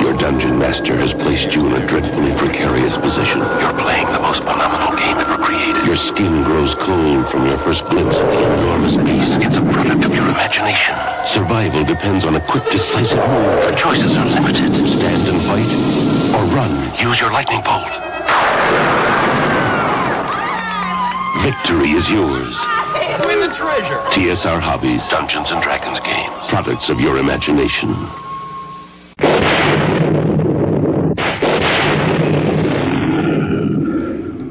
Your dungeon master has placed you in a dreadfully precarious position. You're playing the most phenomenal game ever created. Your skin grows cold from your first glimpse of the enormous beast. It's a product of your imagination. Survival depends on a quick, decisive move. Your choices are limited. Stand and fight, or run. Use your lightning bolt. Victory is yours. Win the treasure. TSR Hobbies, Dungeons & Dragons games. Products of your imagination.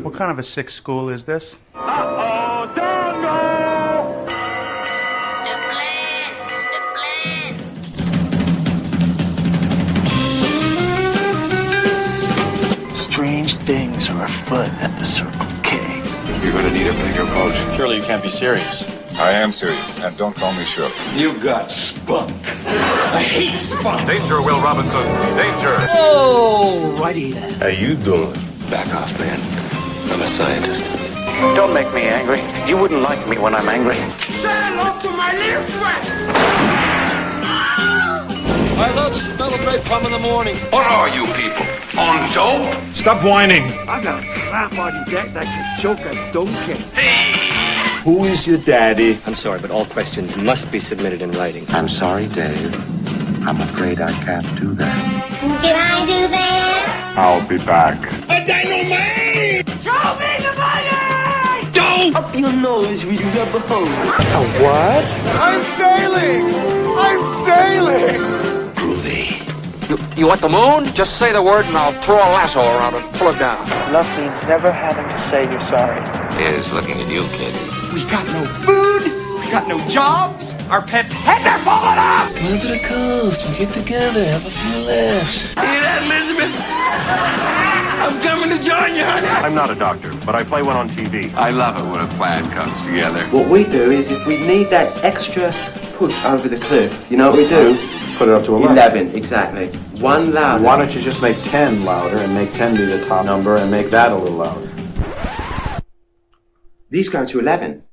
What kind of a sick school is this? Uh-oh, doggo! The plan. Strange things are afoot at the Circle K. You're going to need a bigger boat. Surely you can't be serious. I am serious, and don't call me Shirley. You got spunk. I hate spunk. Danger, Will Robinson. Danger. Oh, righty then. How you doing? Back off, man. I'm a scientist. Don't make me angry. You wouldn't like me when I'm angry. Say hello to my little friend! I love the smell of napalm in the morning. What are you people? On dope? Stop whining. I got a crap on deck that can choke a donkey. Who is your daddy? I'm sorry, but all questions must be submitted in writing. I'm sorry, Dave. I'm afraid I can't do that. Can I do that? I'll be back. A dynamite! Show me the money! Don't! Up your nose with your rubber hose. A what? I'm sailing! I'm sailing! Groovy. You want the moon? Just say the word and I'll throw a lasso around and pull it down. Love means never having to say you're sorry. Here's looking at you, kid. We got no food. We got no jobs. Our pets' heads are falling off. Come to the coast. We get together. Have a few laughs. Hear that, Elizabeth? I'm coming to join you, honey. I'm not a doctor, but I play one on TV. I love it when a plan comes together. What we do is if we need that extra push over the cliff, you know what we do? Put it up to 11. 11, exactly. One louder. Why don't you just make 10 louder and make 10 be the top number and make that a little louder? These go to 11.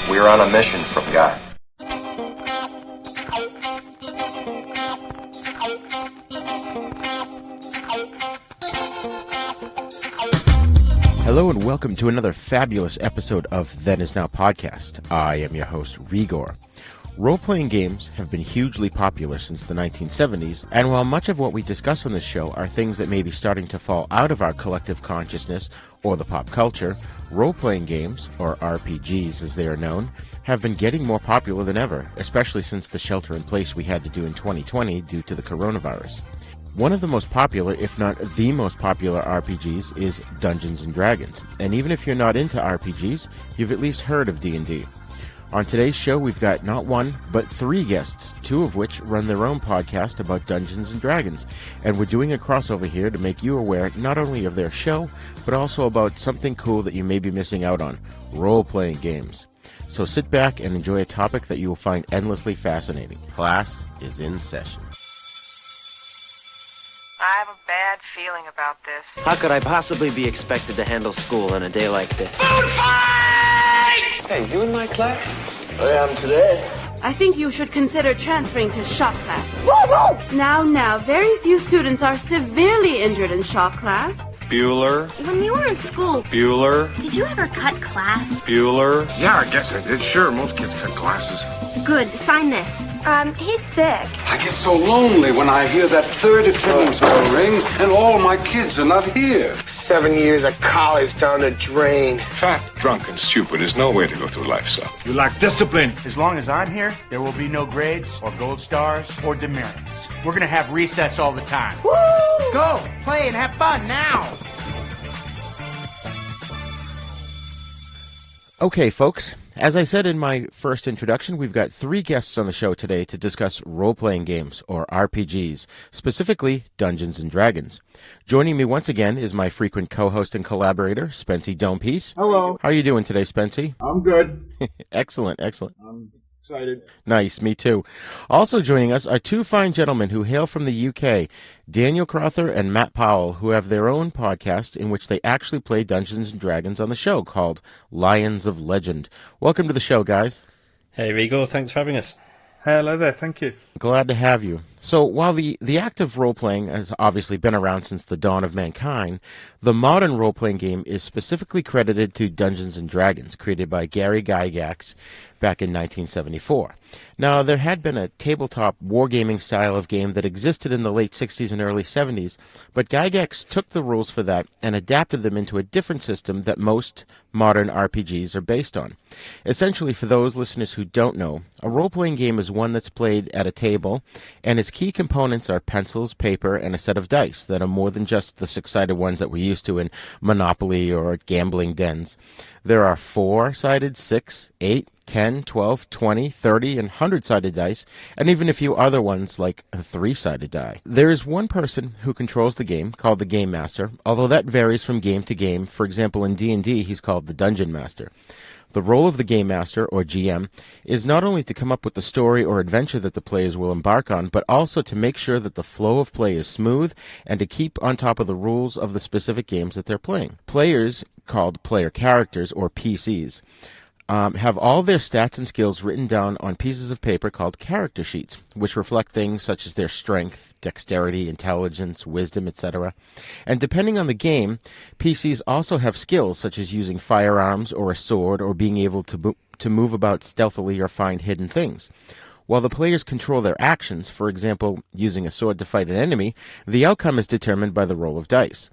We're on a mission from God. Hello and welcome to another fabulous episode of Then Is Now podcast. I am your host, Rigor. Role-playing games have been hugely popular since the 1970s, and while much of what we discuss on this show are things that may be starting to fall out of our collective consciousness or the pop culture, role-playing games, or RPGs as they are known, have been getting more popular than ever, especially since the shelter-in-place we had to do in 2020 due to the coronavirus. One of the most popular, if not the most popular RPGs is Dungeons & Dragons, and even if you're not into RPGs, you've at least heard of D&D. On today's show, we've got not one, but three guests, two of which run their own podcast about Dungeons & Dragons, and we're doing a crossover here to make you aware not only of their show, but also about something cool that you may be missing out on, role-playing games. So sit back and enjoy a topic that you will find endlessly fascinating. Class is in session. I have a bad feeling about this. How could I possibly be expected to handle school on a day like this? Food fight! Hey, you in my class? I am today. I think you should consider transferring to shop class. Woo-hoo! Now, very few students are severely injured in shop class. Bueller. When you were in school, Bueller. did you ever cut class? Bueller. Yeah, I guess I did. Sure, most kids cut classes. Good, sign this. He's sick. I get so lonely when I hear that third attendance bell ring and all my kids are not here. 7 years of college down the drain. Fat, drunk, and stupid is no way to go through life, son. You lack discipline. As long as I'm here, there will be no grades or gold stars or demerits. We're going to have recess all the time. Woo! Go, play, and have fun now. Okay, folks, as I said in my first introduction, we've got three guests on the show today to discuss role-playing games, or RPGs, specifically Dungeons & Dragons. Joining me once again is my frequent co-host and collaborator, Spency Domepiece. Hello. How are you doing today, Spency? I'm good. Excellent. I'm excited. Nice, me too. Also joining us are two fine gentlemen who hail from the UK, Daniel Crowther and Matt Powell, who have their own podcast in which they actually play Dungeons & Dragons on the show called Lions of Legend. Welcome to the show, guys. Hey, Rigo. Thanks for having us. Hello there, thank you. Glad to have you. So while the act of role-playing has obviously been around since the dawn of mankind, the modern role-playing game is specifically credited to Dungeons & Dragons, created by Gary Gygax back in 1974. Now, there had been a tabletop wargaming style of game that existed in the late 60s and early 70s, but Gygax took the rules for that and adapted them into a different system that most modern RPGs are based on. Essentially, for those listeners who don't know, a role-playing game is one that's played at a table, and its key components are pencils, paper, and a set of dice that are more than just the six-sided ones that we're used to in Monopoly or gambling dens. There are 4-sided, 6, 8, 10, 12, 20, 30, and 100-sided dice, and even a few other ones like a 3-sided die. There is one person who controls the game, called the Game Master, although that varies from game to game. For example, in D&D, he's called the Dungeon Master. The role of the Game Master, or GM, is not only to come up with the story or adventure that the players will embark on, but also to make sure that the flow of play is smooth and to keep on top of the rules of the specific games that they're playing. Players, called player characters, or PCs, have all their stats and skills written down on pieces of paper called character sheets, which reflect things such as their strength, dexterity, intelligence, wisdom, etc. And depending on the game, PCs also have skills such as using firearms or a sword or being able to move about stealthily or find hidden things. While the players control their actions, for example, using a sword to fight an enemy, the outcome is determined by the roll of dice.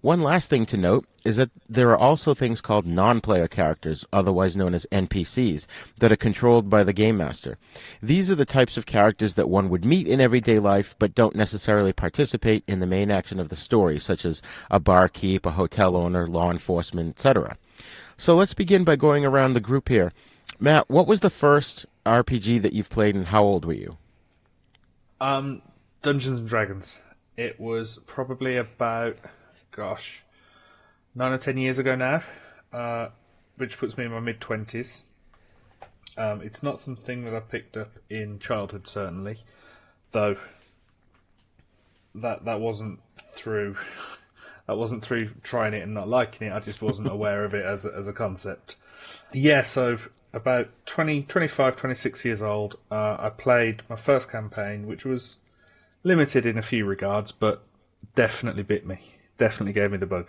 One last thing to note is that there are also things called non-player characters, otherwise known as NPCs, that are controlled by the Game Master. These are the types of characters that one would meet in everyday life but don't necessarily participate in the main action of the story, such as a barkeep, a hotel owner, law enforcement, etc. So let's begin by going around the group here. Matt, what was the first RPG that you've played and how old were you? Dungeons & Dragons. It was probably about... 9 or 10 years ago now, which puts me in my mid-20s. It's not something that I picked up in childhood, certainly, though that wasn't through trying it and not liking it. I just wasn't aware of it as a concept. Yeah, so about 25, 26 years old, I played my first campaign, which was limited in a few regards, but definitely bit me. Definitely gave me the bug.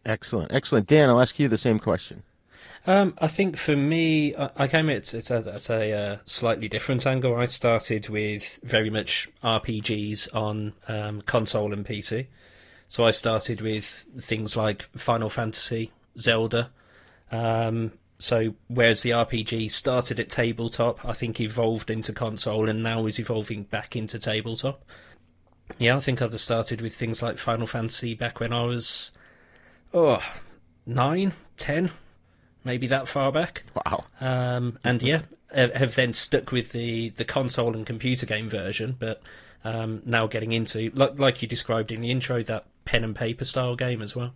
Excellent, excellent. Dan, I'll ask you the same question. I think for me, I came at it at a slightly different angle. I started with very much RPGs on console and PC. So I started with things like Final Fantasy, Zelda. So whereas the RPG started at tabletop, I think evolved into console and now is evolving back into tabletop. Yeah, I think I'd have started with things like Final Fantasy back when I was, 9, 10, maybe that far back. Wow. And yeah, have then stuck with the console and computer game version, but now getting into, like you described in the intro, that pen and paper style game as well.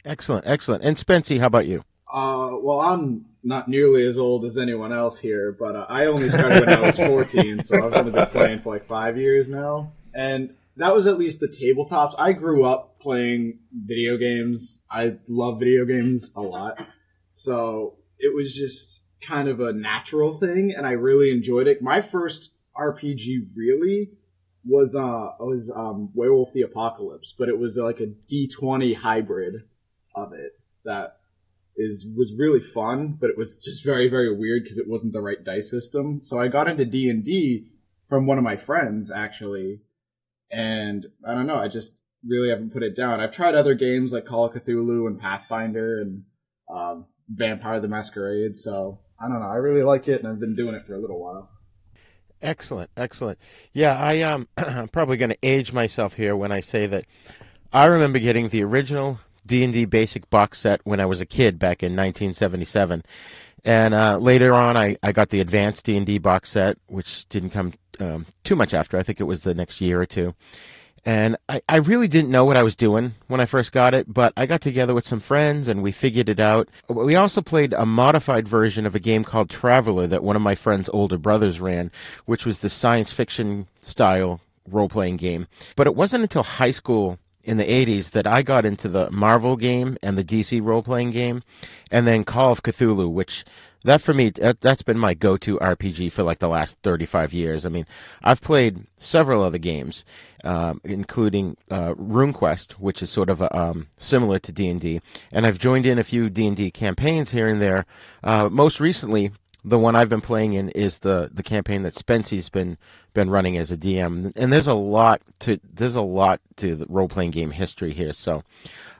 Excellent, excellent. And Spency, how about you? Well, I'm not nearly as old as anyone else here, but I only started when I was 14, so I've only been playing for like 5 years now. And that was at least the tabletops. I grew up playing video games. I love video games a lot. So it was just kind of a natural thing, and I really enjoyed it. My first RPG really was Werewolf the Apocalypse, but it was like a D20 hybrid of it that was really fun, but it was just very, very weird because it wasn't the right dice system. So I got into D&D from one of my friends, actually. And I don't know, I just really haven't put it down. I've tried other games like Call of Cthulhu and Pathfinder and Vampire the Masquerade, so I don't know, I really like it and I've been doing it for a little while. Excellent, excellent. Yeah, I'm probably going to age myself here when I say that I remember getting the original D&D basic box set when I was a kid back in 1977. And later on, I got the advanced D&D box set, which didn't come too much after. I think it was the next year or two. And I really didn't know what I was doing when I first got it, but I got together with some friends and we figured it out. We also played a modified version of a game called Traveler that one of my friend's older brothers ran, which was the science fiction style role-playing game. But it wasn't until high school in the 80s that I got into the Marvel game and the DC role-playing game, and then Call of Cthulhu, which that for me, that's been my go-to RPG for like the last 35 years. I mean, I've played several other games, including RuneQuest, which is sort of similar to D&D, and I've joined in a few D&D campaigns here and there. Most recently, the one I've been playing in is the campaign that Spency's been running as a DM, and there's a lot to the role-playing game history here. So,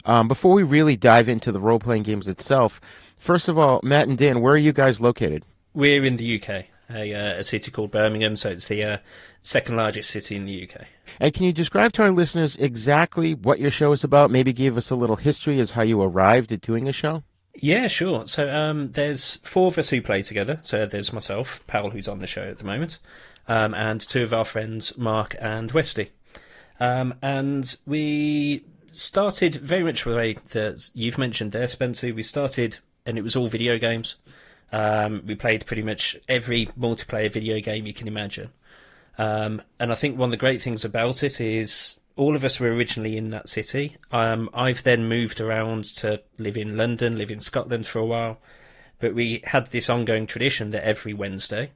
before we really dive into the role-playing games itself, first of all, Matt and Dan, where are you guys located? We're in the UK, a city called Birmingham, so it's the second largest city in the UK. And can you describe to our listeners exactly what your show is about? Maybe give us a little history as how you arrived at doing a show? Yeah, sure. So there's four of us who play together. So there's myself, Powell, who's on the show at the moment, and two of our friends, Mark and Westy. And we started very much the way that you've mentioned there, Spencer. We started, and it was all video games. We played pretty much every multiplayer video game you can imagine. And I think one of the great things about it is all of us were originally in that city. I've then moved around to live in London, live in Scotland for a while. But we had this ongoing tradition that every Wednesday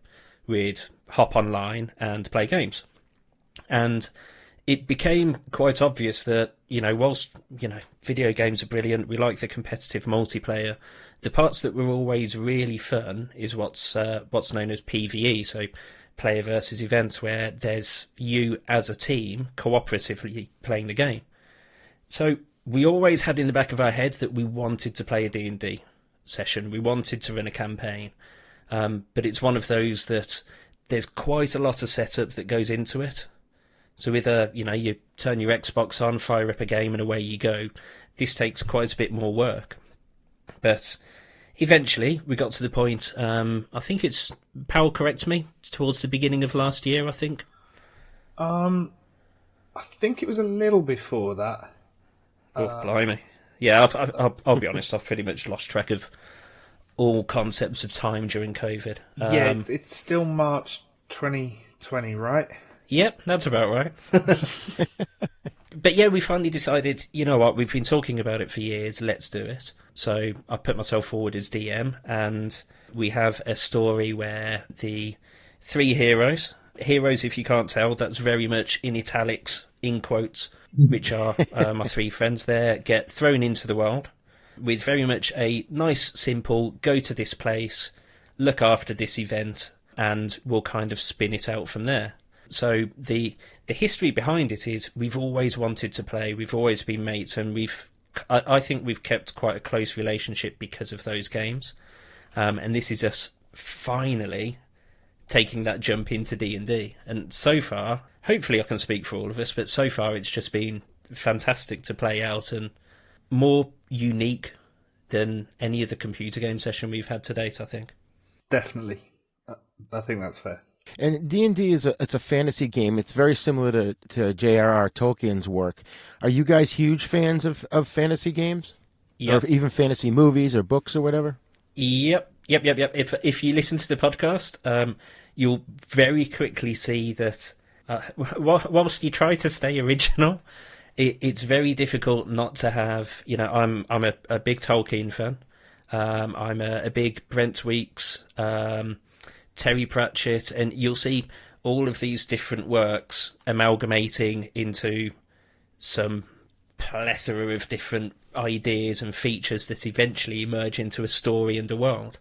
we'd hop online and play games. And it became quite obvious that, whilst, video games are brilliant, we like the competitive multiplayer, the parts that were always really fun is what's known as PvE, so player versus events, where there's you as a team cooperatively playing the game. So we always had in the back of our head that we wanted to play a D&D session. We wanted to run a campaign. But it's one of those that there's quite a lot of setup that goes into it. So with you turn your Xbox on, fire up a game, and away you go. This takes quite a bit more work. But eventually we got to the point, I think it's, Powell, correct me, towards the beginning of last year, I think. I think it was a little before that. Oh, blimey. Yeah, I'll be honest, I've pretty much lost track of all concepts of time during COVID. It's still March 2020, right? Yep, that's about right. But yeah, we finally decided, you know what, we've been talking about it for years, let's do it. So I put myself forward as DM, and we have a story where the three heroes, if you can't tell, that's very much in italics, in quotes, which are my three friends there, get thrown into the world with very much a nice, simple, go to this place, look after this event, and we'll kind of spin it out from there. So the history behind it is we've always wanted to play, we've always been mates, and I think we've kept quite a close relationship because of those games. And this is us finally taking that jump into D&D. And so far, hopefully I can speak for all of us, but so far it's just been fantastic to play out and more unique than any of the computer game session we've had to date, I think. Definitely. I think that's fair. And D&D it's a fantasy game. It's very similar to J.R.R. Tolkien's work. Are you guys huge fans of fantasy games? Yep. Or even fantasy movies or books or whatever? Yep. If you listen to the podcast, you'll very quickly see that whilst you try to stay original, it's very difficult not to have, I'm a big Tolkien fan. I'm a big Brent Weeks, Terry Pratchett, and you'll see all of these different works amalgamating into some plethora of different ideas and features that eventually emerge into a story and a world.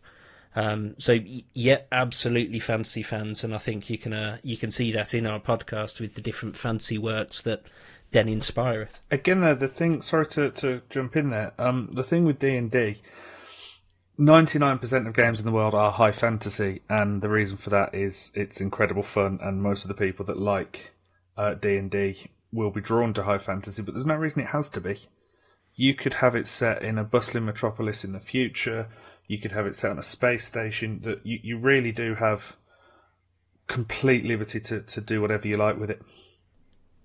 So yeah, absolutely fantasy fans, and I think you can see that in our podcast with the different fantasy works that then inspire it. Again, the thing. Sorry to jump in there. The thing with D&D. 99% of games in the world are high fantasy, and the reason for that is it's incredible fun, and most of the people that like D&D will be drawn to high fantasy, but there's no reason it has to be. You could have it set in a bustling metropolis in the future, you could have it set on a space station, that you really do have complete liberty to do whatever you like with it.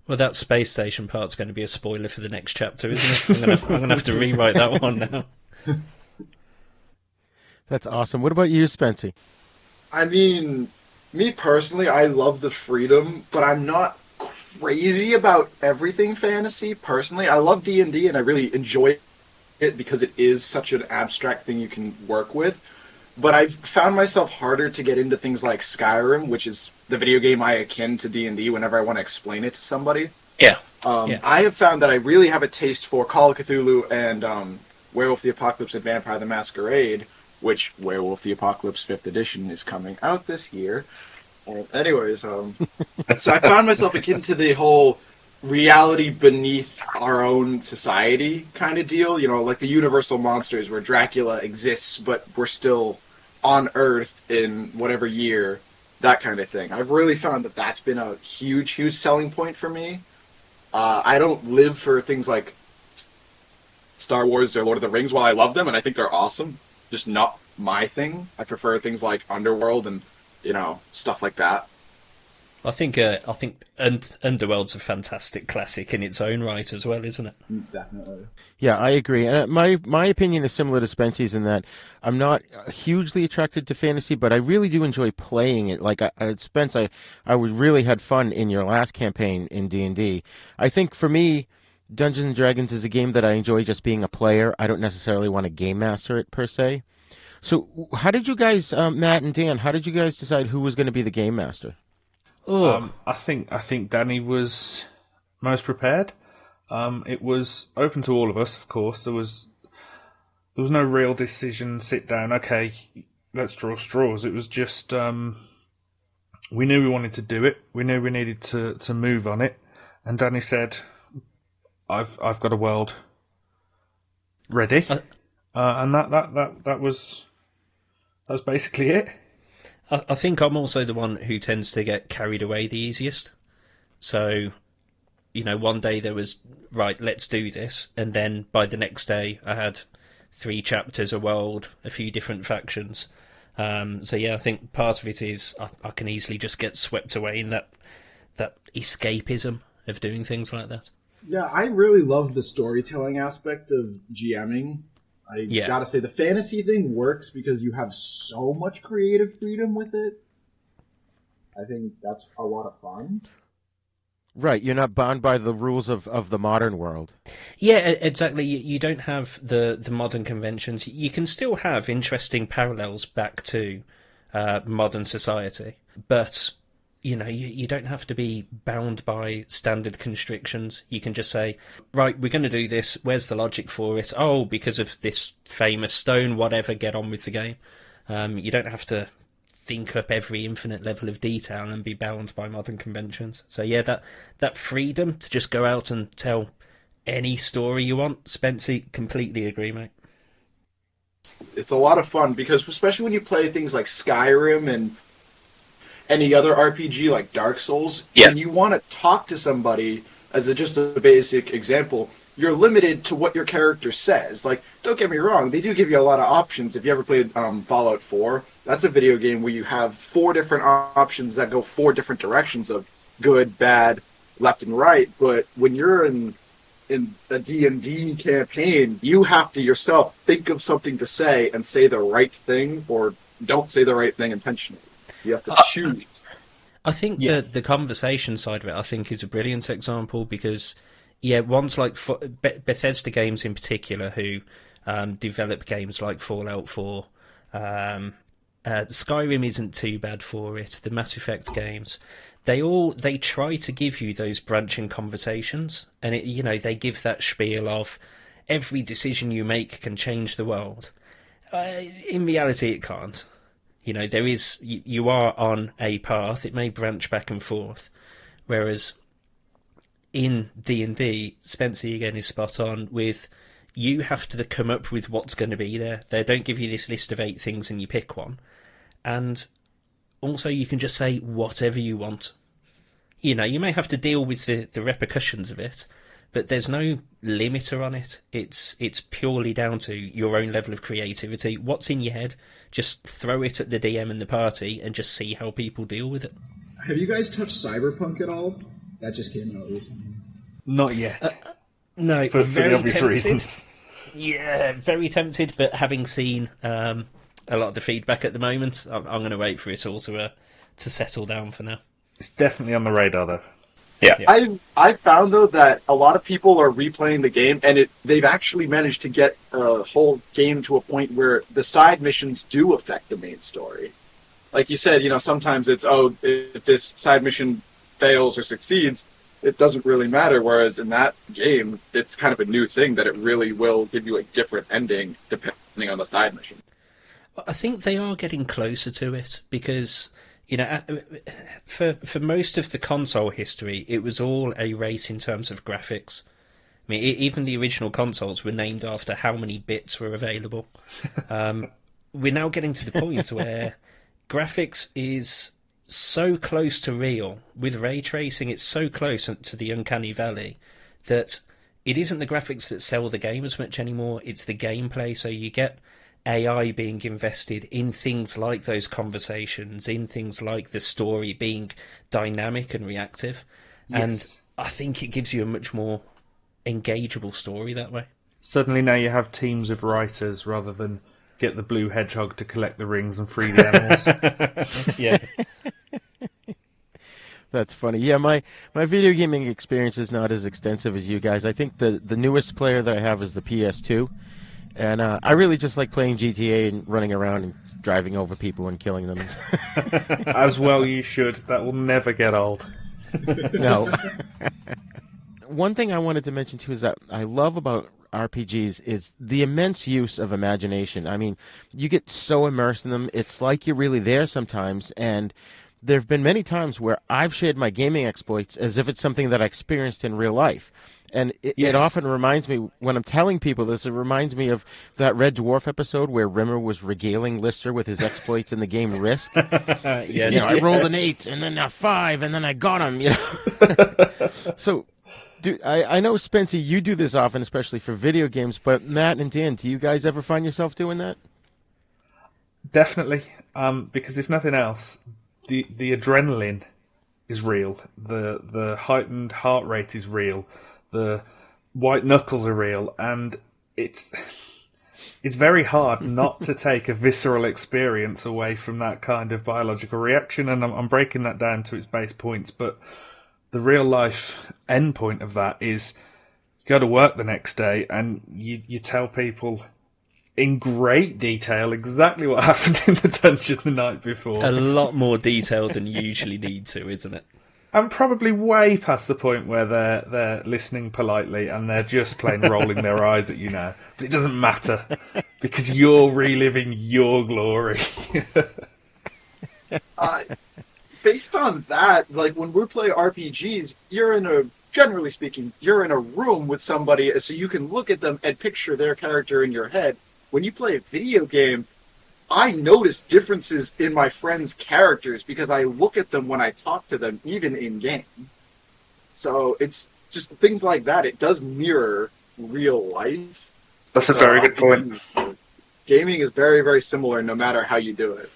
Well, that space station part's going to be a spoiler for the next chapter, isn't it? I'm going to have to rewrite that one now. That's awesome. What about you, Spency? I mean, me personally, I love the freedom, but I'm not crazy about everything fantasy, personally. I love D&D, and I really enjoy it because it is such an abstract thing you can work with. But I've found myself harder to get into things like Skyrim, which is the video game I akin to D&D whenever I want to explain it to somebody. Yeah. I have found that I really have a taste for Call of Cthulhu and Werewolf the Apocalypse and Vampire the Masquerade, which Werewolf the Apocalypse 5th edition is coming out this year. Anyways, so I found myself akin to the whole reality beneath our own society kind of deal. You know, like the Universal Monsters where Dracula exists, but we're still on Earth in whatever year, that kind of thing. I've really found that that's been a huge, huge selling point for me. I don't live for things like Star Wars or Lord of the Rings. While I love them and I think they're awesome, just not my thing. I prefer things like Underworld and, you know, stuff like that. I think Underworld's a fantastic classic in its own right as well, isn't it? Definitely. Yeah, I agree. And my opinion is similar to Spency's in that I'm not hugely attracted to fantasy, but I really do enjoy playing it. Like Spence, I really had fun in your last campaign in D&D. I think for me, Dungeons and Dragons is a game that I enjoy just being a player. I don't necessarily want to game master it per se. So how did you guys, Matt and Dan, how did you guys decide who was going to be the game master? I think Danny was most prepared. It was open to all of us, of course. There was no real decision, sit down, okay, let's draw straws. It was just we knew we wanted to do it. We knew we needed to move on it. And Danny said, I've got a world ready. And that was basically it. I think I'm also the one who tends to get carried away the easiest. So, you know, one day there was, right, let's do this. And then by the next day I had 3 chapters, a world, a few different factions. So yeah, I think part of it is I can easily just get swept away in that escapism of doing things like that. Yeah, I really love the storytelling aspect of GMing. I gotta say, the fantasy thing works because you have so much creative freedom with it. I think that's a lot of fun. Right, you're not bound by the rules of the modern world. Yeah, exactly. You don't have the modern conventions. You can still have interesting parallels back to modern society, but you know, you don't have to be bound by standard constrictions. You can just say, right, we're going to do this. Where's the logic for it? Oh, because of this famous stone, whatever, get on with the game. You don't have to think up every infinite level of detail and be bound by modern conventions. So yeah, that freedom to just go out and tell any story you want, Spency, completely agree, mate. It's a lot of fun because especially when you play things like Skyrim and any other RPG like Dark Souls, and you want to talk to somebody, as just a basic example, you're limited to what your character says. Like, don't get me wrong, they do give you a lot of options. If you ever played Fallout 4, that's a video game where you have 4 different options that go 4 different directions of good, bad, left, and right. But when you're in a D&D campaign, you have to yourself think of something to say and say the right thing, or don't say the right thing intentionally. You have to choose. I think the conversation side of it, I think, is a brilliant example because, ones like Bethesda games in particular, who develop games like Fallout 4, Skyrim isn't too bad for it. The Mass Effect games, they try to give you those branching conversations, and they give that spiel of every decision you make can change the world. In reality, it can't. You are on a path. It may branch back and forth. Whereas in D&D, Spencer again is spot on with you have to come up with what's going to be there. They don't give you this list of 8 things and you pick one. And also you can just say whatever you want. You may have to deal with the repercussions of it, but there's no limiter on it. It's purely down to your own level of creativity. What's in your head? Just throw it at the DM and the party and just see how people deal with it. Have you guys touched Cyberpunk at all? That just came out recently. Not yet. No, for very the obvious tempted. reasons. Yeah, very tempted, but having seen a lot of the feedback at the moment, I'm going to wait for it all to settle down for now. It's definitely on the radar, though. Yeah. I've found though that a lot of people are replaying the game, and they've actually managed to get a whole game to a point where the side missions do affect the main story. Like you said, sometimes it's if this side mission fails or succeeds, it doesn't really matter. Whereas in that game, it's kind of a new thing that it really will give you a different ending depending on the side mission. I think they are getting closer to it because, for most of the console history, it was all a race in terms of graphics. I mean, even the original consoles were named after how many bits were available. We're now getting to the point where graphics is so close to real. With ray tracing, it's so close to the uncanny valley that it isn't the graphics that sell the game as much anymore, it's the gameplay. So you get AI being invested in things like those conversations, in things like the story being dynamic and reactive. Yes. And I think it gives you a much more engageable story that way. Suddenly now you have teams of writers rather than get the blue hedgehog to collect the rings and free the animals. Yeah. That's funny. Yeah, my video gaming experience is not as extensive as you guys. I think the newest player that I have is the PS2. And I really just like playing GTA and running around and driving over people and killing them. As well you should. That will never get old. No. One thing I wanted to mention, too, is that I love about RPGs is the immense use of imagination. I mean, you get so immersed in them, it's like you're really there sometimes, and there have been many times where I've shared my gaming exploits as if it's something that I experienced in real life. And it often reminds me, when I'm telling people this, it reminds me of that Red Dwarf episode where Rimmer was regaling Lister with his exploits in the game Risk. Yes. I rolled an 8, and then a 5, and then I got him, So, I know, Spency, you do this often, especially for video games, but Matt and Dan, do you guys ever find yourself doing that? Definitely, because if nothing else, the adrenaline is real, the heightened heart rate is real, the white knuckles are real, and it's very hard not to take a visceral experience away from that kind of biological reaction, and I'm breaking that down to its base points, but the real life end point of that is you go to work the next day and you tell people in great detail exactly what happened in the dungeon the night before. A lot more detail than you usually need to, isn't it? And probably way past the point where they're listening politely and they're just plain rolling their eyes at you now. But it doesn't matter because you're reliving your glory. Based on that, like when we play RPGs, generally speaking, you're in a room with somebody so you can look at them and picture their character in your head. When you play a video game, I notice differences in my friends' characters because I look at them when I talk to them, even in-game. So it's just things like that. It does mirror real life. That's a very good point. Gaming is very, very similar no matter how you do it.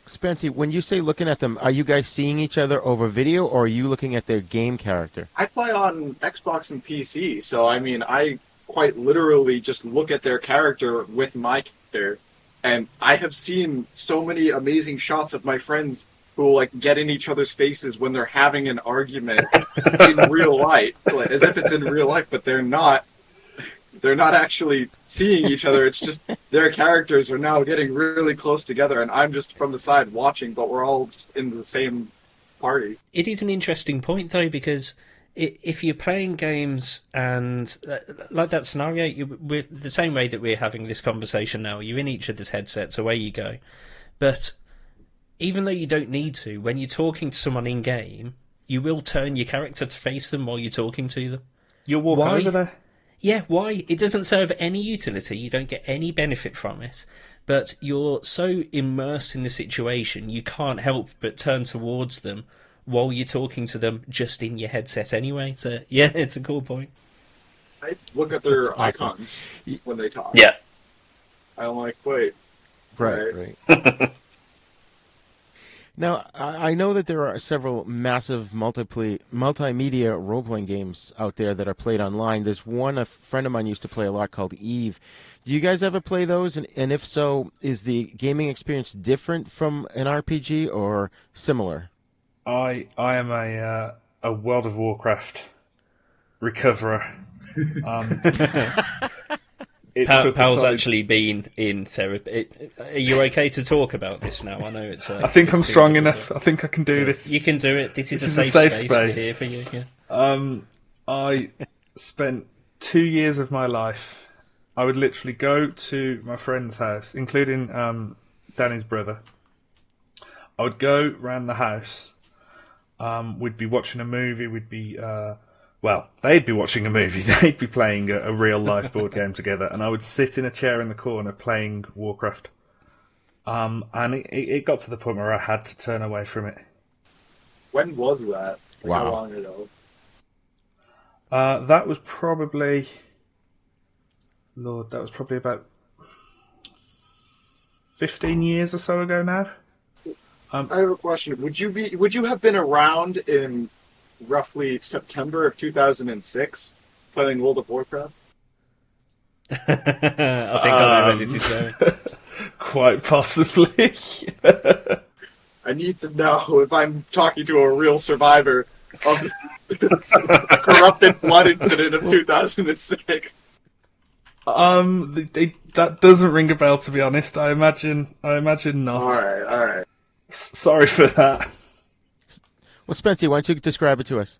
Spency, when you say looking at them, are you guys seeing each other over video, or are you looking at their game character? I play on Xbox and PC, so I mean, I quite literally just look at their character with my character. And I have seen so many amazing shots of my friends who like get in each other's faces when they're having an argument in real life, like, as if it's in real life, but they're not. They're not actually seeing each other. It's just their characters are now getting really close together, and I'm just from the side watching, but we're all just in the same party. It is an interesting point, though, because if you're playing games and like that scenario, with the same way that we're having this conversation now, you're in each other's headsets, away you go. But even though you don't need to, when you're talking to someone in game, you will turn your character to face them while you're talking to them. You'll walk over there. Yeah, why? It doesn't serve any utility. You don't get any benefit from it. But you're so immersed in the situation, you can't help but turn towards them while you're talking to them just in your headset anyway. So, yeah, it's a cool point. I look at their icons when they talk. Yeah. I'm like, wait. Right. Now, I know that there are several massive multimedia role-playing games out there that are played online. There's one a friend of mine used to play a lot called Eve. Do you guys ever play those? And if so, is the gaming experience different from an RPG or similar? I am a a World of Warcraft recoverer. Powell's actually been in therapy. Are you okay to talk about this now? I know it's. I think I'm strong enough. I think I can do this. You can do it. This is a safe space. We're here for you. Yeah. I spent 2 years of my life. I would literally go to my friend's house, including Danny's brother. I would go round the house. We'd be watching a movie. We'd be. Well, they'd be watching a movie. They'd be playing a real-life board game together, and I would sit in a chair in the corner playing Warcraft. And it got to the point where I had to turn away from it. When was that? Wow. How long ago? That was probably... Lord, that was probably about 15 years or so ago now. I have a question. Would you have been around in roughly September of 2006 playing World of Warcraft? I think I know where this is going. Quite possibly. I need to know if I'm talking to a real survivor of the corrupted blood incident of 2006. That doesn't ring a bell, to be honest. I imagine not. All right. Sorry for that. Well, Spency, why don't you describe it to us?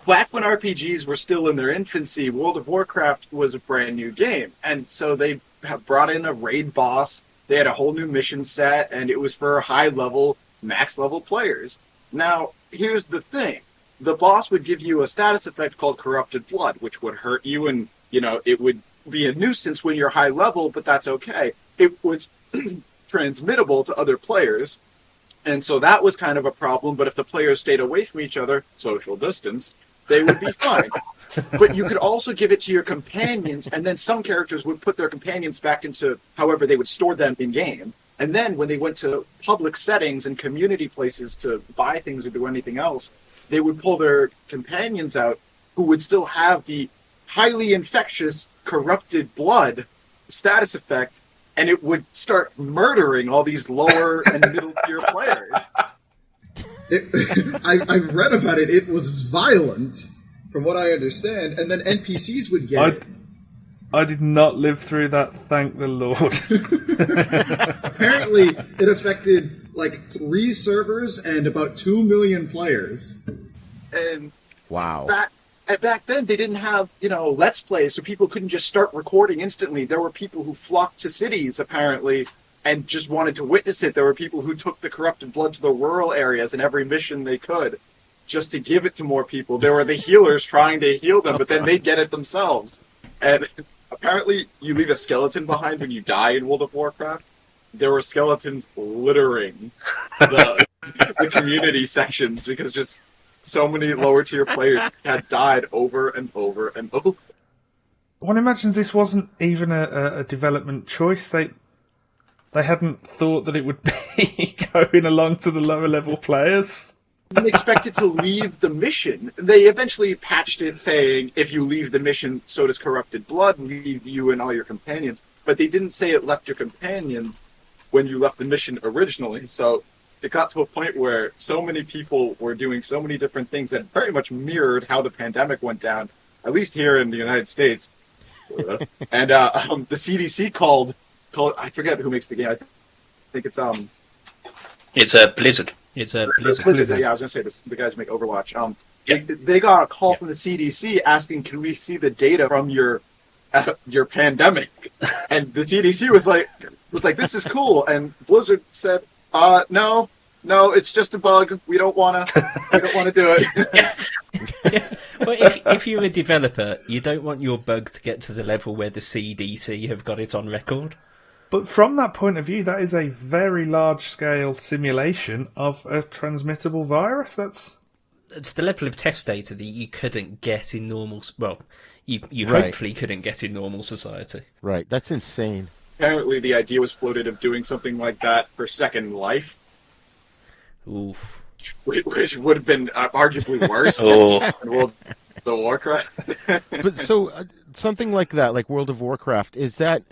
Back when RPGs were still in their infancy, World of Warcraft was a brand new game. And so they have brought in a raid boss, they had a whole new mission set, and it was for high-level, max-level players. Now, here's the thing. The boss would give you a status effect called Corrupted Blood, which would hurt you, and, it would be a nuisance when you're high-level, but that's okay. It was transmittable to other players, and so that was kind of a problem, but if the players stayed away from each other, social distance, they would be fine. But you could also give it to your companions, and then some characters would put their companions back into, however they would store them in-game. And then when they went to public settings and community places to buy things or do anything else, they would pull their companions out who would still have the highly infectious, corrupted blood status effect, and it would start murdering all these lower and middle tier players. I've read about it. It was violent, from what I understand, and then NPCs would get it. I did not live through that, thank the Lord. Apparently, it affected 3 servers and about 2 million players. And wow. Back then, they didn't have, Let's Plays, so people couldn't just start recording instantly. There were people who flocked to cities, apparently, and just wanted to witness it. There were people who took the corrupted blood to the rural areas in every mission they could, just to give it to more people. There were the healers trying to heal them, but then they'd get it themselves. And apparently, you leave a skeleton behind when you die in World of Warcraft. There were skeletons littering the community sections because just so many lower tier players had died over and over and over. One imagines this wasn't even a development choice. They hadn't thought that it would be going along to the lower level players. Didn't expect it to leave the mission. They eventually patched it saying, if you leave the mission, so does corrupted blood, leave you and all your companions. But they didn't say it left your companions when you left the mission originally. So it got to a point where so many people were doing so many different things that very much mirrored how the pandemic went down, at least here in the United States. And the CDC called, I forget who makes the game. I think it's Blizzard. It's a Blizzard. Yeah, I was going to say the guys who make Overwatch. They got a call from the CDC asking, "Can we see the data from your pandemic?" And the CDC was like, "This is cool." And Blizzard said, "No, it's just a bug. We don't want to do it." Well, if you're a developer, you don't want your bug to get to the level where the CDC have got it on record. But from that point of view, that is a very large-scale simulation of a transmittable virus. It's the level of test data that you couldn't get in normal... Well, you hopefully couldn't get in normal society. Right, that's insane. Apparently the idea was floated of doing something like that for Second Life. Oof. Which would have been arguably worse than World of Warcraft. But so, something like that, like World of Warcraft, is that...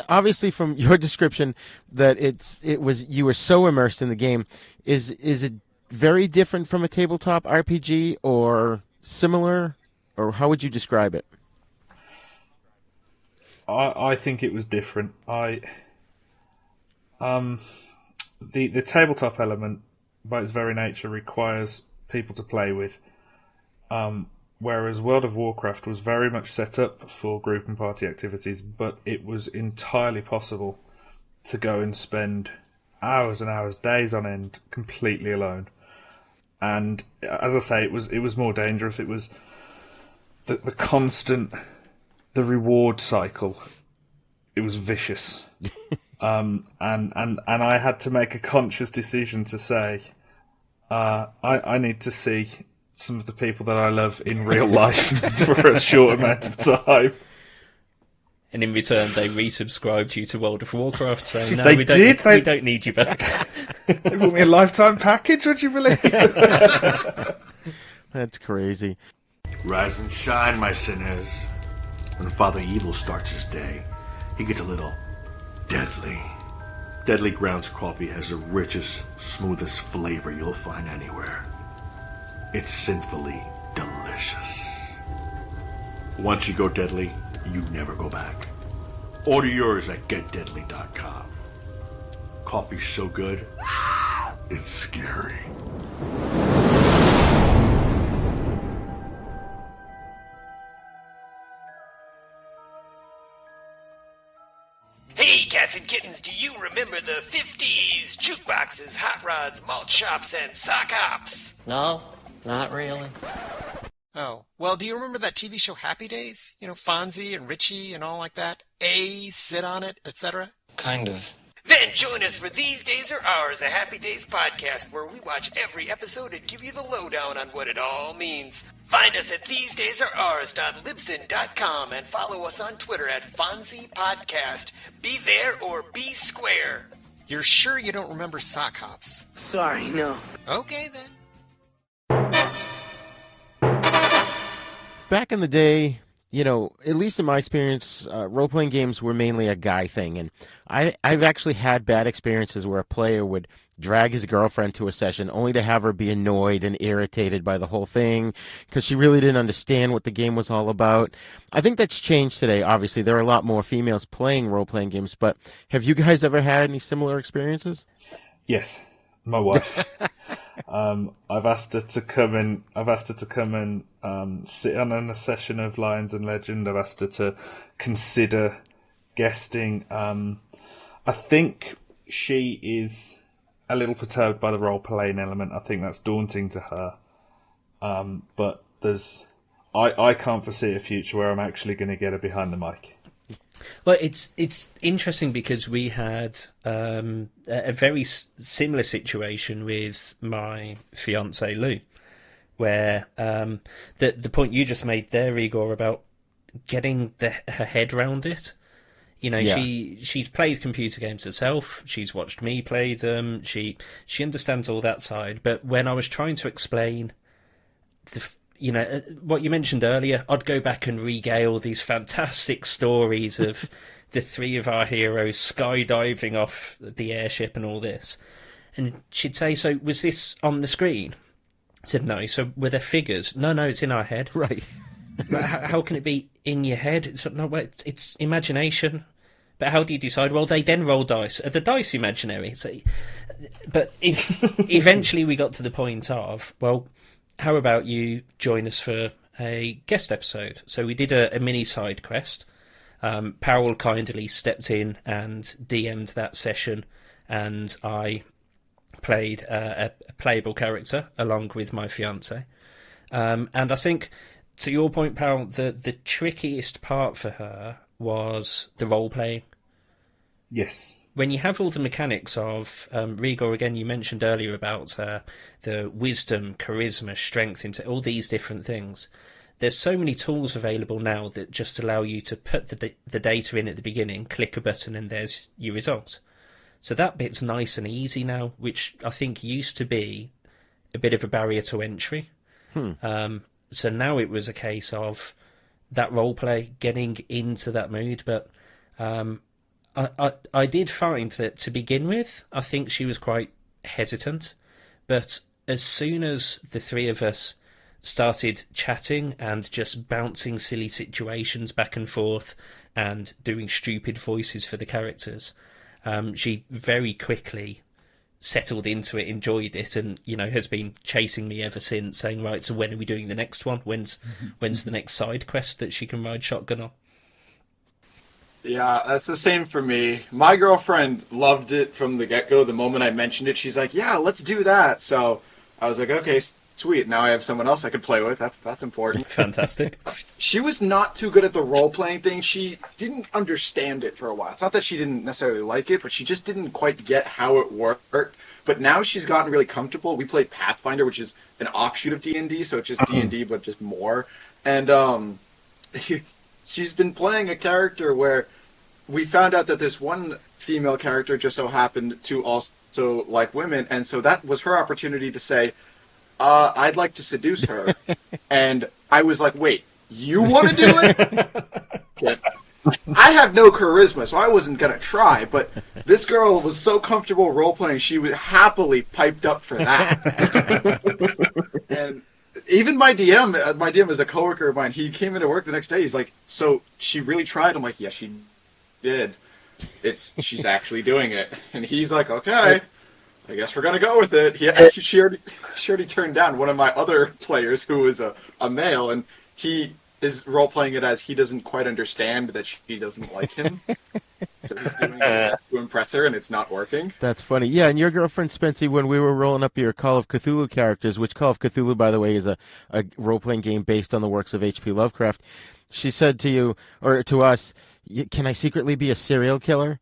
obviously, from your description, that you were so immersed in the game. Is it very different from a tabletop RPG, or similar, or how would you describe it? I think it was different. The tabletop element, by its very nature, requires people to play with, whereas World of Warcraft was very much set up for group and party activities, but it was entirely possible to go and spend hours and hours, days on end, completely alone. And as I say, it was more dangerous. It was the constant, the reward cycle. It was vicious, and I had to make a conscious decision to say, I need to see some of the people that I love in real life for a short amount of time. And in return, they resubscribed you to World of Warcraft, saying, "No, we we don't need you back." They bought me a lifetime package. Would you believe? That's crazy. Rise and shine, my sinners. When Father Evil starts his day, he gets a little deadly. Deadly Grounds coffee has the richest, smoothest flavor you'll find anywhere. It's sinfully delicious. Once you go deadly, you never go back. Order yours at getdeadly.com. Coffee's so good, it's scary. Hey, cats and kittens, do you remember the 50s? Jukeboxes, hot rods, malt shops, and sock hops? No, not really. Oh, well, do you remember that TV show Happy Days? You know, Fonzie and Richie and all like that? Sit on it, etc.? Kind of. Then join us for These Days Are Ours, a Happy Days podcast where we watch every episode and give you the lowdown on what it all means. Find us at thesedaysareours.libsyn.com and follow us on Twitter at Fonzie Podcast. Be there or be square. You're sure you don't remember sock hops? Sorry, no. Okay, then. Back in the day, you know, at least in my experience, role-playing games were mainly a guy thing. And I've actually had bad experiences where a player would drag his girlfriend to a session only to have her be annoyed and irritated by the whole thing because she really didn't understand what the game was all about. I think that's changed today. Obviously, there are a lot more females playing role-playing games, but have you guys ever had any similar experiences? Yes, my wife. I've asked her to come and sit on a session of Lions and Legend. I've asked her to consider guesting. I think she is a little perturbed by the role-playing element. I think that's daunting to her. But I can't foresee a future where I'm actually going to get her behind the mic. Well, it's interesting because we had a very similar situation with my fiancée Lou, where the point you just made there, Igor, about getting her head round it. You know, yeah. She's played computer games herself. She's watched me play them. She understands all that side. But when I was trying to explain what you mentioned earlier, I'd go back and regale these fantastic stories of the three of our heroes skydiving off the airship and all this. And she'd say, "So was this on the screen?" I said, "No." "So were there figures?" No, it's in our head. Right. How can it be in your head? It's imagination. But how do you decide? Well, they then roll dice. Are the dice imaginary? But eventually we got to the point of, well, how about you join us for a guest episode? So we did a mini side quest. Powell kindly stepped in and DM'd that session, and I played a playable character along with my fiancée. And I think, to your point, Powell, the trickiest part for her was the role-playing. Yes. When you have all the mechanics of, Rigor, again, you mentioned earlier about the wisdom, charisma, strength, into all these different things, there's so many tools available now that just allow you to put the data in at the beginning, click a button, and there's your result. So that bit's nice and easy now, which I think used to be a bit of a barrier to entry. So now it was a case of that role play, getting into that mood. But I did find that to begin with, I think she was quite hesitant. But as soon as the three of us started chatting and just bouncing silly situations back and forth and doing stupid voices for the characters, she very quickly settled into it, enjoyed it, and has been chasing me ever since, saying, right, so when are we doing the next one? When's the next side quest that she can ride shotgun on? Yeah, that's the same for me. My girlfriend loved it from the get-go. The moment I mentioned it, she's like, yeah, let's do that. So I was like, okay, sweet. Now I have someone else I could play with. That's important. Fantastic. She was not too good at the role-playing thing. She didn't understand it for a while. It's not that she didn't necessarily like it, but she just didn't quite get how it worked. But now she's gotten really comfortable. We played Pathfinder, which is an offshoot of D&D, so it's just D&D, but just more. And she's been playing a character where we found out that this one female character just so happened to also like women, and so that was her opportunity to say, I'd like to seduce her. And I was like, wait, you want to do it? I have no charisma, so I wasn't going to try, but this girl was so comfortable role-playing, she was happily piped up for that. And even my DM is a coworker of mine. He came into work the next day. He's like, so she really tried? I'm like, yeah, she did. She's actually doing it. And he's like, okay, I guess we're gonna go with it. She already turned down one of my other players who is a male, and he is role playing it as he doesn't quite understand that she doesn't like him. So he's doing it to impress her, and it's not working. That's funny. Yeah, and your girlfriend Spency, when we were rolling up your Call of Cthulhu characters, which Call of Cthulhu, by the way, is a role-playing game based on the works of H.P. Lovecraft, she said to you, or to us, can I secretly be a serial killer?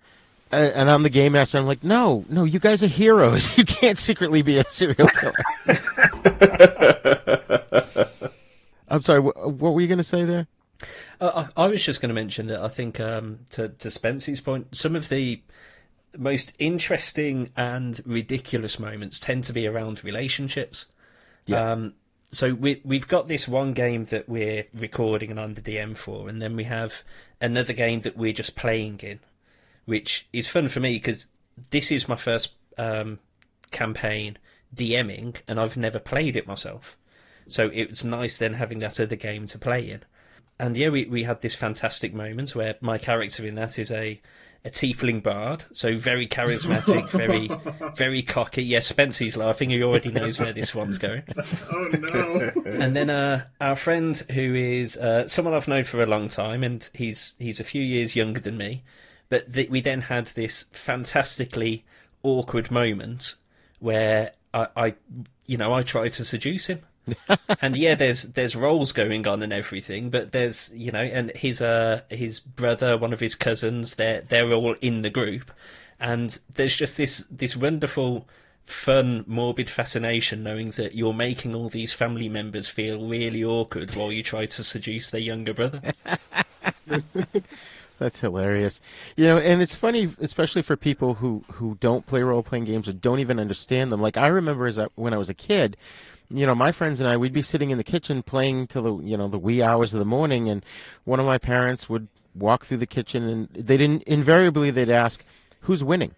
And I'm the game master. I'm like, no, you guys are heroes. You can't secretly be a serial killer. I'm sorry, what were you going to say there? I was just going to mention that I think, to Spency's point, some of the most interesting and ridiculous moments tend to be around relationships. Yeah. So we've got this one game that we're recording and under DM for, and then we have another game that we're just playing in, which is fun for me because this is my first campaign DMing, and I've never played it myself. So it's nice then having that other game to play in. And yeah, we had this fantastic moment where my character in that is a tiefling bard, so very charismatic, very very cocky. Yes, Spency's laughing. He already knows where this one's going. Oh no! And then our friend, who is someone I've known for a long time, and he's a few years younger than me, but we then had this fantastically awkward moment where I try to seduce him. And yeah, there's roles going on and everything, but there's and his brother, one of his cousins, they're all in the group, and there's just this wonderful, fun, morbid fascination knowing that you're making all these family members feel really awkward while you try to seduce their younger brother. That's hilarious. And it's funny, especially for people who don't play role-playing games or don't even understand them. Like, I remember when I was a kid, my friends and I, we'd be sitting in the kitchen playing till the wee hours of the morning, and one of my parents would walk through the kitchen, and they'd ask, who's winning?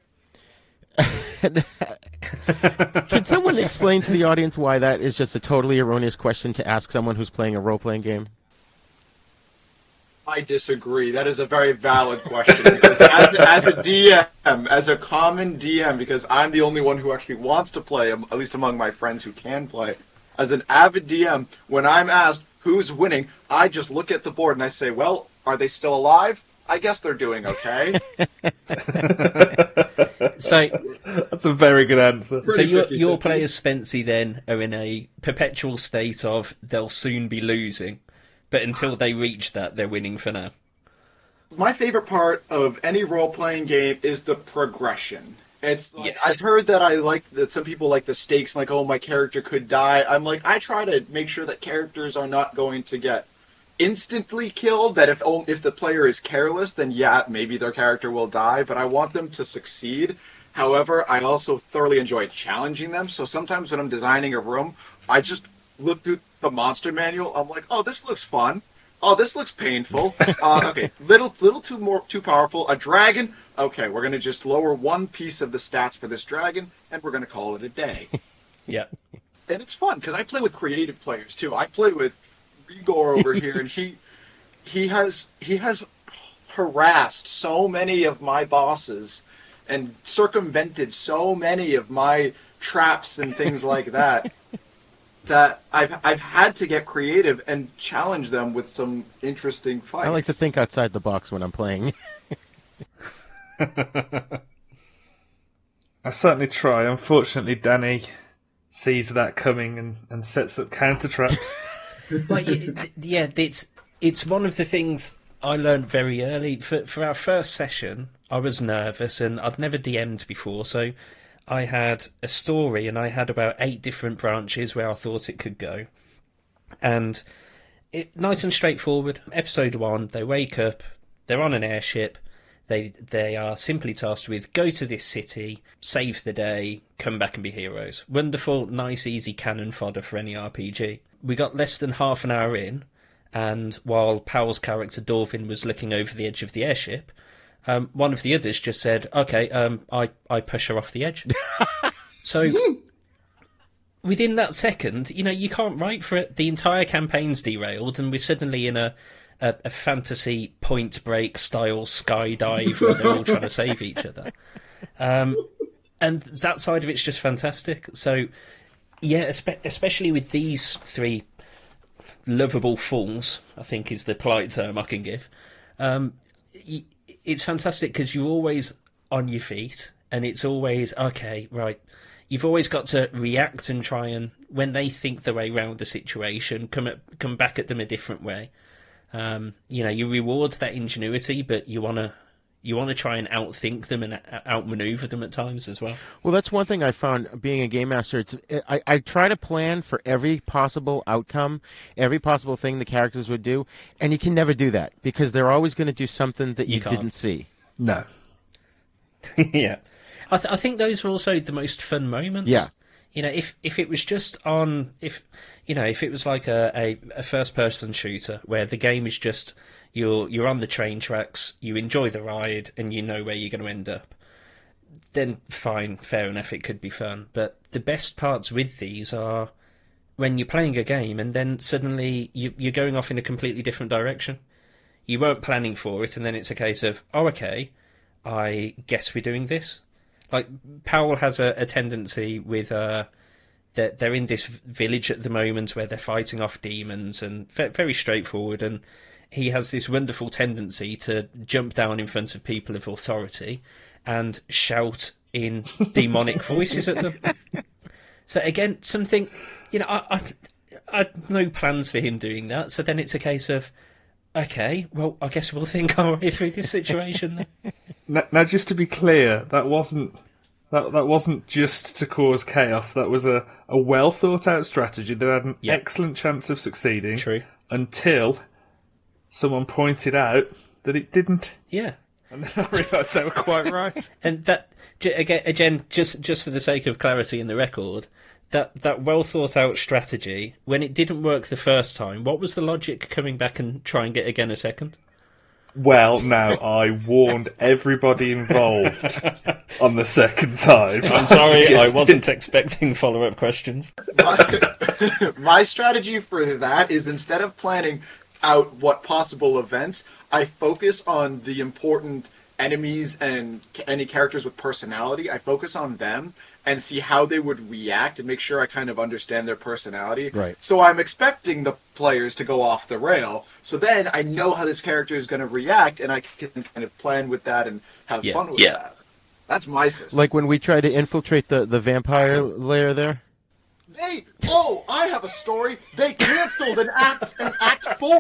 Can someone explain to the audience why that is just a totally erroneous question to ask someone who's playing a role-playing game? I disagree. That is a very valid question. Because as a DM, as a common DM, because I'm the only one who actually wants to play, at least among my friends who can play, as an avid DM, when I'm asked who's winning, I just look at the board and I say, well, are they still alive? I guess they're doing okay. So that's a very good answer. So your players, Spency, then are in a perpetual state of they'll soon be losing. But until they reach that, they're winning for now. My favorite part of any role-playing game is the progression. It's like, yes. I've heard that some people like the stakes, like, oh, my character could die. I'm like, I try to make sure that characters are not going to get instantly killed, that if the player is careless, then yeah, maybe their character will die, but I want them to succeed. However, I also thoroughly enjoy challenging them, so sometimes when I'm designing a room, I just look through the monster manual. I'm like, oh, this looks fun. Oh, this looks painful. Okay, little too powerful. A dragon. Okay, we're gonna just lower one piece of the stats for this dragon, and we're gonna call it a day. Yeah. and it's fun because I play with creative players too. I play with Rigor over here, and he has harassed so many of my bosses and circumvented so many of my traps and things like that that I've had to get creative and challenge them with some interesting fights. I like to think outside the box when I'm playing. I certainly try. Unfortunately, Danny sees that coming and sets up counter traps. Well, yeah, it's one of the things I learned very early. For our first session, I was nervous and I'd never DM'd before, so I had a story and I had about 8 different branches where I thought it could go. And nice and straightforward. Episode 1, they wake up, they're on an airship, they are simply tasked with go to this city, save the day, come back and be heroes. Wonderful, nice, easy cannon fodder for any RPG. We got less than half an hour in, and while Powell's character Dorvin was looking over the edge of the airship, one of the others just said, okay, I push her off the edge. So within that second, you can't write for it. The entire campaign's derailed, and we're suddenly in a fantasy Point Break style skydive where they're all trying to save each other. And that side of it's just fantastic. So, yeah, especially with these 3 lovable fools, I think is the polite term I can give. It's fantastic because you're always on your feet, and it's always, okay, right, you've always got to react and try and, when they think their way around a situation, come back at them a different way. You reward that ingenuity, but you want to try and outthink them and outmaneuver them at times as well. Well, that's one thing I found being a game master. I try to plan for every possible outcome, every possible thing the characters would do, and you can never do that because they're always going to do something that you didn't see. No. Yeah. I think those are also the most fun moments. Yeah. If it was just on, if it was like a first-person shooter where the game is just you're on the train tracks, you enjoy the ride, and you know where you're going to end up, then fine, fair enough, it could be fun. But the best parts with these are when you're playing a game and then suddenly you're going off in a completely different direction. You weren't planning for it, and then it's a case of, oh, okay, I guess we're doing this. Like, Powell has a tendency with, they're in this village at the moment where they're fighting off demons, and very straightforward, and he has this wonderful tendency to jump down in front of people of authority and shout in demonic voices at them. So again, something, I had no plans for him doing that, so then it's a case of, okay, well, I guess we'll think our way through this situation then. Now, just to be clear, that wasn't just to cause chaos. That was a well thought out strategy that had an excellent chance of succeeding. True. Until someone pointed out that it didn't. Yeah. And then I realised they were quite right. And that, again, just for the sake of clarity in the record, that well thought out strategy, when it didn't work the first time, what was the logic coming back and trying it again a second? Well, now, I warned everybody involved on the second time. I'm sorry, I wasn't expecting follow-up questions. My strategy for that is, instead of planning out what possible events, I focus on the important enemies and any characters with personality. I focus on them and see how they would react and make sure I kind of understand their personality. Right. So I'm expecting the players to go off the rail. So then I know how this character is going to react, and I can kind of plan with that and have fun with that. That's my system. Like when we try to infiltrate the vampire lair there? I have a story. They canceled an act 4.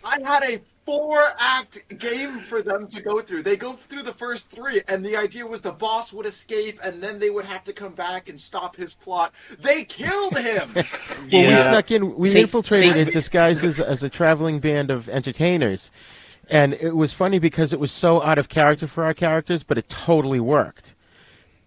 I had a 4-act game for them to go through. They go through the first 3, and the idea was the boss would escape, and then they would have to come back and stop his plot. They killed him! Well, we snuck in. We infiltrated it disguised as a traveling band of entertainers. And it was funny because it was so out of character for our characters, but it totally worked.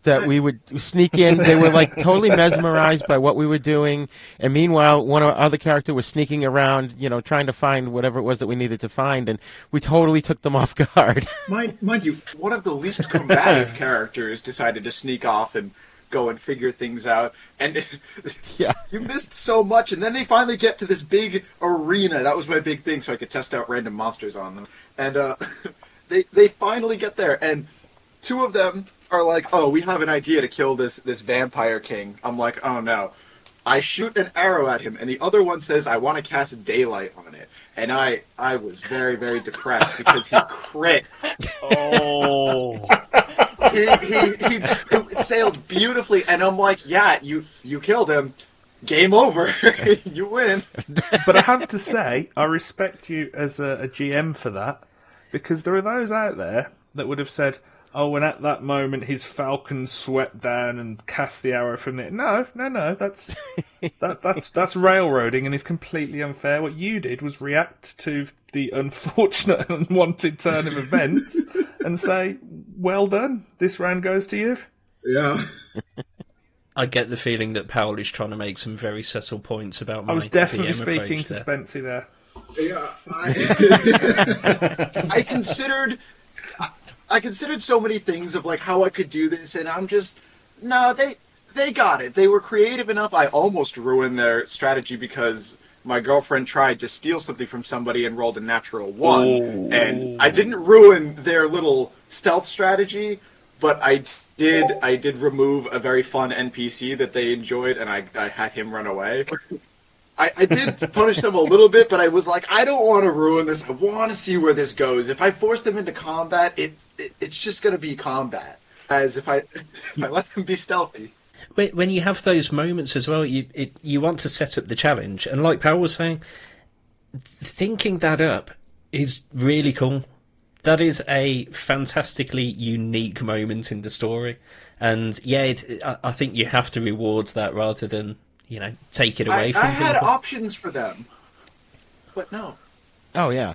That we would sneak in. They were like totally mesmerized by what we were doing. And meanwhile, one of our other character was sneaking around, trying to find whatever it was that we needed to find. And we totally took them off guard. Mind you, one of the least combative characters decided to sneak off and go and figure things out. And yeah, you missed so much. And then they finally get to this big arena. That was my big thing, so I could test out random monsters on them. And they finally get there, and two of them are like, "Oh, we have an idea to kill this vampire king." I'm like, "Oh no." I shoot an arrow at him, and the other one says, "I want to cast daylight on it." And I was very, very depressed because he crit. Oh. He sailed beautifully, and I'm like, "Yeah, you killed him. Game over. You win." But I have to say, I respect you as a GM for that, because there are those out there that would have said, "Oh, and at that moment his falcon swept down and cast the arrow from it." No, that's railroading and is completely unfair. What you did was react to the unfortunate and unwanted turn of events and say, "Well done, this round goes to you." Yeah. I get the feeling that Powell is trying to make some very subtle points about my I was definitely DM speaking approach to there. Spency there. Yeah. I considered so many things of like how I could do this, and I'm just they got it. They were creative enough. I almost ruined their strategy because my girlfriend tried to steal something from somebody and rolled a natural 1, and I didn't ruin their little stealth strategy, but I did remove a very fun NPC that they enjoyed, and I had him run away. I did punish them a little bit, but I was like, I don't want to ruin this. I want to see where this goes. If I force them into combat, it's just going to be combat. As if I let them be stealthy. When you have those moments as well, you want to set up the challenge. And like Powell was saying, thinking that up is really cool. That is a fantastically unique moment in the story. And yeah, I think you have to reward that rather than, take it away from I people. had options for them, but no. Oh, yeah.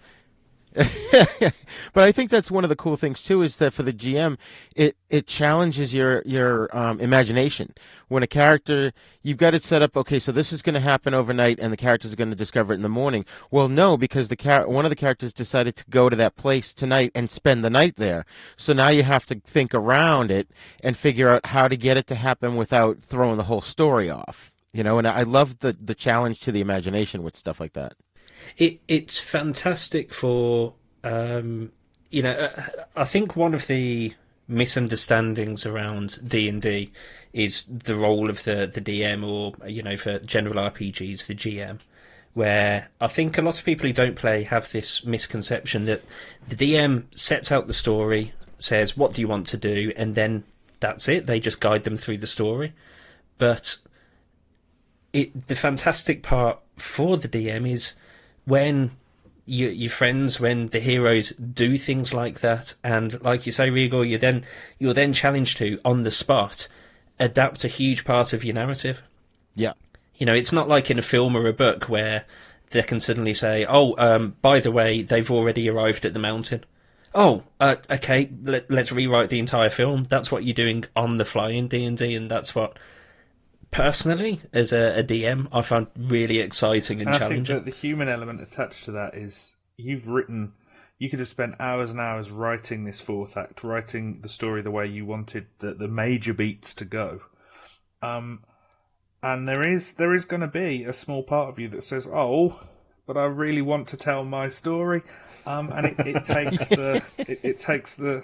But I think that's one of the cool things too, is that for the GM, it challenges your imagination. When a character, you've got it set up, okay, so this is going to happen overnight, and the character's going to discover it in the morning. Well, no, because one of the characters decided to go to that place tonight and spend the night there. So now you have to think around it and figure out how to get it to happen without throwing the whole story off. And I love the challenge to the imagination with stuff like that. It's fantastic for, I think one of the misunderstandings around D&D is the role of the DM, or, for general RPGs, the GM, where I think a lot of people who don't play have this misconception that the DM sets out the story, says, what do you want to do, and then that's it. They just guide them through the story. But the fantastic part for the DM is when your friends, when the heroes do things like that, and like you say, Rigor, you're then challenged to, on the spot, adapt a huge part of your narrative. Yeah. It's not like in a film or a book where they can suddenly say, by the way, they've already arrived at the mountain. Okay, let's rewrite the entire film. That's what you're doing on the fly in D&D, and that's what, personally, as a DM, I found really exciting and challenging. I think that the human element attached to that is you could have spent hours and hours writing this fourth act, writing the story the way you wanted the major beats to go. And there is going to be a small part of you that says, but I really want to tell my story. And it takes the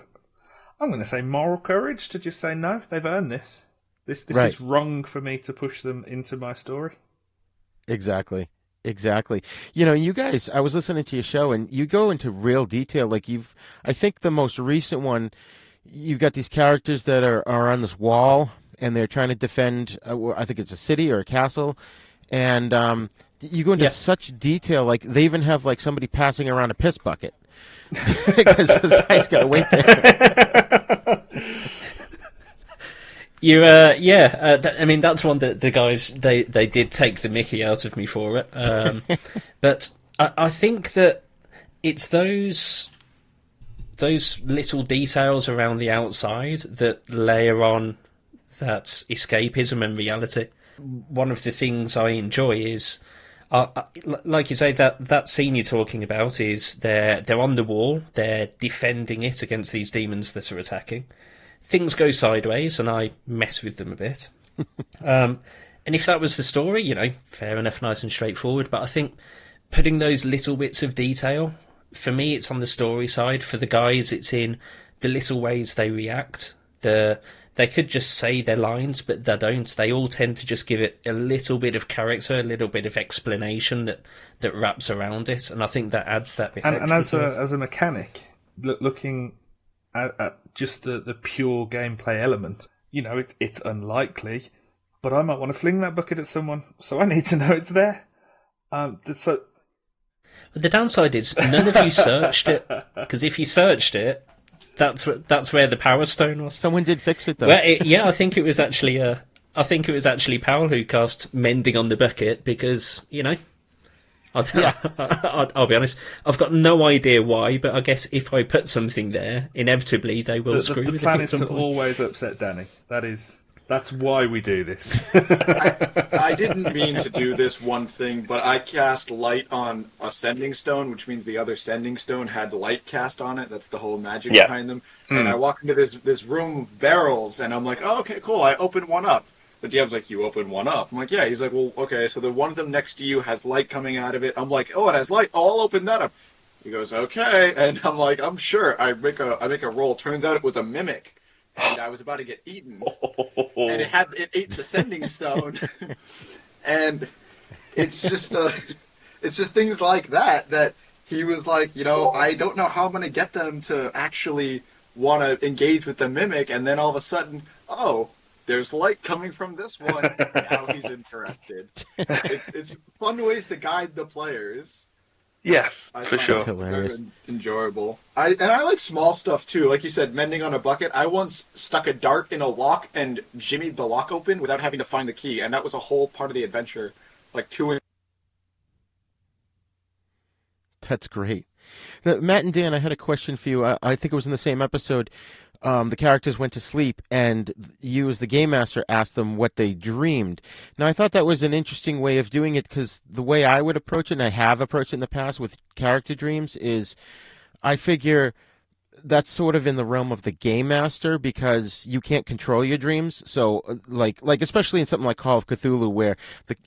I'm going to say moral courage to just say, no, they've earned this. This right. is wrong for me to push them into my story. Exactly. You guys, I was listening to your show, and you go into real detail. Like I think the most recent one, you've got these characters that are on this wall, and they're trying to defend, I think it's a city or a castle, and you go into such detail. Like they even have like somebody passing around a piss bucket because this guy's got to wait there. That's one that the guys they did take the mickey out of me for it. But I think that it's those little details around the outside that layer on that escapism and reality. One of the things I enjoy is, like you say, that scene you're talking about is they're on the wall, they're defending it against these demons that are attacking. things go sideways and I mess with them a bit. And if that was the story, you know, fair enough, nice and straightforward. But I think putting those little bits of detail, for me, it's on the story side. For the guys, it's in the little ways they react. They could just say their lines, but they don't. They all tend to just give it a little bit of character, a little bit of explanation that wraps around it, and I think that adds that bit. And as a mechanic, looking at just the pure gameplay element, you know, it's unlikely, but I might want to fling that bucket at someone, so I need to know it's there. So the downside is none of you searched it, because if you searched it, that's where the Power Stone was. Someone did fix it though. Well, I think it was actually Powell who cast mending on the bucket because, you know, I'll be honest, I've got no idea why, but I guess if I put something there, inevitably they will screw with it. The plan is to always upset Danny. That's why we do this. I didn't mean to do this one thing, but I cast light on a sending stone, which means the other sending stone had light cast on it. That's the whole magic behind them. And I walk into this room of barrels, and I'm like, oh, okay, cool. I open one up. The DM's like, you open one up. I'm like, yeah. He's like, well, okay, so the one of them next to you has light coming out of it. I'm like, oh, it has light. Oh, I'll open that up. He goes, okay. And I'm like, I'm sure. I make a roll. Turns out it was a mimic. And I was about to get eaten, and it ate the sending stone, and it's just things like that he was like, you know, I don't know how I'm going to get them to actually want to engage with the mimic, and then all of a sudden, oh, there's light coming from this one, now he's interested. It's fun ways to guide the players. Yeah, for sure. That's hilarious. Enjoyable. I like small stuff too. Like you said, mending on a bucket. I once stuck a dart in a lock and jimmied the lock open without having to find the key, and that was a whole part of the adventure. Like That's great. Matt and Dan, I had a question for you. I think it was in the same episode. The characters went to sleep, and you, as the game master, asked them what they dreamed. Now, I thought that was an interesting way of doing it, because the way I would approach it, and I have approached it in the past with character dreams, is I figure that's sort of in the realm of the game master, because you can't control your dreams. So, like especially in something like Call of Cthulhu, where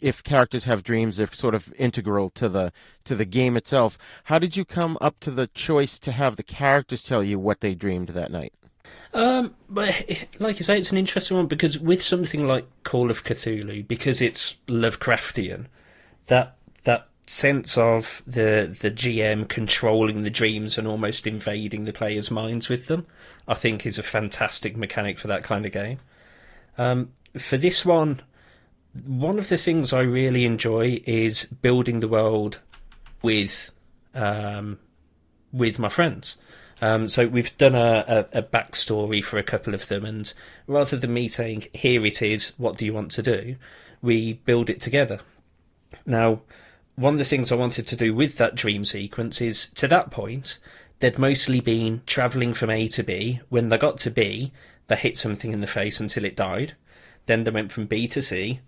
if characters have dreams, they're sort of integral to the game itself. How did you come up to the choice to have the characters tell you what they dreamed that night? But like you say, it's an interesting one, because with something like Call of Cthulhu, because it's Lovecraftian, that sense of the GM controlling the dreams and almost invading the players' minds with them, I think is a fantastic mechanic for that kind of game. For this one of the things I really enjoy is building the world with my friends. So we've done a backstory for a couple of them, and rather than me saying, here it is, what do you want to do, we build it together. Now, one of the things I wanted to do with that dream sequence is, to that point, they'd mostly been travelling from A to B. When they got to B, they hit something in the face until it died. Then they went from B to C,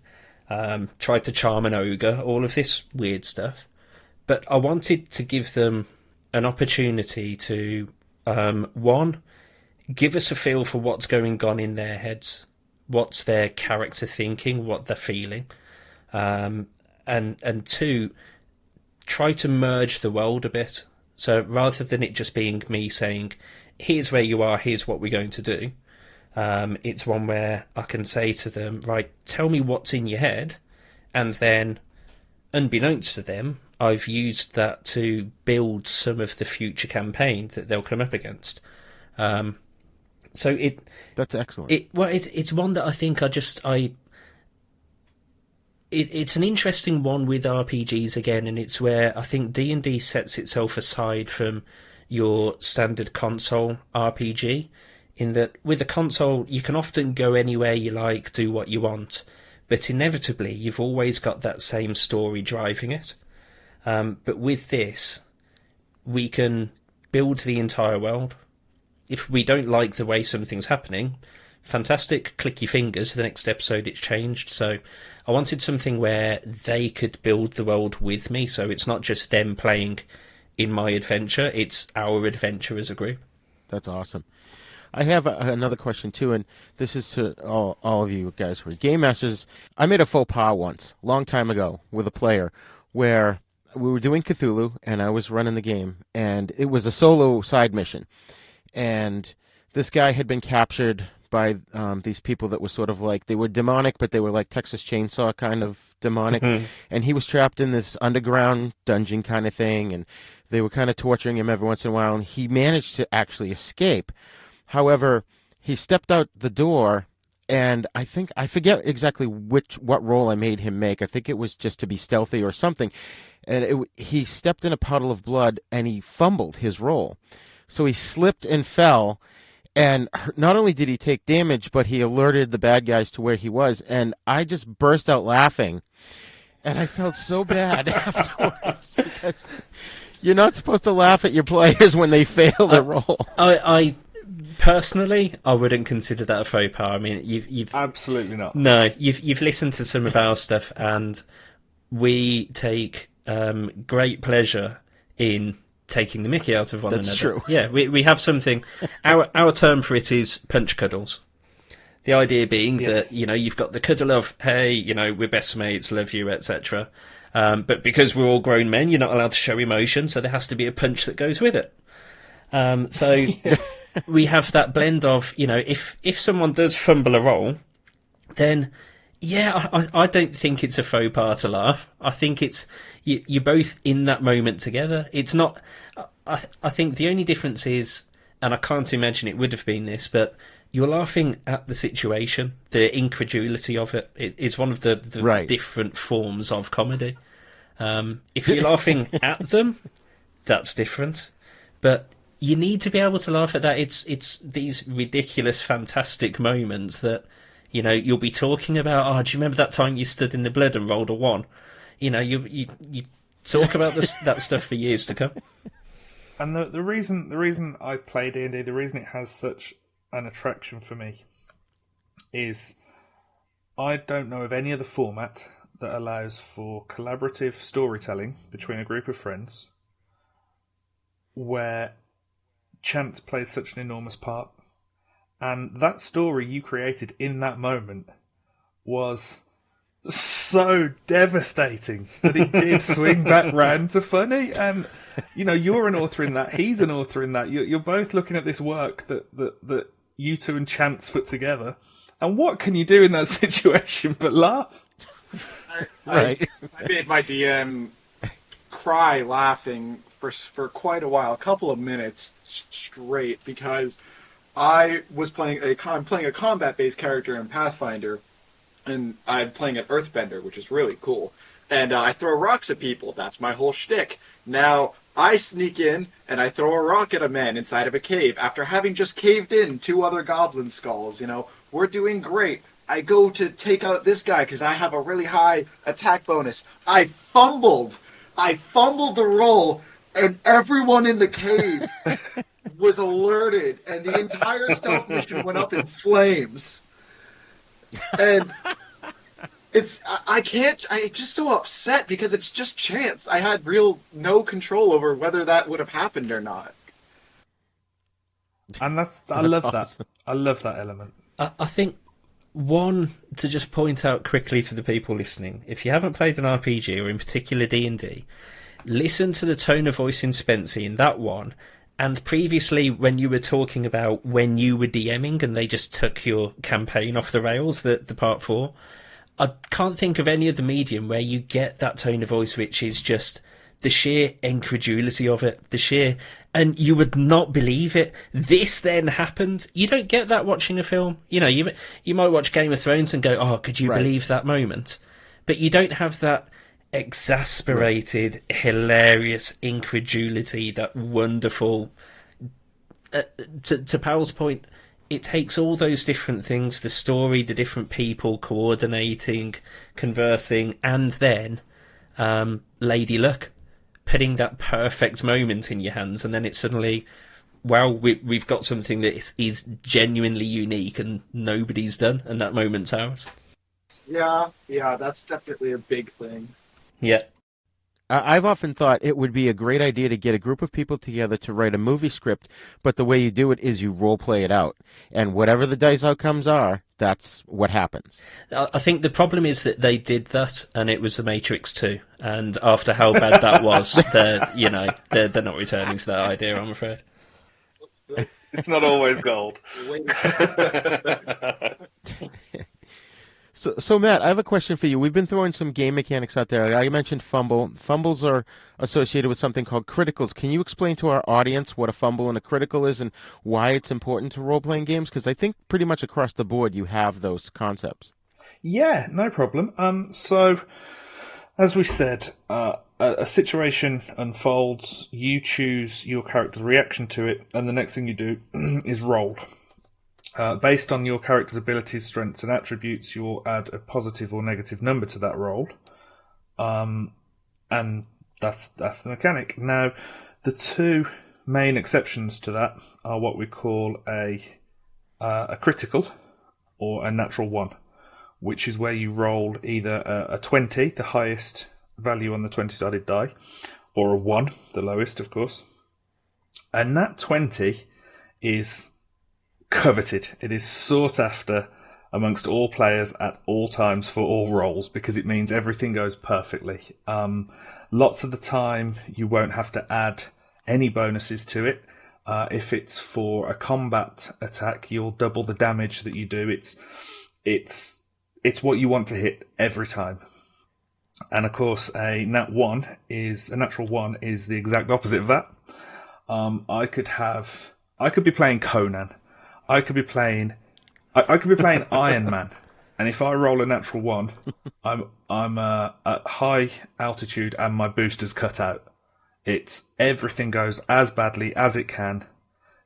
tried to charm an ogre, all of this weird stuff. But I wanted to give them an opportunity to, one, give us a feel for what's going on in their heads, what's their character thinking, what they're feeling, and two, try to merge the world a bit. So rather than it just being me saying, here's where you are, here's what we're going to do, it's one where I can say to them, right, tell me what's in your head, and then, unbeknownst to them, I've used that to build some of the future campaign that they'll come up against. That's excellent. It's one that I think it's an interesting one with RPGs again, and it's where I think D&D sets itself aside from your standard console RPG, in that with a console you can often go anywhere you like, do what you want, but inevitably you've always got that same story driving it. But with this, we can build the entire world. If we don't like the way something's happening, fantastic, click your fingers, the next episode it's changed. So I wanted something where they could build the world with me, so it's not just them playing in my adventure, it's our adventure as a group. That's awesome. I have another question, too, and this is to all of you guys who are Game Masters. I made a faux pas once, long time ago, with a player, where we were doing Cthulhu, and I was running the game, and it was a solo side mission. And this guy had been captured by these people that were sort of like, they were demonic, but they were like Texas Chainsaw kind of demonic. And he was trapped in this underground dungeon kind of thing, and they were kind of torturing him every once in a while, and he managed to actually escape. However, he stepped out the door, and I forget exactly what role I made him make. I think it was just to be stealthy or something. And he stepped in a puddle of blood, and he fumbled his roll. So he slipped and fell, and not only did he take damage, but he alerted the bad guys to where he was, and I just burst out laughing. And I felt so bad afterwards, because you're not supposed to laugh at your players when they fail their role. I personally, I wouldn't consider that a faux pas. I mean, you've absolutely not. No, you've listened to some of our stuff, and we take great pleasure in taking the mickey out of one another. That's true. Yeah, we have something. Our term for it is punch cuddles. The idea being that, you've got the cuddle of, hey, we're best mates, love you, etc. But because we're all grown men, you're not allowed to show emotion, so there has to be a punch that goes with it. So we have that blend of, if someone does fumble a roll, then, I don't think it's a faux pas to laugh. I think it's, you're both in that moment together. It's not, I think the only difference is, and I can't imagine it would have been this, but you're laughing at the situation, the incredulity of it. It is one of the different forms of comedy. If you're laughing at them, that's different. But you need to be able to laugh at that. It's these ridiculous, fantastic moments that, you'll be talking about. Oh, do you remember that time you stood in the blood and rolled a 1? You talk about that stuff for years to come. And the reason I play D&D, the reason it has such an attraction for me, is I don't know of any other format that allows for collaborative storytelling between a group of friends where chance plays such an enormous part. And that story you created in that moment was so devastating that it did swing back round to funny. And you're an author in that, he's an author in that. You're both looking at this work that you two and Chance put together. And what can you do in that situation but laugh? I made my DM cry laughing for quite a while, a couple of minutes straight, because I was playing a combat-based character in Pathfinder, and I'm playing an Earthbender, which is really cool. And I throw rocks at people. That's my whole shtick. Now, I sneak in, and I throw a rock at a man inside of a cave after having just caved in 2 other goblin skulls. We're doing great. I go to take out this guy because I have a really high attack bonus. I fumbled the roll, and everyone in the cave was alerted, and the entire stealth mission went up in flames. And I'm just so upset because it's just chance. I had no control over whether that would have happened or not. And I love that. I love that element. I think, one, to just point out quickly for the people listening, if you haven't played an RPG, or in particular D&D, listen to the tone of voice in Spency in that one, and previously when you were talking about when you were DMing and they just took your campaign off the rails, the part 4, I can't think of any other medium where you get that tone of voice, which is just the sheer incredulity of it, and you would not believe it. This then happened. You don't get that watching a film. You might watch Game of Thrones and go, oh, could you believe that moment? But you don't have that exasperated, hilarious incredulity, that wonderful... To Powell's point, it takes all those different things, the story, the different people coordinating, conversing, and then Lady Luck putting that perfect moment in your hands, and then it's suddenly, wow, we've got something that is genuinely unique and nobody's done, and that moment's ours. Yeah, that's definitely a big thing. Yeah. I've often thought it would be a great idea to get a group of people together to write a movie script, but the way you do it is you role play it out. And whatever the dice outcomes are, that's what happens. I think the problem is that they did that, and it was The Matrix 2. And after how bad that was, they're not returning to that idea, I'm afraid. It's not always gold. So Matt, I have a question for you. We've been throwing some game mechanics out there. I mentioned fumble. Fumbles are associated with something called criticals. Can you explain to our audience what a fumble and a critical is and why it's important to role-playing games? Because I think pretty much across the board you have those concepts. Yeah, no problem. So, as we said, a situation unfolds, you choose your character's reaction to it, and the next thing you do is roll. Based on your character's abilities, strengths, and attributes, you'll add a positive or negative number to that roll. And that's the mechanic. Now, the two main exceptions to that are what we call a critical or a natural one, which is where you roll either a 20, the highest value on the 20-sided die, or a 1, the lowest, of course. And that 20 is coveted. It is sought after amongst all players at all times for all rolls because it means everything goes perfectly. Lots of the time you won't have to add any bonuses to it. If it's for a combat attack, you'll double the damage that you do. It's what you want to hit every time. And of course, a natural one is the exact opposite of that. I could be playing Conan. I could be playing Iron Man, and if I roll a natural one, I'm at high altitude and my booster's cut out. Everything goes as badly as it can.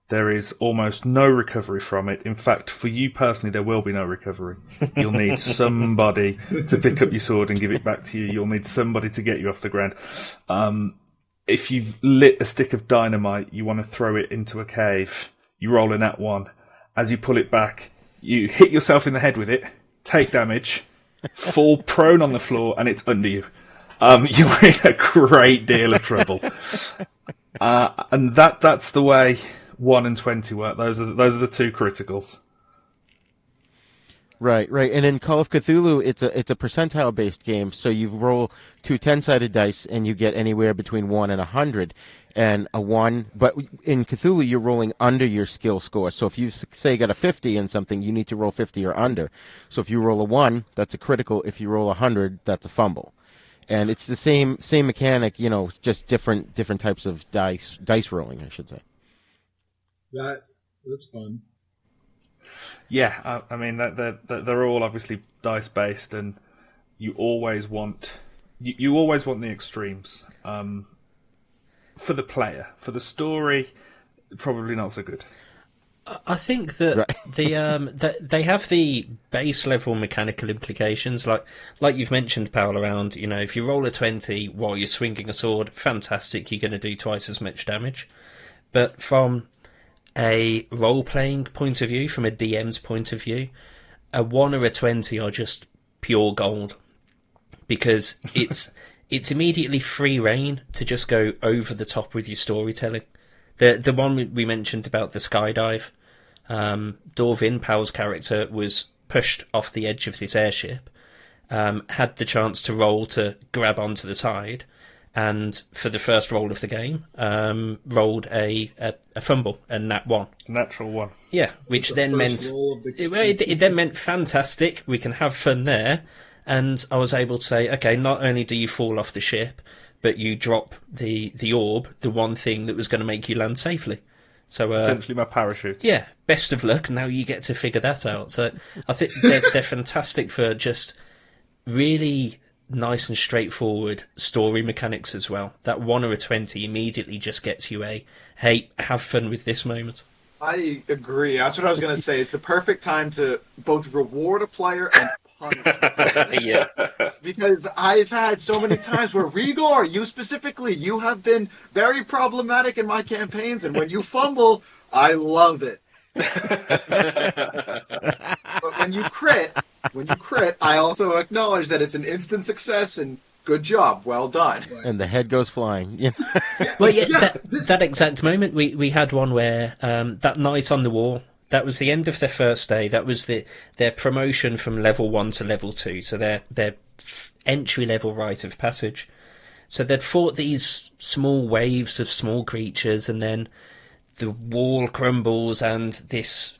There is almost no recovery from it. In fact, for you personally, there will be no recovery. You'll need somebody to pick up your sword and give it back to you. You'll need somebody to get you off the ground. If you've lit a stick of dynamite, you want to throw it into a cave, you roll a nat one. As you pull it back, you hit yourself in the head with it, take damage, fall prone on the floor, and it's under you. You're in a great deal of trouble. And that's the way 1 and 20 work. Those are the two criticals. Right. And in Call of Cthulhu, it's a percentile-based game, so you roll two 10-sided dice, and you get anywhere between 1 and 100. And a 1, but in Cthulhu, you're rolling under your skill score. So if you say got a 50 in something, you need to roll 50 or under. So if you roll a 1, that's a critical. If you roll 100, that's a fumble. And it's the same mechanic, just different types of dice rolling, I should say. That's fun. Yeah, I mean they're all obviously dice based, and you always want the extremes. For the player, for the story, probably not so good. I think that they have the base level mechanical implications, like you've mentioned, Powell, around if you roll a 20 while you're swinging a sword, fantastic, you're going to do twice as much damage. But from a role-playing point of view, from a DM's point of view, a 1 or a 20 are just pure gold because it's immediately free reign to just go over the top with your storytelling. The one we mentioned about the skydive, Dorvin, Powell's character, was pushed off the edge of this airship, had the chance to roll to grab onto the side, and for the first roll of the game, rolled a fumble, a nat 1. Natural 1. Yeah, which then meant it then meant fantastic, we can have fun there. And I was able to say, okay, not only do you fall off the ship, but you drop the orb, the one thing that was going to make you land safely. So essentially my parachute. Yeah, best of luck. Now you get to figure that out. So I think they're fantastic for just really nice and straightforward story mechanics as well. That 1 or a 20 immediately just gets you hey, have fun with this moment. I agree. That's what I was going to say. It's the perfect time to both reward a player and punish. Yeah. Because I've had so many times where Rigor, you specifically, you have been very problematic in my campaigns, and when you fumble, I love it. But when you crit, I also acknowledge that it's an instant success, and good job, well done. And the head goes flying. Yeah. Well, that exact moment, we had one where that night on the wall, that was the end of their first day. That was their promotion from level 1 to level 2, so their entry-level rite of passage. So they'd fought these small waves of small creatures, and then the wall crumbles, and this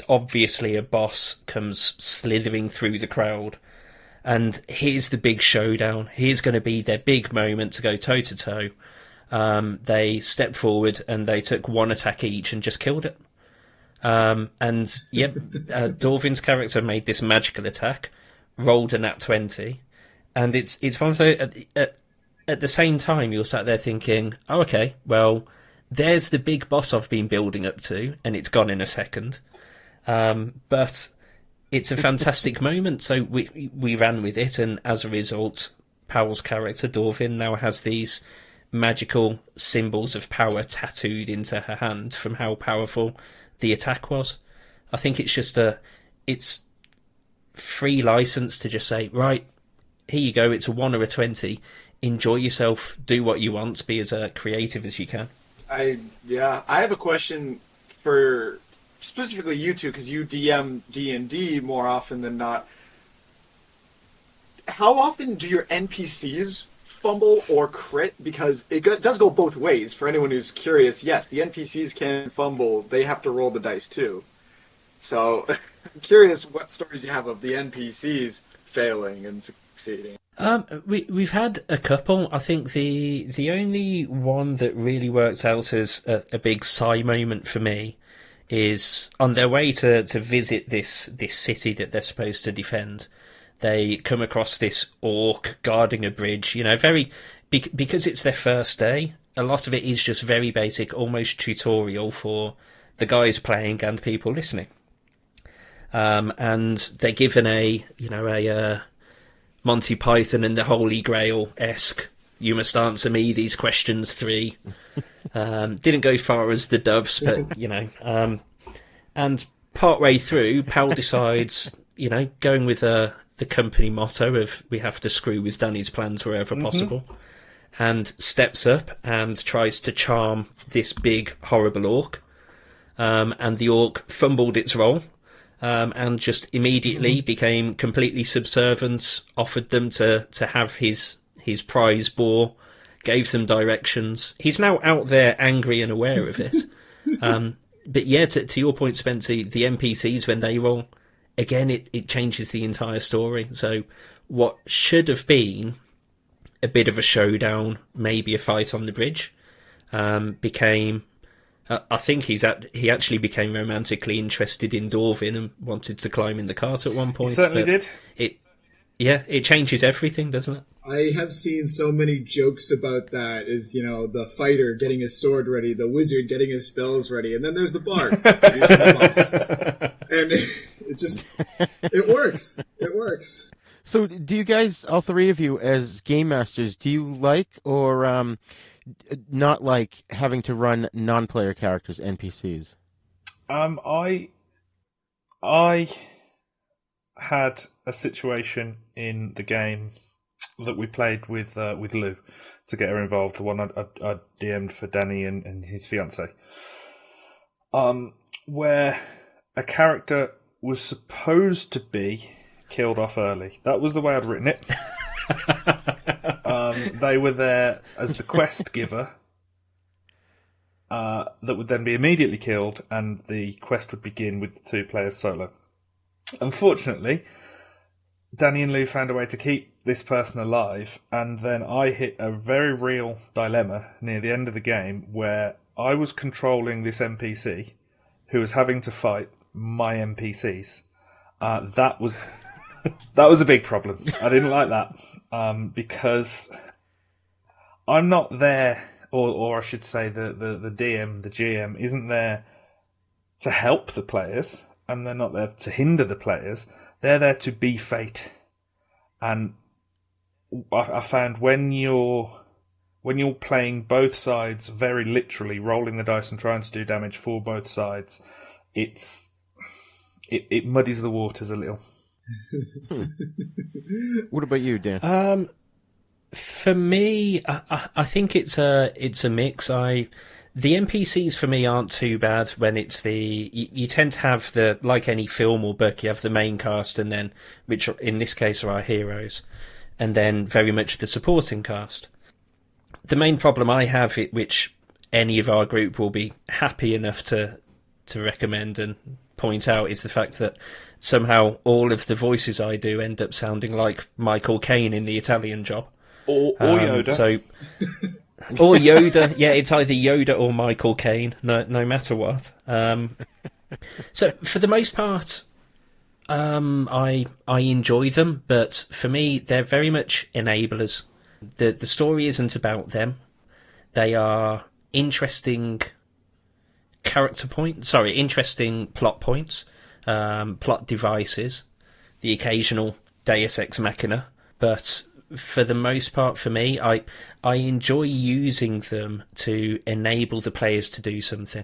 obviously a boss comes slithering through the crowd. And here's the big showdown. Here's going to be their big moment to go toe-to-toe. They stepped forward, and they took one attack each and just killed it. Dorvin's character made this magical attack, rolled a nat 20, and it's one of those... At the same time, you're sat there thinking, oh, okay, well, there's the big boss I've been building up to, and it's gone in a second. But it's a fantastic moment, so we ran with it, and as a result, Powell's character, Dorvin, now has these magical symbols of power tattooed into her hand from how powerful the attack was. I think it's just it's free license to just say, right, here you go, it's a 1 or a 20, enjoy yourself, do what you want, be as creative as you can. I have a question for specifically you two, because you DM D&D more often than not. How often do your NPCs fumble or crit? Because it does go both ways. For anyone who's curious, yes, the NPCs can fumble. They have to roll the dice too. So I'm curious what stories you have of the NPCs failing and succeeding. We've had a couple. I think the only one that really worked out as a big sigh moment for me is on their way to visit this city that they're supposed to defend. They come across this orc guarding a bridge. Because it's their first day. A lot of it is just very basic, almost tutorial for the guys playing and people listening. And they're given a Monty Python and the Holy Grail-esque, you must answer me these questions 3. Didn't go as far as the doves, but, and partway through, Powell decides, going with the company motto of we have to screw with Danny's plans wherever possible, and steps up and tries to charm this big, horrible orc. And the orc fumbled its role. And just immediately became completely subservient, offered them to have his prize boar, gave them directions. He's now out there angry and aware of it. But yeah, to your point, Spency, the NPCs, when they roll, again, it changes the entire story. So what should have been a bit of a showdown, maybe a fight on the bridge, became... I think he actually became romantically interested in Dorvin and wanted to climb in the cart at one point. He certainly did. It changes everything, doesn't it? I have seen so many jokes about that. Is the fighter getting his sword ready, the wizard getting his spells ready, and then there's the bard. And it works. It works. So, do you guys, all three of you, as game masters, do you like or not like having to run non-player characters, NPCs? I had a situation in the game that we played with Lou to get her involved, the one I DM'd for Danny and his fiancée, where a character was supposed to be killed off early. That was the way I'd written it. They were there as the quest giver that would then be immediately killed, and the quest would begin with the 2 players solo. Unfortunately, Danny and Lou found a way to keep this person alive, and then I hit a very real dilemma near the end of the game where I was controlling this NPC who was having to fight my NPCs. That was a big problem. I didn't like that. Because I'm not there, or I should say the DM, the GM, isn't there to help the players, and they're not there to hinder the players. They're there to be fate. And I found when you're playing both sides very literally, rolling the dice and trying to do damage for both sides, it muddies the waters a little. What about you, Dan? For me, I think it's a mix. The NPCs for me aren't too bad when it's you tend to have like any film or book, you have the main cast and then, which in this case are our heroes, and then very much the supporting cast. The main problem I have, which any of our group will be happy enough to recommend and point out, is the fact that somehow all of the voices I do end up sounding like Michael Caine in The Italian Job. Or Yoda. Or Yoda. Yeah, it's either Yoda or Michael Caine, no matter what. So for the most part, I enjoy them, but for me, they're very much enablers. The story isn't about them. They are interesting interesting plot points, plot devices, the occasional Deus Ex Machina, but for the most part, for me, I enjoy using them to enable the players to do something.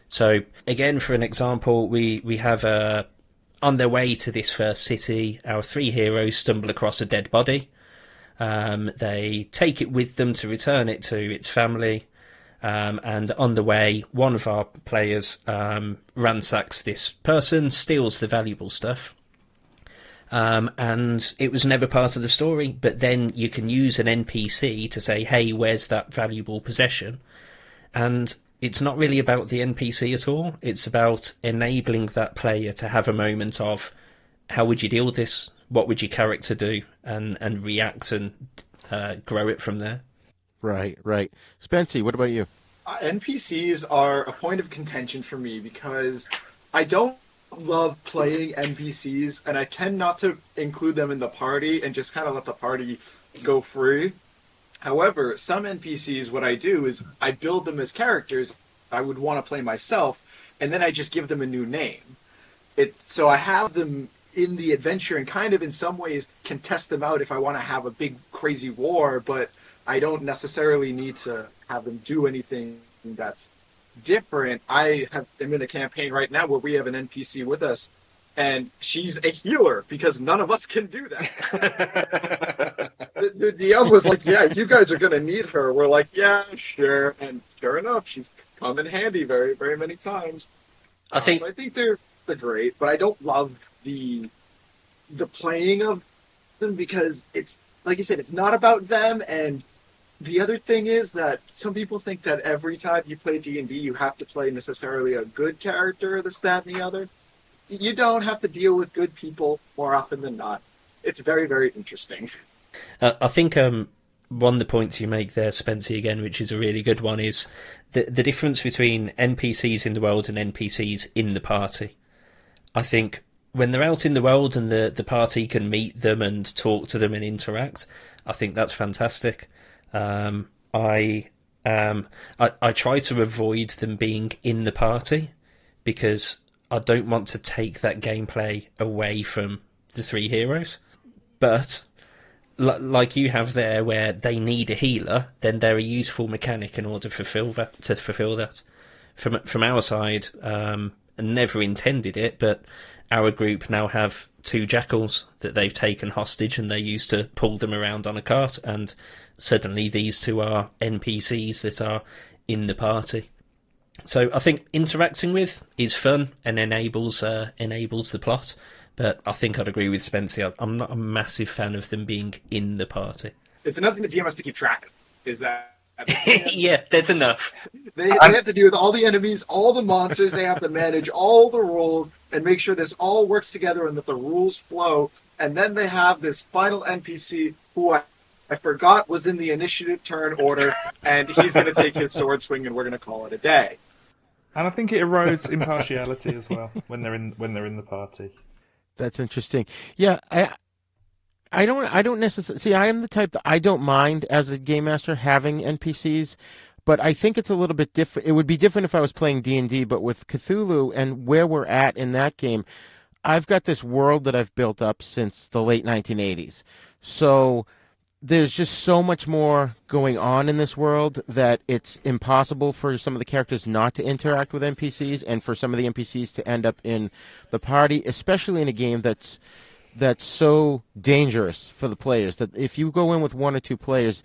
So, again, for an example, we have on their way to this first city, our three heroes stumble across a dead body. They take it with them to return it to its family. And on the way, one of our players ransacks this person, steals the valuable stuff. And it was never part of the story, but then you can use an NPC to say, hey, where's that valuable possession? And it's not really about the NPC at all. It's about enabling that player to have a moment of, how would you deal with this? What would your character do? And react and grow it from there. Right. Spency, what about you? NPCs are a point of contention for me because I don't love playing NPCs, and I tend not to include them in the party and just kind of let the party go free. However, some NPCs, what I do is I build them as characters I would want to play myself, and then I just give them a new name. So I have them in the adventure and kind of in some ways can test them out if I want to have a big crazy war, but I don't necessarily need to have them do anything that's different. I'm in a campaign right now where we have an NPC with us, and she's a healer because none of us can do that. the DM was like, yeah, you guys are going to need her. We're like, yeah, sure. And sure enough, she's come in handy very, very many times. I think they're great, but I don't love the playing of them because it's, like you said, it's not about them. And the other thing is that some people think that every time you play D&D, you have to play necessarily a good character, this, that, and the other. You don't have to deal with good people more often than not. It's very, very interesting. I think one of the points you make there, Spency, again, which is a really good one, is the difference between NPCs in the world and NPCs in the party. I think when they're out in the world and the party can meet them and talk to them and interact, I think that's fantastic. I try to avoid them being in the party because I don't want to take that gameplay away from the three heroes. But like you have there, where they need a healer, then they're a useful mechanic in order to fulfill that. From our side, never intended it, but our group now have two jackals that they've taken hostage, and they used to pull them around on a cart, and suddenly these two are NPCs that are in the party. So I think interacting with is fun and enables the plot, but I think I'd agree with Spencer. I'm not a massive fan of them being in the party. It's another thing the GM has to keep track of, is that... Yeah, that's enough. They have to deal with all the enemies, all the monsters, they have to manage all the rules, and make sure this all works together and that the rules flow, and then they have this final NPC who I forgot was in the initiative turn order, and he's going to take his sword swing, and we're going to call it a day. And I think it erodes impartiality as well when they're in the party. That's interesting. Yeah, I don't necessarily see. I am the type that I don't mind as a game master having NPCs, but I think it's a little bit different. It would be different if I was playing D&D, but with Cthulhu and where we're at in that game, I've got this world that I've built up since the late 1980s. So there's just so much more going on in this world that it's impossible for some of the characters not to interact with NPCs and for some of the NPCs to end up in the party, especially in a game that's that's so dangerous for the players that if you go in with 1 or 2 players,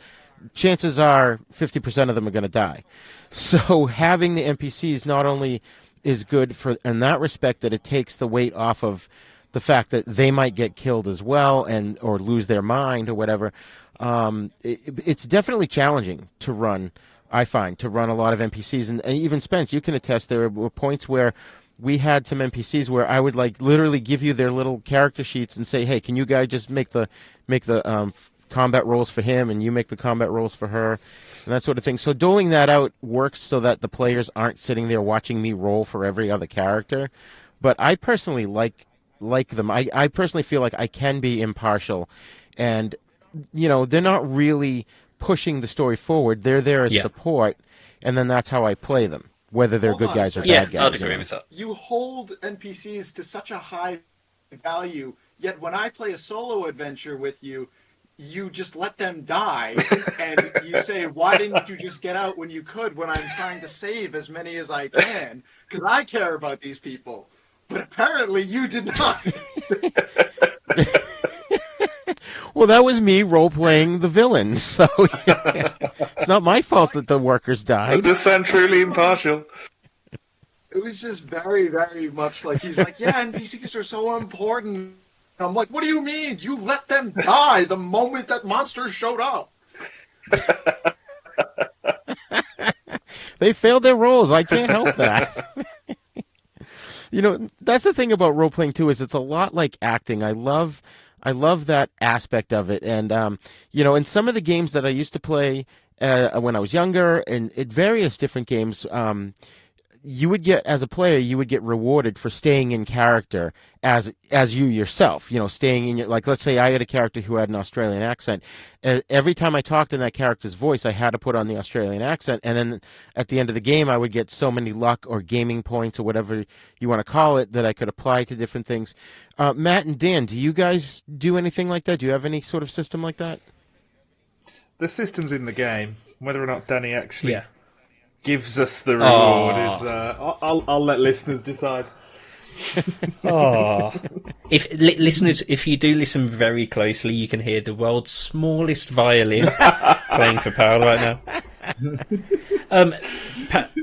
chances are 50% of them are going to die. So having the NPCs not only is good for in that respect that it takes the weight off of the fact that they might get killed as well and or lose their mind or whatever. It's definitely challenging to run. I find to run a lot of NPCs, and even Spence, you can attest. There were points where we had some NPCs where I would like literally give you their little character sheets and say, "Hey, can you guys just make the combat rolls for him, and you make the combat rolls for her," and that sort of thing. So doling that out works so that the players aren't sitting there watching me roll for every other character. But I personally like them. I personally feel like I can be impartial, and they're not really pushing the story forward. They're there as support, and then that's how I play them, whether they're good guys or bad guys. Yeah, I'd agree with that. You hold NPCs to such a high value, yet when I play a solo adventure with you, you just let them die, and you say, why didn't you just get out when you could when I'm trying to save as many as I can? Because I care about these people. But apparently you did not. Well, that was me role-playing the villain, so it's not my fault that the workers died. Does sound truly impartial. It was just very, very much like, he's like, yeah, NPCs are so important. I'm like, what do you mean? You let them die the moment that monsters showed up. They failed their roles. I can't help that. That's the thing about role-playing, too, is it's a lot like acting. I love that aspect of it. And, in some of the games that I used to play when I was younger and at various different games, you would get, as a player, you would get rewarded for staying in character as you yourself, staying in your, like, let's say I had a character who had an Australian accent. Every time I talked in that character's voice, I had to put on the Australian accent. And then at the end of the game, I would get so many luck or gaming points or whatever you want to call it that I could apply to different things. Matt and Dan, do you guys do anything like that? Do you have any sort of system like that? The system's in the game. Whether or not Danny actually gives us the reward is I'll let listeners decide. Listeners, if you do listen very closely, you can hear the world's smallest violin playing for Powell right now.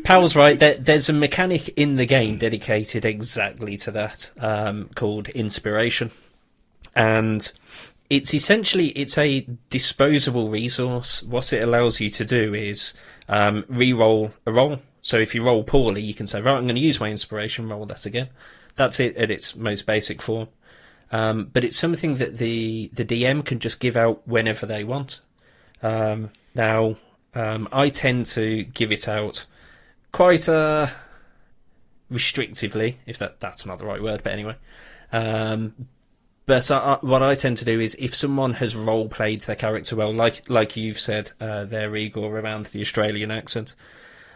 Powell's right. There's a mechanic in the game dedicated exactly to that, called inspiration, and it's a disposable resource. What it allows you to do is re-roll a roll. So if you roll poorly, you can say, right, I'm going to use my inspiration, roll that again. That's it at its most basic form. But it's something that the DM can just give out whenever they want. Now, I tend to give it out quite restrictively, if that's not the right word, but anyway. But what I tend to do is, if someone has role-played their character well, like you've said there, Igor, around the Australian accent,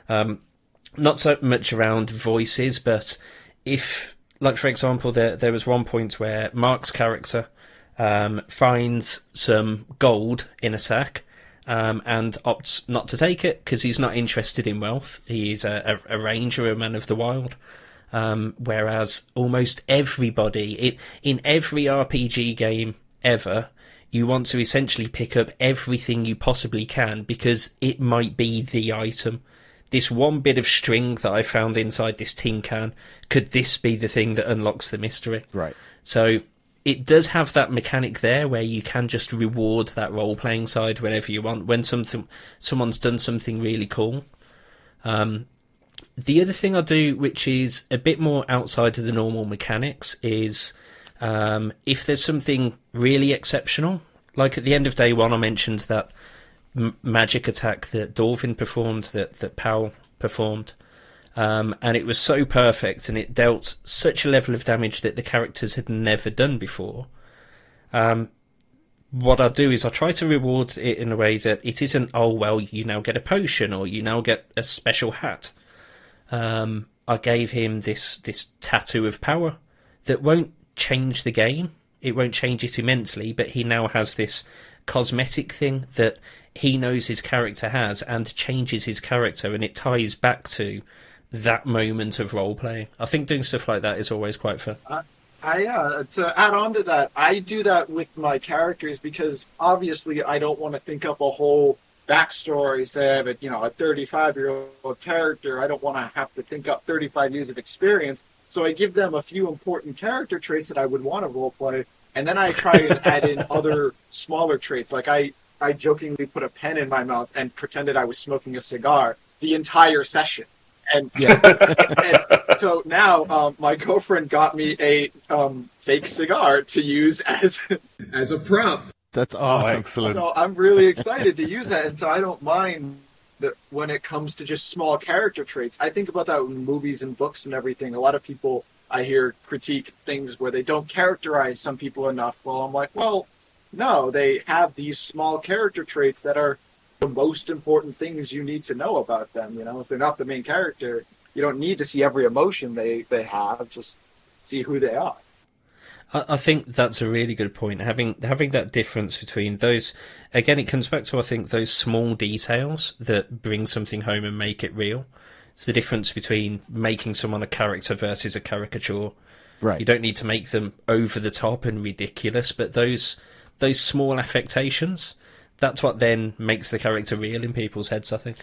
not so much around voices, but if, like for example, there was one point where Mark's character finds some gold in a sack and opts not to take it because he's not interested in wealth. He's a ranger, a man of the wild. Whereas almost everybody, in every RPG game ever, you want to essentially pick up everything you possibly can because it might be the item. This one bit of string that I found inside this tin can, could this be the thing that unlocks the mystery? Right. So it does have that mechanic there where you can just reward that role-playing side whenever you want, when someone's done something really cool. The other thing I do, which is a bit more outside of the normal mechanics, is if there's something really exceptional, like at the end of day one I mentioned that magic attack that Dorvin performed, that Powell performed, and it was so perfect and it dealt such a level of damage that the characters had never done before. What I do is I try to reward it in a way that it isn't, oh well, you now get a potion or you now get a special hat. I gave him this tattoo of power that won't change the game. It won't change it immensely, but he now has this cosmetic thing that he knows his character has and changes his character, and it ties back to that moment of role-playing. I think doing stuff like that is always quite fun. To add on to that, I do that with my characters because obviously I don't want to think up a whole backstory. Say I have a 35-year-old character, I don't want to have to think up 35 years of experience. So I give them a few important character traits that I would want to roleplay, and then I try and add in other smaller traits. Like I jokingly put a pen in my mouth and pretended I was smoking a cigar the entire session. And, and so now my girlfriend got me a fake cigar to use as a prop. That's awesome. Oh, excellent. So I'm really excited to use that, and so I don't mind that when it comes to just small character traits. I think about that in movies and books and everything. A lot of people I hear critique things where they don't characterize some people enough. Well, I'm like, well, no, they have these small character traits that are the most important things you need to know about them. If they're not the main character, you don't need to see every emotion they have. Just see who they are. I think that's a really good point. Having that difference between those, again, it comes back to, I think, those small details that bring something home and make it real. It's the difference between making someone a character versus a caricature. Right. You don't need to make them over the top and ridiculous, but those small affectations, that's what then makes the character real in people's heads, I think.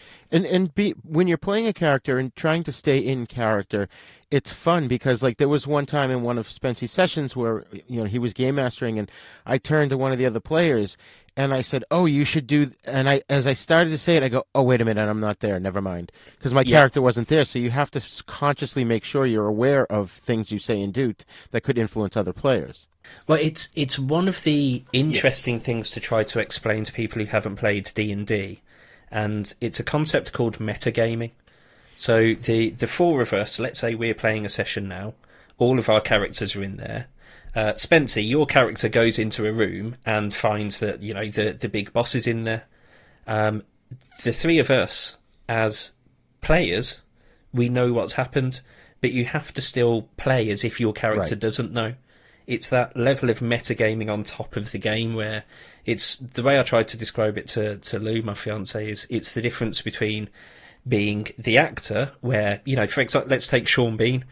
When you're playing a character and trying to stay in character, it's fun because, like, there was one time in one of Spency's sessions where, he was game mastering, and I turned to one of the other players and I said, "Oh, you should do," and as I started to say it, I go, "Oh, wait a minute, I'm not there, never mind," because my character wasn't there. So you have to consciously make sure you're aware of things you say and do that could influence other players. Well, it's one of the interesting things to try to explain to people who haven't played D&D, and it's a concept called metagaming. So the four of us, let's say we're playing a session now, all of our characters are in there. Spency, your character goes into a room and finds that the big boss is in there. The three of us as players, we know what's happened, but you have to still play as if your character doesn't know. It's that level of metagaming on top of the game where it's the way I tried to describe it to Lou, my fiance, is it's the difference between being the actor where, for example, let's take Sean Bean,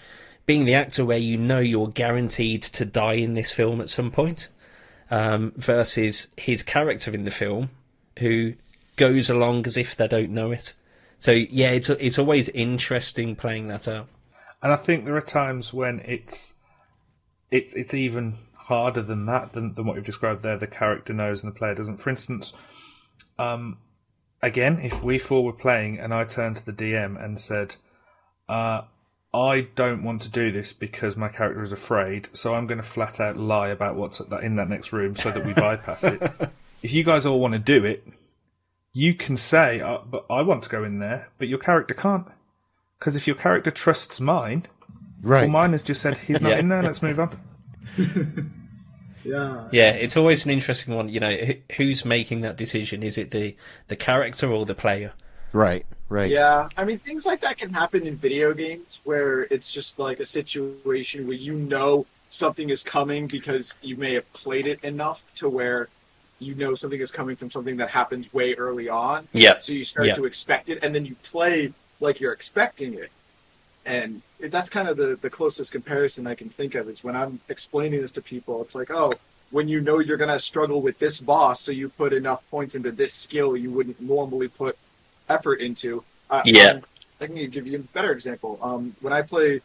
being the actor where you're guaranteed to die in this film at some point, versus his character in the film who goes along as if they don't know it. So yeah, it's always interesting playing that out. And I think there are times when it's even harder than that, than what you've described there. The character knows and the player doesn't. For instance, again, if we four were playing and I turned to the DM and said, I don't want to do this because my character is afraid, so I'm going to flat out lie about what's in that next room so that we bypass it. If you guys all want to do it, you can say, but I want to go in there, but your character can't. Because if your character trusts mine, well, mine has just said, he's not in there, let's move on. Yeah, it's always an interesting one. Who's making that decision? Is it the character or the player? Right. Yeah, I mean, things like that can happen in video games where it's just like a situation where something is coming because you may have played it enough to where something is coming from something that happens way early on. Yeah. So you start to expect it, and then you play like you're expecting it. And that's kind of the closest comparison I can think of is when I'm explaining this to people, it's like, oh, when you're going to struggle with this boss, so you put enough points into this skill you wouldn't normally put effort into. I can give you a better example. When I play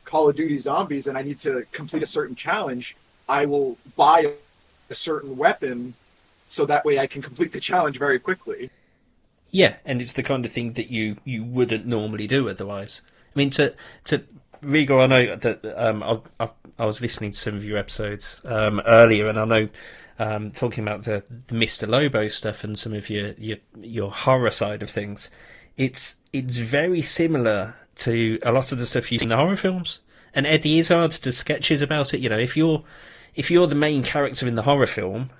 Call of Duty Zombies and I need to complete a certain challenge, I will buy a certain weapon so that way I can complete the challenge very quickly. Yeah, and it's the kind of thing that you wouldn't normally do otherwise. I mean, to Rigor, I know that I was listening to some of your episodes earlier, and I know talking about the Mr. Lobo stuff and some of your horror side of things. It's very similar to a lot of the stuff you see in the horror films. And Eddie Izzard does sketches about it. If you're the main character in the horror film,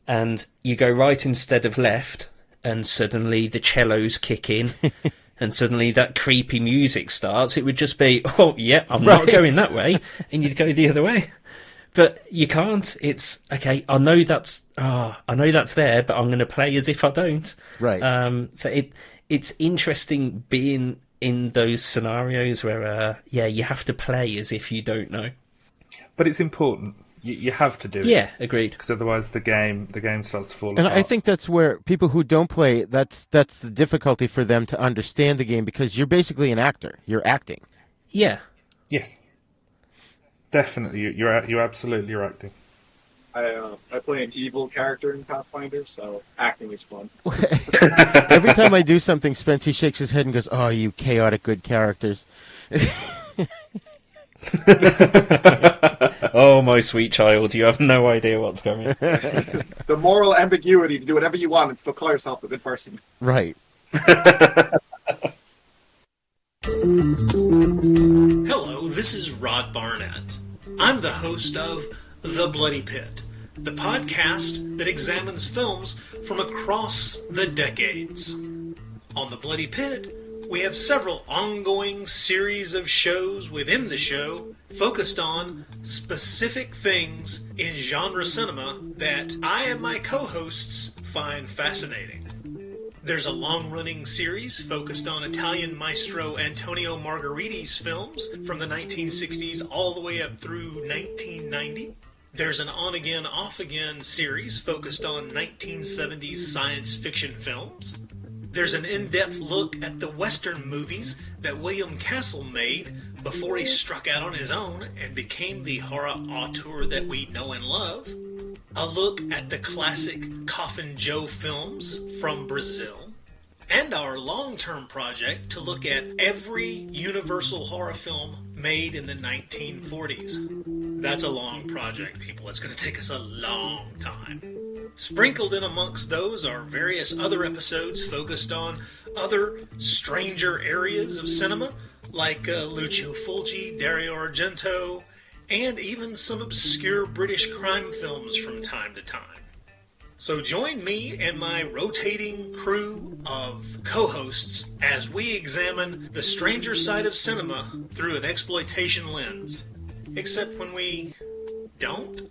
and you go right instead of left, and suddenly the cellos kick in, and suddenly that creepy music starts, it would just be, oh, yeah, I'm not going that way, and you'd go the other way. But you can't. It's, okay, I know that's there, but I'm going to play as if I don't. Right. So it's interesting being in those scenarios where, you have to play as if you don't know. But it's important. You have to do it. Yeah, agreed. Because otherwise the game starts to fall And apart. I think that's where people who don't play, that's the difficulty for them to understand the game, because you're basically an actor. You're acting. Yeah. Yes. Definitely. You're absolutely acting. I play an evil character in Pathfinder, so acting is fun. Every time I do something, Spency shakes his head and goes, "Oh, you chaotic good characters." Oh, my sweet child, you have no idea what's coming. The moral ambiguity to do whatever you want and still call yourself a good person. Right. Hello, this is Rod Barnett. I'm the host of The Bloody Pit, the podcast that examines films from across the decades. On The Bloody Pit, we have several ongoing series of shows within the show focused on specific things in genre cinema that I and my co-hosts find fascinating. There's a long-running series focused on Italian maestro Antonio Margheriti's films from the 1960s all the way up through 1990. There's an on-again, off-again series focused on 1970s science fiction films. There's an in-depth look at the Western movies that William Castle made before he struck out on his own and became the horror auteur that we know and love. A look at the classic Coffin Joe films from Brazil. And our long-term project to look at every Universal horror film made in the 1940s. That's a long project, people. It's going to take us a long time. Sprinkled in amongst those are various other episodes focused on other stranger areas of cinema, like Lucio Fulci, Dario Argento, and even some obscure British crime films from time to time. So join me and my rotating crew of co-hosts as we examine the stranger side of cinema through an exploitation lens. Except when we don't.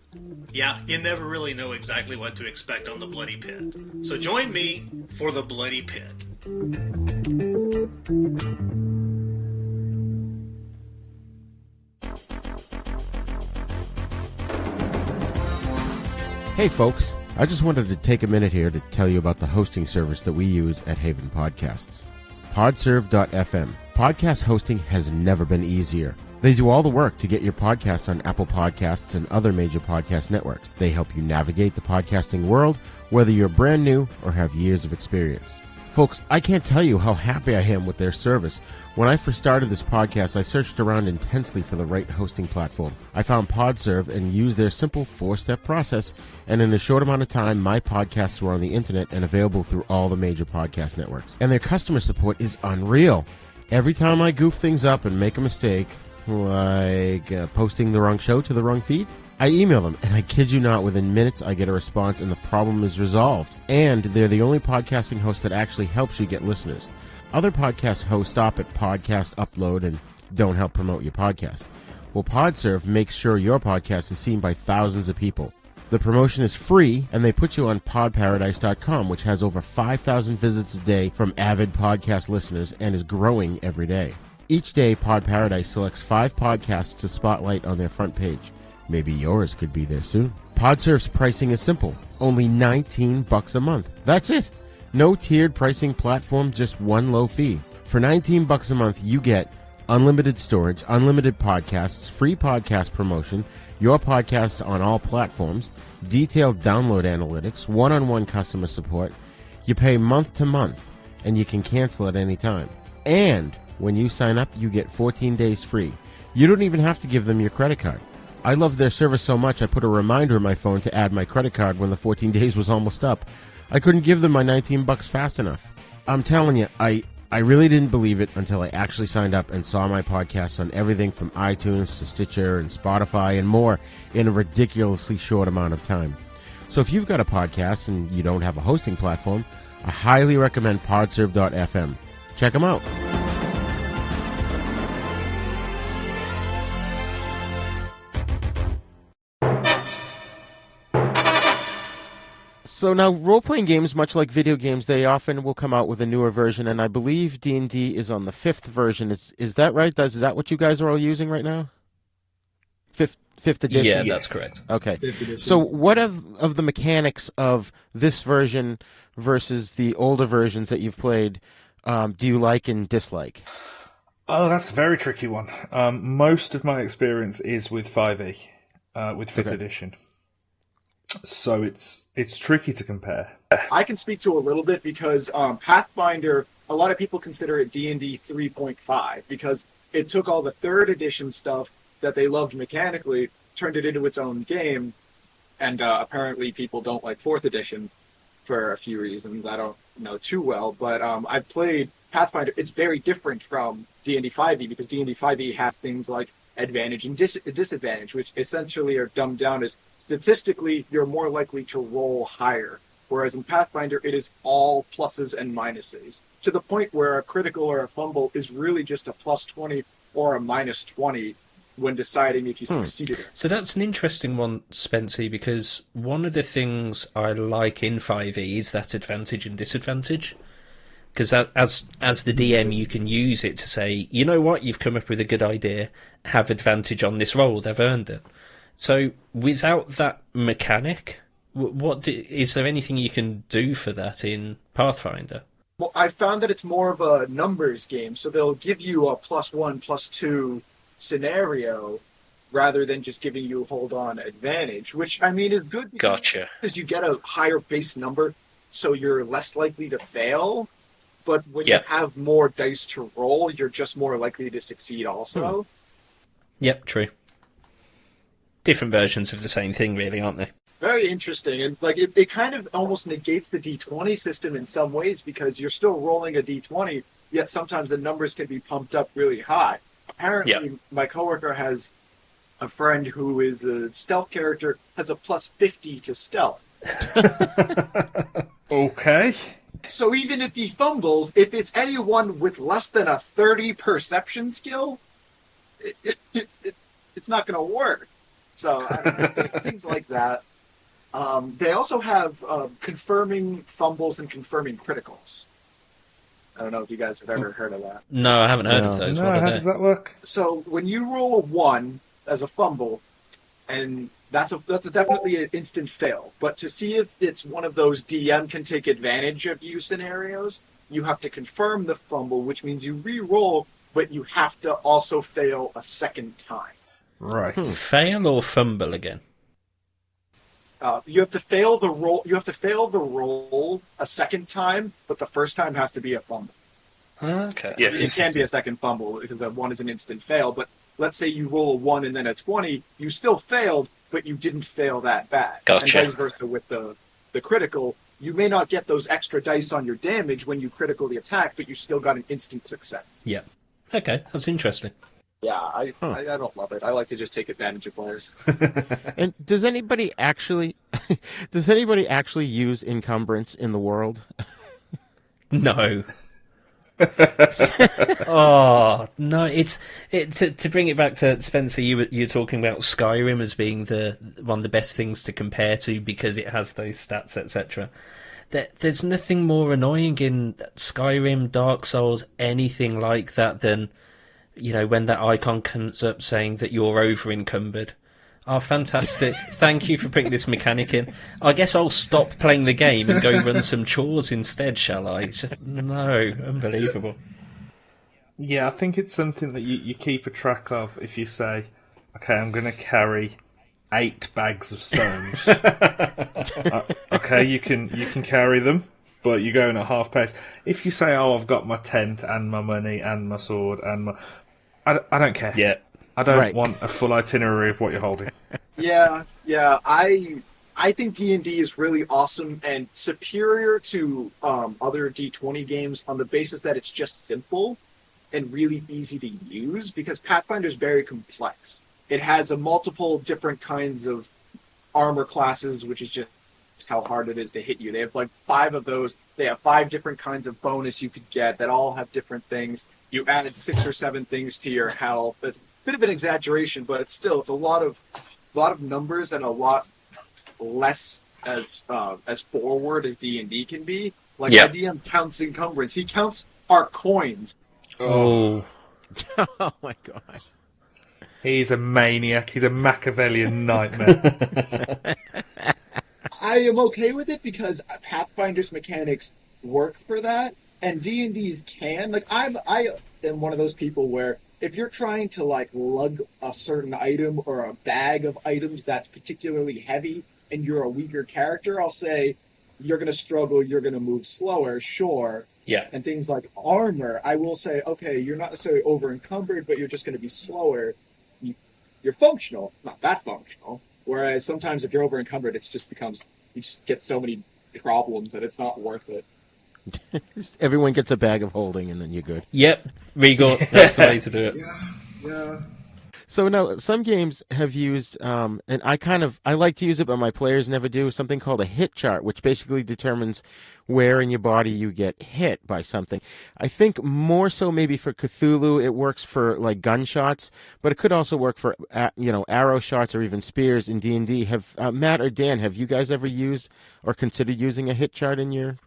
Yeah, you never really know exactly what to expect on The Bloody Pit. So join me for The Bloody Pit. Hey folks, I just wanted to take a minute here to tell you about the hosting service that we use at Haven Podcasts. Podserve.fm. Podcast hosting has never been easier. They do all the work to get your podcast on Apple Podcasts and other major podcast networks. They help you navigate the podcasting world, whether you're brand new or have years of experience. Folks, I can't tell you how happy I am with their service. When I first started this podcast, I searched around intensely for the right hosting platform. I found Podserve and used their simple 4-step process, and in a short amount of time, my podcasts were on the internet and available through all the major podcast networks. And their customer support is unreal. Every time I goof things up and make a mistake, like posting the wrong show to the wrong feed, I email them, and I kid you not, within minutes I get a response and the problem is resolved. And they're the only podcasting host that actually helps you get listeners. Other podcast hosts stop at podcast upload and don't help promote your podcast. Well, Podserve makes sure your podcast is seen by thousands of people. The promotion is free, and they put you on podparadise.com, which has over 5,000 visits a day from avid podcast listeners and is growing every day. Each day, Pod Paradise selects 5 podcasts to spotlight on their front page. Maybe yours could be there soon. Podserve's pricing is simple. Only $19 a month. That's it. No tiered pricing platform, just one low fee. For $19 a month, you get unlimited storage, unlimited podcasts, free podcast promotion, your podcast on all platforms, detailed download analytics, one-on-one customer support. You pay month to month, and you can cancel at any time. And when you sign up, you get 14 days free. You don't even have to give them your credit card. I love their service so much I put a reminder in my phone to add my credit card when the 14 days was almost up. I couldn't give them my $19 fast enough. I'm telling you, I really didn't believe it until I actually signed up and saw my podcasts on everything from iTunes to Stitcher and Spotify and more in a ridiculously short amount of time. So if you've got a podcast and you don't have a hosting platform, I highly recommend podserve.fm. Check them out. So now, role-playing games, much like video games, they often will come out with a newer version, and I believe D&D is on the 5th version. Is that right? Is that what you guys are all using right now? Fifth edition? Yeah, that's correct. Okay. So what of the mechanics of this version versus the older versions that you've played do you like and dislike? Oh, that's a very tricky one. Most of my experience is with 5e, with 5th edition. So it's tricky to compare. I can speak to a little bit because Pathfinder, a lot of people consider it D&D 3.5 because it took all the 3rd edition stuff that they loved mechanically, turned it into its own game, and apparently people don't like 4th edition for a few reasons. I don't know too well, but I've played Pathfinder. It's very different from D&D 5e because D&D 5e has things like advantage and disadvantage, which essentially are dumbed down as statistically you're more likely to roll higher, whereas in Pathfinder it is all pluses and minuses, to the point where a critical or a fumble is really just a plus 20 or a minus 20 when deciding if you succeeded. So that's an interesting one, Spency, because one of the things I like in 5e is that advantage and disadvantage. Because as the DM, you can use it to say, you know what, you've come up with a good idea, have advantage on this roll, they've earned it. So without that mechanic, is there anything you can do for that in Pathfinder? Well, I found that it's more of a numbers game, so they'll give you a +1, +2 scenario rather than just giving you hold on advantage, which I mean is good because you get a higher base number, so you're less likely to fail. But when you have more dice to roll, you're just more likely to succeed also. Yep, true. Different versions of the same thing, really, aren't they? Very interesting. And like it kind of almost negates the D20 system in some ways because you're still rolling a D20, yet sometimes the numbers can be pumped up really high. Apparently, my coworker has a friend who is a stealth character, has a +50 to stealth. Okay. So even if he fumbles, if it's anyone with less than a 30 perception skill, it's not going to work. So things like that. They also have confirming fumbles and confirming criticals. I don't know if you guys have ever heard of that. No, I haven't heard of those. No, how does that work? So when you roll a 1 as a fumble, and that's definitely an instant fail. But to see if it's one of those DM can take advantage of you scenarios, you have to confirm the fumble, which means you re-roll, but you have to also fail a second time. Right. Fail or fumble again? You have to fail the roll. You have to fail the roll a second time, but the first time has to be a fumble. Okay. Yes. It can be a second fumble because a 1 is an instant fail. But let's say you roll a 1 and then a 20, you still failed, but you didn't fail that bad. Gotcha. And vice versa with the critical. You may not get those extra dice on your damage when you critically attack, but you still got an instant success. Yeah. Okay, that's interesting. Yeah, I don't love it. I like to just take advantage of players. And does anybody actually use encumbrance in the world? No. Oh no! To bring it back to Spencer. You're talking about Skyrim as being one of the best things to compare to because it has those stats, etc. There's nothing more annoying in Skyrim, Dark Souls, anything like that than when that icon comes up saying that you're over encumbered. Oh, fantastic. Thank you for putting this mechanic in. I guess I'll stop playing the game and go run some chores instead, shall I? It's just, no, unbelievable. Yeah, I think it's something that you keep a track of if you say, okay, I'm going to carry 8 bags of stones. Okay, you can carry them, but you're going at half pace. If you say, oh, I've got my tent and my money and my sword and my... I don't care. Yeah. I don't want a full itinerary of what you're holding. Yeah. I think D&D is really awesome and superior to other D20 games on the basis that it's just simple and really easy to use because Pathfinder is very complex. It has multiple different kinds of armor classes, which is just how hard it is to hit you. They have like 5 of those. They have 5 different kinds of bonus you could get that all have different things. You added 6 or 7 things to your health. It's a bit of an exaggeration, but it's a lot of numbers and a lot less as forward as D&D can be. Like Yeah. my DM counts encumbrance. He counts our coins. Oh. Oh my god. He's a maniac. He's a Machiavellian nightmare. I am okay with it because Pathfinder's mechanics work for that, and D&D's can. Like I am one of those people where if you're trying to like lug a certain item or a bag of items that's particularly heavy and you're a weaker character, I'll say you're going to struggle, you're going to move slower, sure. Yeah. And things like armor, I will say, okay, you're not necessarily over encumbered, but you're just going to be slower. You're functional, not that functional. Whereas sometimes if you're over encumbered, it just becomes, you just get so many problems that it's not worth it. Everyone gets a bag of holding, and then you're good. Yep, Regal. That's the way to do it. Yeah. So now, some games have used, and I like to use it, but my players never do, something called a hit chart, which basically determines where in your body you get hit by something. I think more so maybe for Cthulhu, it works for like gunshots, but it could also work for arrow shots or even spears in D&D. Have Matt or Dan, have you guys ever used or considered using a hit chart in your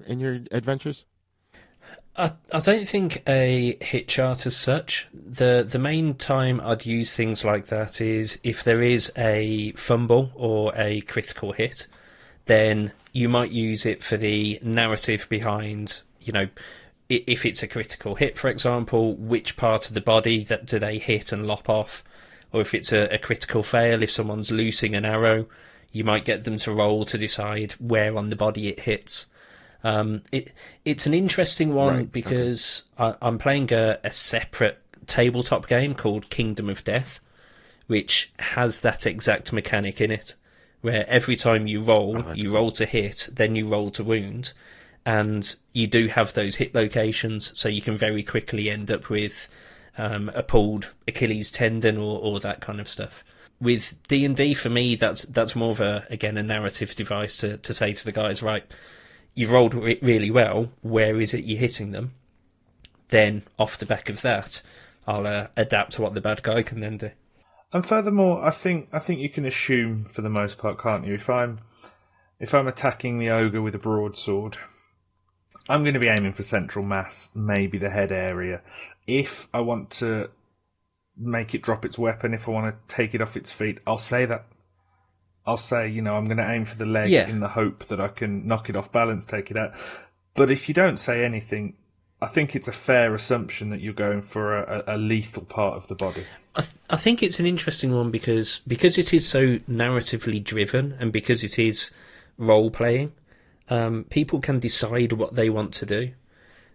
adventures? I don't think a hit chart as such. The main time I'd use things like that is if there is a fumble or a critical hit, then you might use it for the narrative behind, if it's a critical hit, for example, which part of the body that do they hit and lop off, or if it's a critical fail, if someone's loosing an arrow, you might get them to roll to decide where on the body it hits. It's an interesting one because I'm playing a separate tabletop game called Kingdom of Death, which has that exact mechanic in it, where every time you roll to hit, then you roll to wound, and you do have those hit locations, so you can very quickly end up with a pulled Achilles tendon or that kind of stuff. With D&D, for me, that's more of a narrative device to say to the guys, right, you've rolled really well, where is it you're hitting them? Then, off the back of that, I'll adapt to what the bad guy can then do. And furthermore, I think you can assume, for the most part, can't you? If I'm attacking the ogre with a broadsword, I'm going to be aiming for central mass, maybe the head area. If I want to make it drop its weapon, if I want to take it off its feet, I'll say, I'm going to aim for the leg in the hope that I can knock it off balance, take it out. But if you don't say anything, I think it's a fair assumption that you're going for a lethal part of the body. I think it's an interesting one because it is so narratively driven and because it is role-playing, people can decide what they want to do.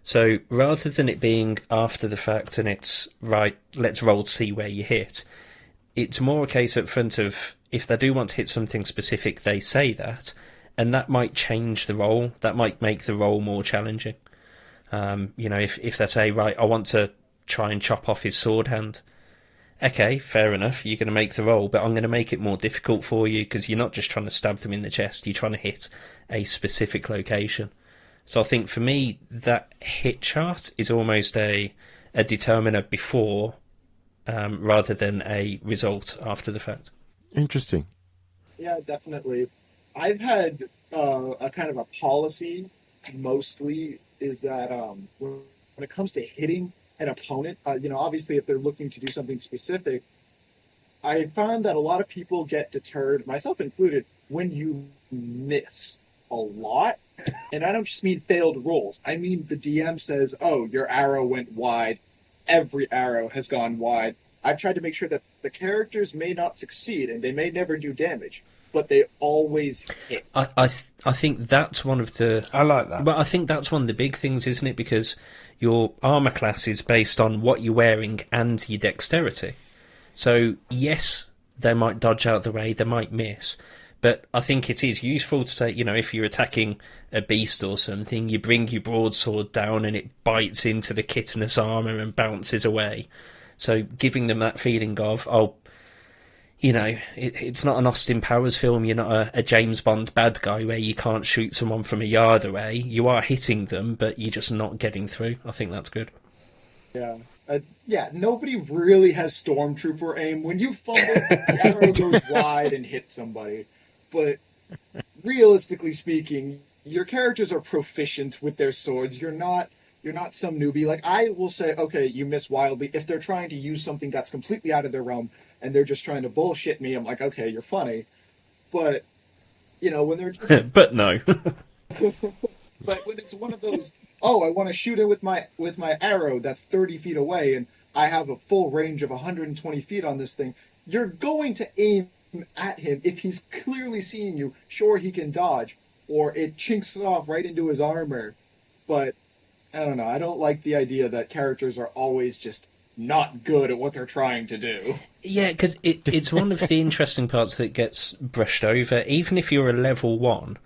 So rather than it being after the fact and it's, right, let's roll to see where you hit, it's more a case up front of, if they do want to hit something specific, they say that, and that might change the roll. That might make the roll more challenging. If they say, right, I want to try and chop off his sword hand. Okay, fair enough, you're going to make the roll, but I'm going to make it more difficult for you because you're not just trying to stab them in the chest, you're trying to hit a specific location. So I think for me, that hit chart is almost a determiner before, rather than a result after the fact. Interesting. Yeah, definitely. I've had a kind of a policy, mostly, is that when it comes to hitting an opponent, obviously if they're looking to do something specific, I found that a lot of people get deterred, myself included, when you miss a lot. And I don't just mean failed rolls. I mean the DM says, oh, your arrow went wide. Every arrow has gone wide. I've tried to make sure that the characters may not succeed and they may never do damage, but they always hit. I think that's one of the... I like that. But I think that's one of the big things, isn't it? Because your armour class is based on what you're wearing and your dexterity. So, yes, they might dodge out the way, they might miss. But I think it is useful to say, if you're attacking a beast or something, you bring your broadsword down and it bites into the chitinous armour and bounces away. So giving them that feeling of, it's not an Austin Powers film, you're not a James Bond bad guy where you can't shoot someone from a yard away. You are hitting them, but you're just not getting through. I think that's good. Yeah. Nobody really has Stormtrooper aim. When you fumble, the arrow goes wide and hits somebody. But realistically speaking, your characters are proficient with their swords. You're not some newbie. Like, I will say, okay, you miss wildly. If they're trying to use something that's completely out of their realm and they're just trying to bullshit me, I'm like, okay, you're funny. But, when they're just... But no. But when it's one of those, I want to shoot it with my arrow that's 30 feet away and I have a full range of 120 feet on this thing, you're going to aim at him. If he's clearly seeing you, sure, he can dodge, or it chinks off right into his armor. But, I don't know, I don't like the idea that characters are always just not good at what they're trying to do. Yeah, because it's one of the interesting parts that gets brushed over. Even if you're a level 1,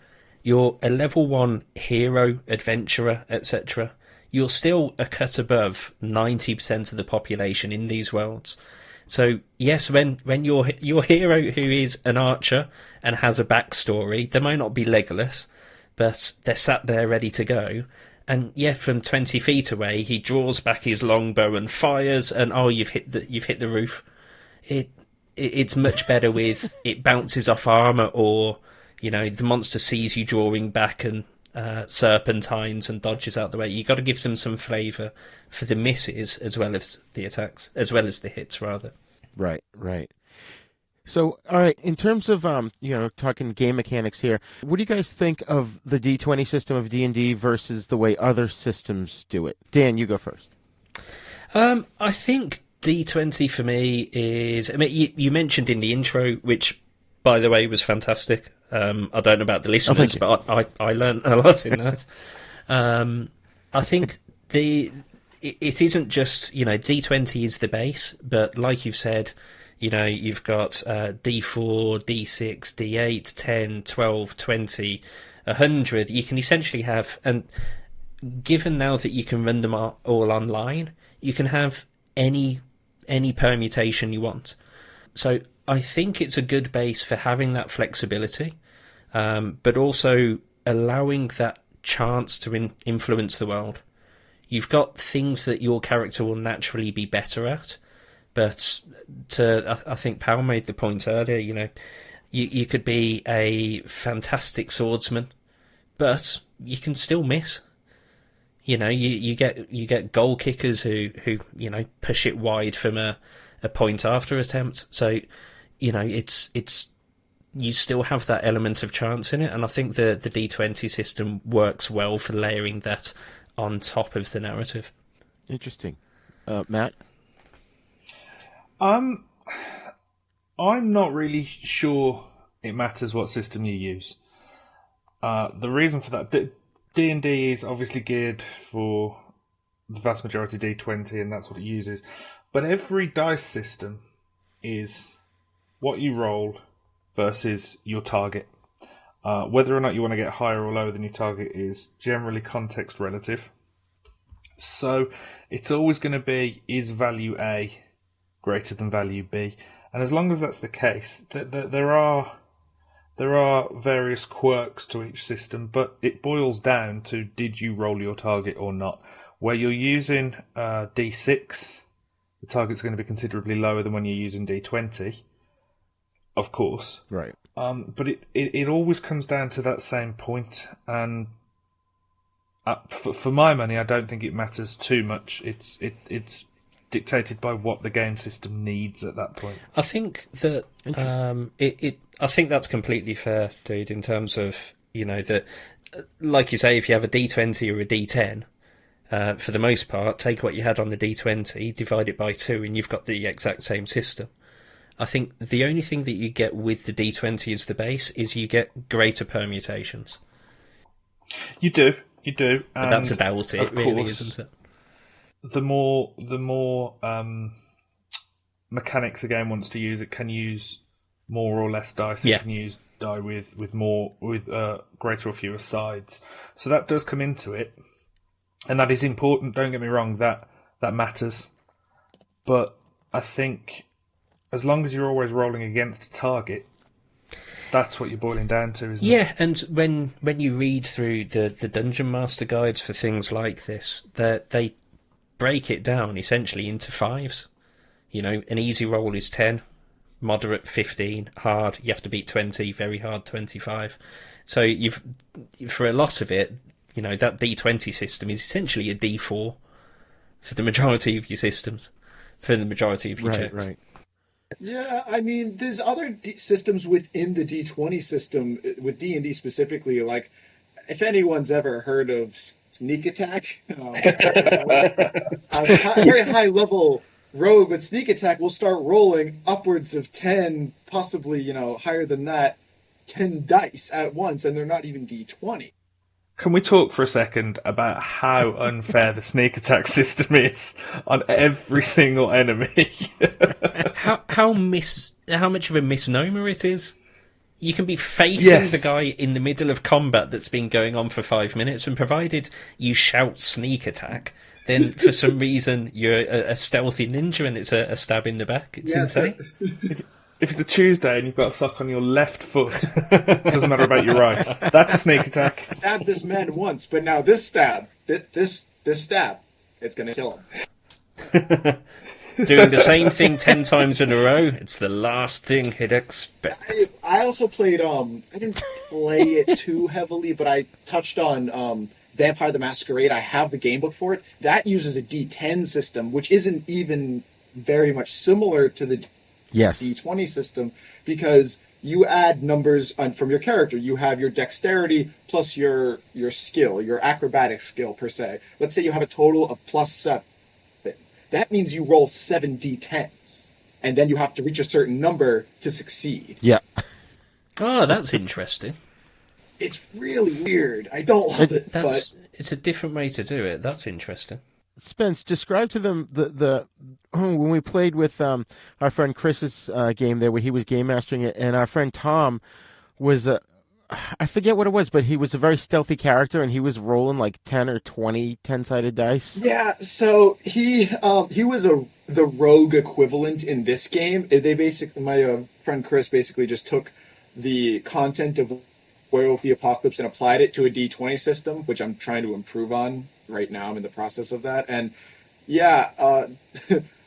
you're a level 1 hero, adventurer, etc., you're still a cut above 90% of the population in these worlds. So, yes, when your hero who is an archer and has a backstory, they might not be Legolas, but they're sat there ready to go. And, yeah, from 20 feet away, he draws back his longbow and fires, and, you've hit the roof. It's much better with it bounces off armour, or, the monster sees you drawing back and serpentines and dodges out the way. You've got to give them some flavour for the misses as well as the attacks, as well as the hits, rather. Right. So, all right, in terms of, talking game mechanics here, what do you guys think of the D20 system of D&D versus the way other systems do it? Dan, you go first. I think D20 for me is... you mentioned in the intro, which, by the way, was fantastic. I don't know about the listeners, but I learned a lot in that. I think it isn't just, D20 is the base, but like you've said, you've got D4, D6, D8, 10, 12, 20, 100. You can essentially have, and given now that you can run them all online, you can have any permutation you want. So I think it's a good base for having that flexibility, but also allowing that chance to influence the world. You've got things that your character will naturally be better at, but I think Powell made the point earlier, you could be a fantastic swordsman, but you can still miss. You get goal kickers who push it wide from a point after attempt. So, it's you still have that element of chance in it, and I think the D20 system works well for layering that on top of the narrative. Interesting. Matt? I'm not really sure it matters what system you use. The reason for that, D&D is obviously geared for the vast majority D20, and that's what it uses. But every dice system is what you roll versus your target. Whether or not you want to get higher or lower than your target is generally context relative. So it's always going to be, is value A greater than value B? And as long as that's the case, there are various quirks to each system, but it boils down to, did you roll your target or not? Where you're using D6, the target's going to be considerably lower than when you're using D20, of course. Right. But it always comes down to that same point, and for my money, I don't think it matters too much. It's dictated by what the game system needs at that point. I think that I think that's completely fair, dude. In terms of that, like you say, if you have a D20 or a D10, for the most part, take what you had on the D20, divide it by 2, and you've got the exact same system. I think the only thing that you get with the D20 as the base is you get greater permutations. You do. But that's about it, really, isn't it? The more mechanics a game wants to use, it can use more or less dice. Yeah. It can use die with greater or fewer sides. So that does come into it, and that is important. Don't get me wrong, that matters. But I think as long as you're always rolling against a target, that's what you're boiling down to, isn't it? Yeah, and when you read through the Dungeon Master guides for things like this, they break it down essentially into 5s. An easy roll is 10, moderate 15, hard you have to beat 20, very hard 25. So for a lot of it, that D20 system is essentially a D4 for the majority of your systems, for the majority of your checks. Right. Yeah, I mean, there's other systems within the D20 system, with D&D specifically, like, if anyone's ever heard of sneak attack, a very high-level rogue with sneak attack will start rolling upwards of 10, possibly, higher than that, 10 dice at once, and they're not even D20. Can we talk for a second about how unfair the sneak attack system is on every single enemy? how much of a misnomer it is? You can be facing the guy in the middle of combat that's been going on for 5 minutes, and provided you shout sneak attack, then for some reason you're a stealthy ninja and it's a stab in the back. It's insane. If it's a Tuesday and you've got a sock on your left foot, it doesn't matter about your right. That's a sneak attack. Stabbed this man once, but now this stab, this stab, it's going to kill him. Doing the same thing 10 times in a row, it's the last thing he'd expect. I also played, I didn't play it too heavily, but I touched on Vampire the Masquerade. I have the game book for it. That uses a D10 system, which isn't even very much similar to the D20 system, because you add numbers from your character. You have your dexterity plus your skill, your acrobatic skill per se. Let's say you have a total of +7. That means you roll 7 D10s, and then you have to reach a certain number to succeed. Yeah. Oh, that's interesting. It's really weird. I don't love it. It's a different way to do it. That's interesting. Spence, describe to them the when we played with our friend Chris's game there, where he was game mastering it, and our friend Tom was I forget what it was, but he was a very stealthy character, and he was rolling like 10 or 20 10-sided dice. Yeah, so he was the rogue equivalent in this game. They basically, my friend Chris basically just took the content of Werewolf the Apocalypse and applied it to a D20 system, which I'm trying to improve on right now. I'm in the process of that. And yeah,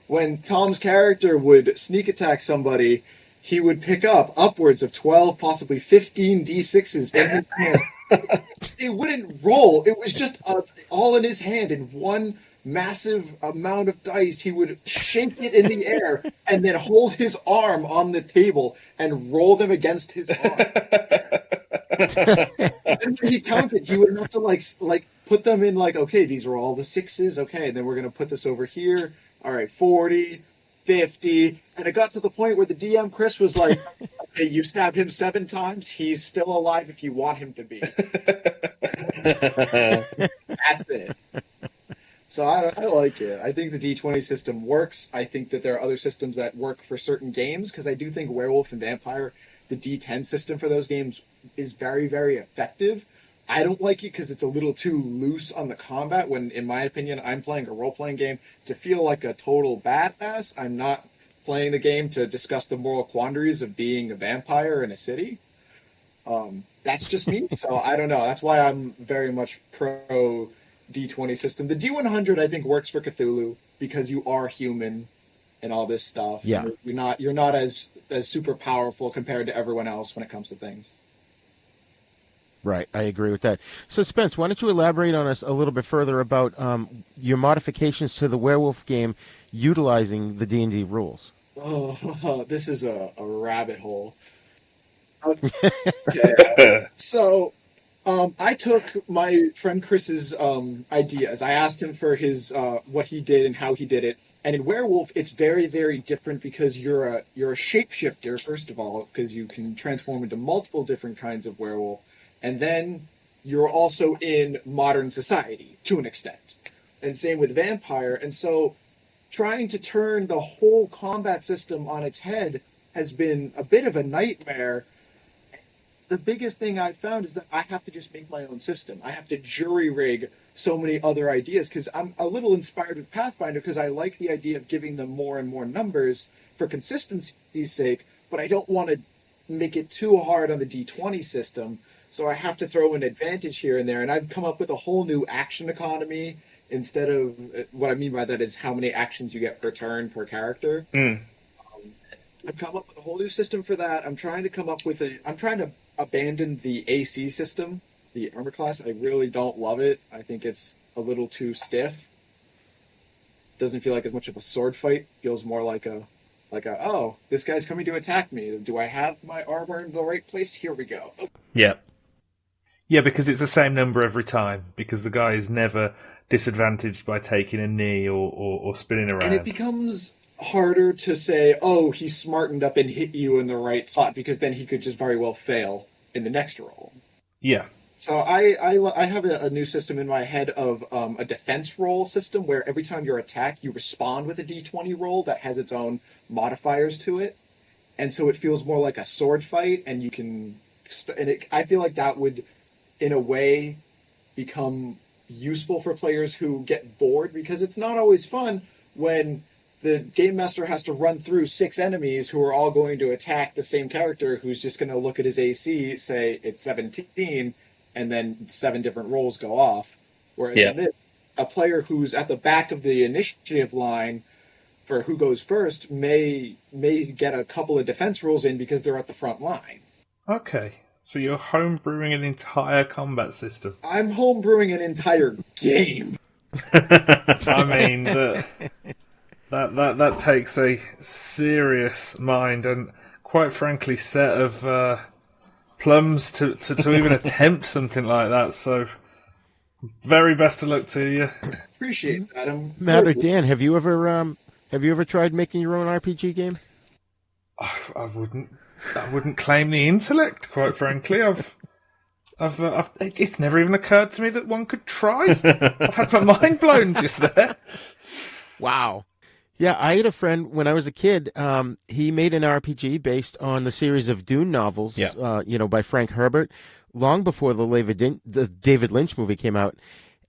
when Tom's character would sneak attack somebody, he would pick up upwards of 12, possibly 15 D6s in his hand. It wouldn't roll. It was just all in his hand in one massive amount of dice. He would shake it in the air and then hold his arm on the table and roll them against his arm. And when he counted, he would have to like put them in okay, these are all the 6s. Okay, and then we're going to put this over here. All right, 40, 50. And it got to the point where the DM, Chris, was like, okay, you stabbed him 7 times. He's still alive if you want him to be. That's it. So I like it. I think the D20 system works. I think that there are other systems that work for certain games, because I do think Werewolf and Vampire, the D10 system for those games, is very, very effective. I don't like it because it's a little too loose on the combat when, in my opinion, I'm playing a role-playing game to feel like a total badass. I'm not playing the game to discuss the moral quandaries of being a vampire in a city. That's just me, so I don't know. That's why I'm very much pro D20 system. The D100, I think, works for Cthulhu because you are human and all this stuff. Yeah. You're not as super powerful compared to everyone else when it comes to things. Right, I agree with that. So, Spence, why don't you elaborate on us a little bit further about your modifications to the Werewolf game utilizing the D&D rules? Oh, this is a rabbit hole. Okay. So, I took my friend Chris's ideas. I asked him for his what he did and how he did it. And in Werewolf, it's very, very different because you're a shapeshifter, first of all, because you can transform into multiple different kinds of werewolf. And then you're also in modern society, to an extent. And same with Vampire. And so trying to turn the whole combat system on its head has been a bit of a nightmare. The biggest thing I've found is that I have to just make my own system. I have to jury-rig so many other ideas, because I'm a little inspired with Pathfinder, because I like the idea of giving them more and more numbers for consistency's sake, but I don't want to make it too hard on the D20 system. So I have to throw an advantage here and there, and I've come up with a whole new action economy instead of, what I mean by that is how many actions you get per turn per character. I've come up with a whole new system for that. I'm trying to abandon the AC system, the armor class. I really don't love it. I think it's a little too stiff. Doesn't feel like as much of a sword fight. Feels more like a oh, this guy's coming to attack me. Do I have my armor in the right place? Here we go. Oh. Yeah. Yeah, because it's the same number every time, because the guy is never disadvantaged by taking a knee or spinning around. And it becomes harder to say, oh, he smartened up and hit you in the right spot, because then he could just very well fail in the next roll. Yeah. So I have a new system in my head of a defense roll system where every time you're attacked, you respond with a d20 roll that has its own modifiers to it. And so it feels more like a sword fight, and you can... I feel like that would, in a way, become useful for players who get bored, because it's not always fun when the game master has to run through 6 enemies who are all going to attack the same character, who's just going to look at his AC, say it's 17, and then 7 different rolls go off. Whereas in this, a player who's at the back of the initiative line for who goes first may get a couple of defense rolls in because they're at the front line. Okay, so you're homebrewing an entire combat system. I'm homebrewing an entire game. I mean, that takes a serious mind and, quite frankly, set of plums to even attempt something like that. So, very best of luck to you. Appreciate that. Matt or Dan, have you ever tried making your own RPG game? I wouldn't claim the intellect, quite frankly. It's never even occurred to me that one could try. I've had my mind blown just there. Wow. Yeah, I had a friend when I was a kid. He made an RPG based on the series of Dune novels, by Frank Herbert, long before the David Lynch movie came out.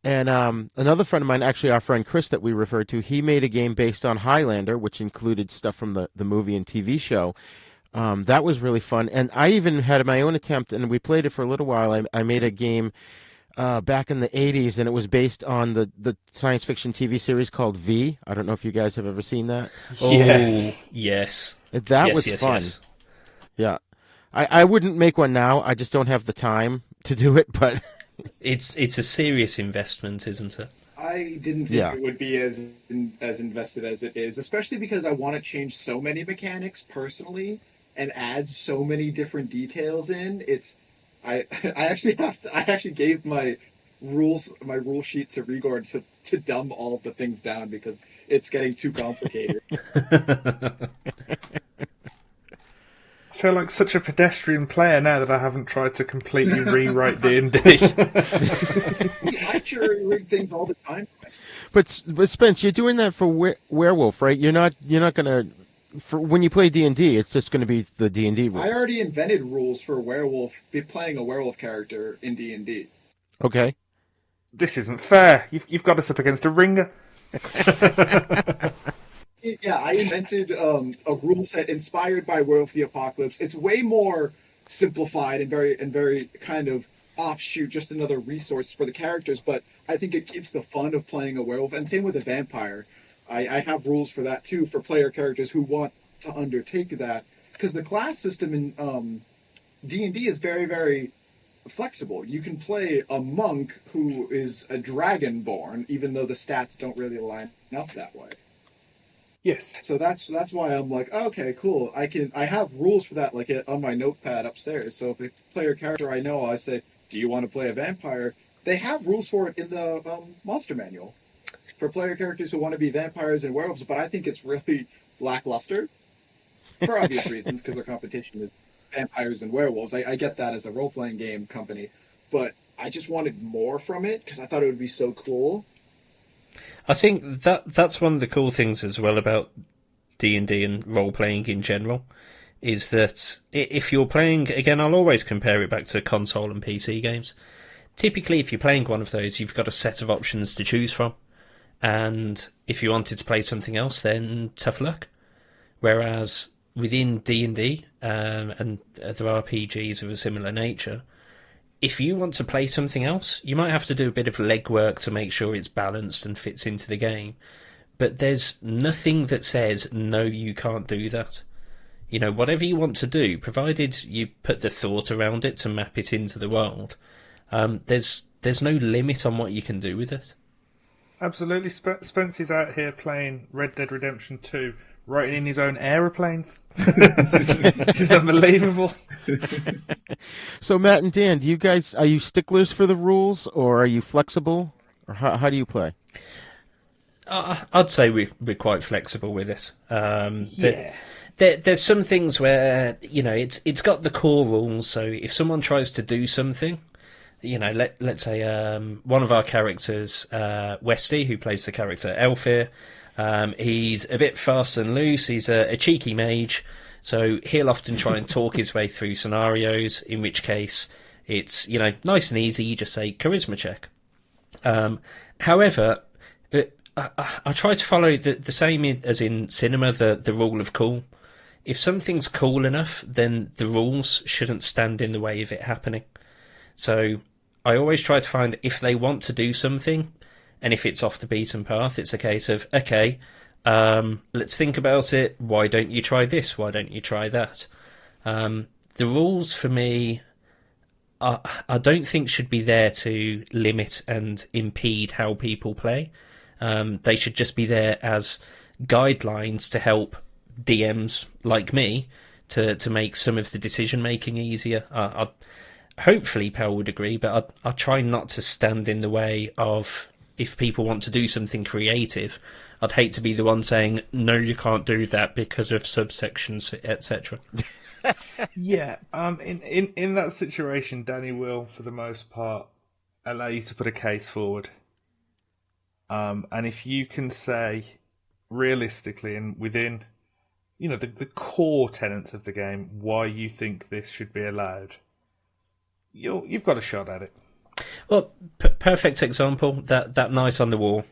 And another friend of mine, actually our friend Chris that we referred to, he made a game based on Highlander, which included stuff from the movie and TV show. That was really fun. And I even had my own attempt, and we played it for a little while. I made a game back in the 80s, and it was based on the science fiction TV series called V. I don't know if you guys have ever seen that. Oh, yes. That was fun. Yes. Yeah. I wouldn't make one now. I just don't have the time to do it, but... It's a serious investment, isn't it? I didn't think it would be as invested as it is, especially because I want to change so many mechanics personally and add so many different details in. I actually gave my rule sheet to Rigor to dumb all of the things down because it's getting too complicated. I feel like such a pedestrian player now that I haven't tried to completely rewrite D&D. I jury rig things all the time. But Spence, you're doing that for Werewolf, right? You're not gonna when you play D&D, it's just going to be the D&D rules. I already invented rules for Werewolf, playing a werewolf character in D&D. Okay. This isn't fair. You've got us up against a ringer. Yeah, I invented a rule set inspired by Werewolf the Apocalypse. It's way more simplified and very kind of offshoot, just another resource for the characters, but I think it keeps the fun of playing a werewolf, and same with a vampire. I have rules for that too, for player characters who want to undertake that, because the class system in D&D is very, very flexible. You can play a monk who is a dragonborn, even though the stats don't really line up that way. Yes. So that's why I'm like, okay, cool. I have rules for that, like on my notepad upstairs. So if a player character I know, I say, do you want to play a vampire? They have rules for it in the monster manual for player characters who want to be vampires and werewolves. But I think it's really lackluster for obvious reasons, because their competition is vampires and werewolves. I get that as a role-playing game company, but I just wanted more from it because I thought it would be so cool. I think that's one of the cool things as well about D&D and role-playing in general, is that if you're playing, again, I'll always compare it back to console and PC games. Typically, if you're playing one of those, you've got a set of options to choose from, and if you wanted to play something else, then tough luck. Whereas within D&D and other RPGs of a similar nature, if you want to play something else, you might have to do a bit of legwork to make sure it's balanced and fits into the game. But there's nothing that says, no, you can't do that. Whatever you want to do, provided you put the thought around it to map it into the world, there's no limit on what you can do with it. Absolutely. Spency's out here playing Red Dead Redemption 2, writing in his own aeroplanes. This is unbelievable. So, Matt and Dan, are you sticklers for the rules, or are you flexible? Or how do you play? I'd say we're quite flexible with it. There's some things where, it's got the core rules, so if someone tries to do something, let's say one of our characters, Westy, who plays the character Elfir, he's a bit fast and loose, he's a cheeky mage, so he'll often try and talk his way through scenarios, in which case it's, nice and easy, you just say charisma check. However, I try to follow the same as in cinema, the rule of cool. If something's cool enough, then the rules shouldn't stand in the way of it happening. So I always try to find if they want to do something, and if it's off the beaten path, it's a case of, okay, let's think about it. Why don't you try this? Why don't you try that? The rules for me, I don't think should be there to limit and impede how people play. They should just be there as guidelines to help DMs like me to make some of the decision making easier. Hopefully Powell would agree, but I try not to stand in the way of, if people want to do something creative, I'd hate to be the one saying, no, you can't do that because of subsections, etc. Yeah, in that situation, Danny will, for the most part, allow you to put a case forward. And if you can say, realistically and within, the core tenets of the game, why you think this should be allowed, you've got a shot at it. Well, perfect example, that night on the wall,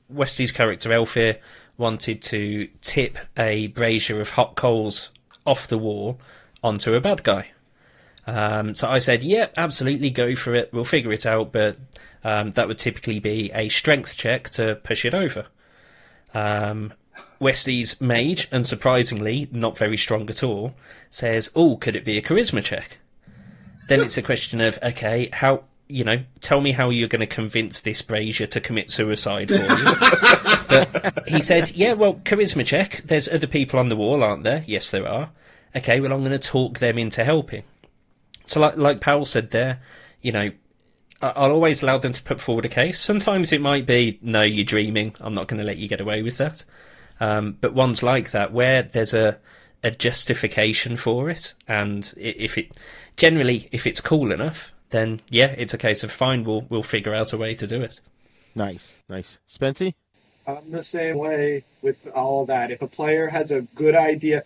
Westy's character Elfir wanted to tip a brazier of hot coals off the wall onto a bad guy. So I said, yeah, absolutely, go for it, we'll figure it out, but that would typically be a strength check to push it over. Westy's mage, unsurprisingly, not very strong at all, says, oh, could it be a charisma check? Then it's a question of, okay, how, tell me how you're going to convince this brazier to commit suicide for you. But he said, yeah, well, charisma check, there's other people on the wall, aren't there? Yes, there are. Okay, well, I'm going to talk them into helping. So like Powell said there, I'll always allow them to put forward a case. Sometimes it might be, no, you're dreaming, I'm not going to let you get away with that. But ones like that, where there's a justification for it, and if it's cool enough, then yeah, it's a case of fine, we'll figure out a way to do it. Nice. Spency? I'm the same way with all that. If a player has a good idea,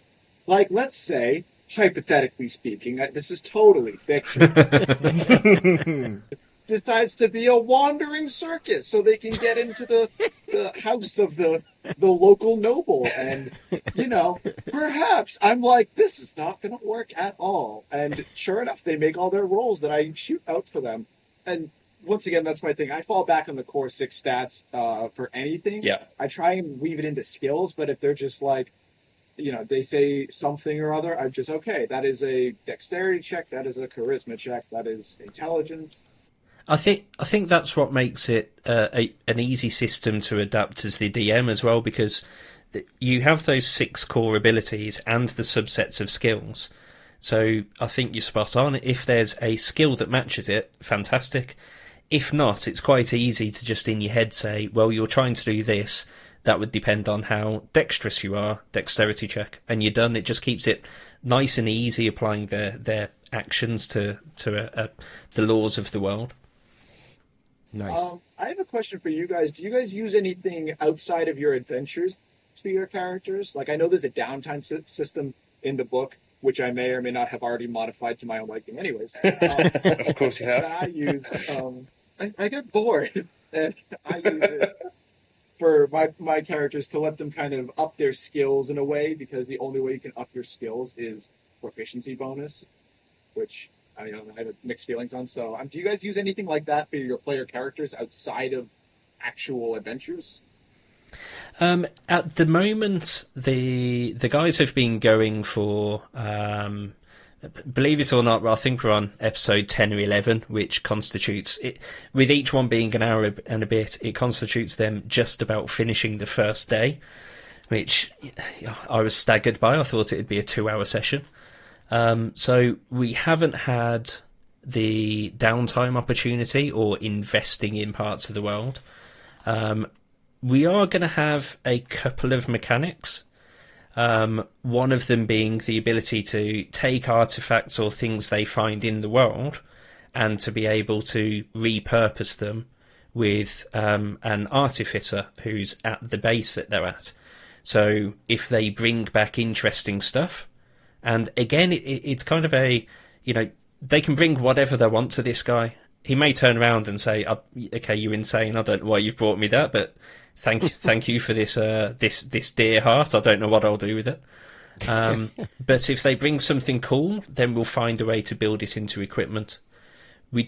like, let's say, hypothetically speaking, this is totally fiction, decides to be a wandering circus so they can get into the house of the local noble, and perhaps I'm like, this is not going to work at all, and sure enough they make all their rolls that I shoot out for them. And once again, that's my thing, I fall back on the core 6 stats for anything. Yeah, I try and weave it into skills, but if they're just like, they say something or other, I'm just, okay, that is a dexterity check, that is a charisma check, that is intelligence. I think that's what makes it an easy system to adapt as the DM as well, because you have those 6 core abilities and the subsets of skills. So I think you're spot on. If there's a skill that matches it, fantastic. If not, it's quite easy to just in your head say, well, you're trying to do this. That would depend on how dexterous you are, dexterity check, and you're done. It just keeps it nice and easy applying their actions to the laws of the world. Nice. I have a question for you guys. Do you guys use anything outside of your adventures for your characters? Like, I know there's a downtime system in the book, which I may or may not have already modified to my own liking anyways. Of course you have. I use, I get bored, and I use it for my characters to let them kind of up their skills in a way, because the only way you can up your skills is proficiency bonus, which I have mixed feelings on. So, do you guys use anything like that for your player characters outside of actual adventures? At the moment, the guys have been going for, believe it or not, I think we're on episode 10 or 11, which constitutes, it, with each one being an hour and a bit, it constitutes them just about finishing the first day, which I was staggered by. I thought it would be a 2-hour session. So we haven't had the downtime opportunity or investing in parts of the world. We are going to have a couple of mechanics. One of them being the ability to take artifacts or things they find in the world and to be able to repurpose them with an artificer who's at the base that they're at. So if they bring back interesting stuff, and again, it's kind of a, they can bring whatever they want to this guy. He may turn around and say, okay, you're insane. I don't know why you've brought me that, but thank you for this this deer heart. I don't know what I'll do with it. But if they bring something cool, then we'll find a way to build it into equipment. We are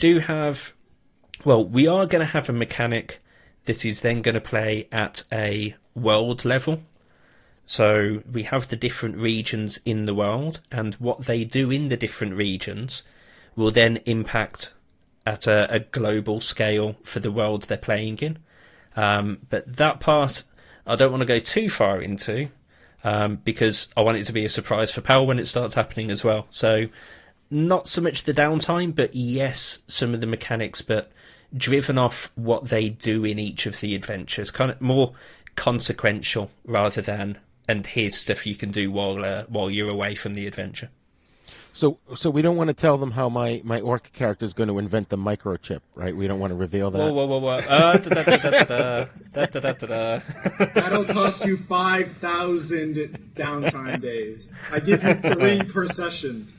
going to have a mechanic that is then going to play at a world level. So we have the different regions in the world, and what they do in the different regions will then impact at a global scale for the world they're playing in. But that part, I don't want to go too far into, because I want it to be a surprise for Powell when it starts happening as well. So not so much the downtime, but yes, some of the mechanics, but driven off what they do in each of the adventures, kind of more consequential rather than, and here's stuff you can do while you're away from the adventure. So we don't want to tell them how my orc character is going to invent the microchip, right? We don't want to reveal that. Whoa. That'll cost you 5,000 downtime days. I give you 3 per session.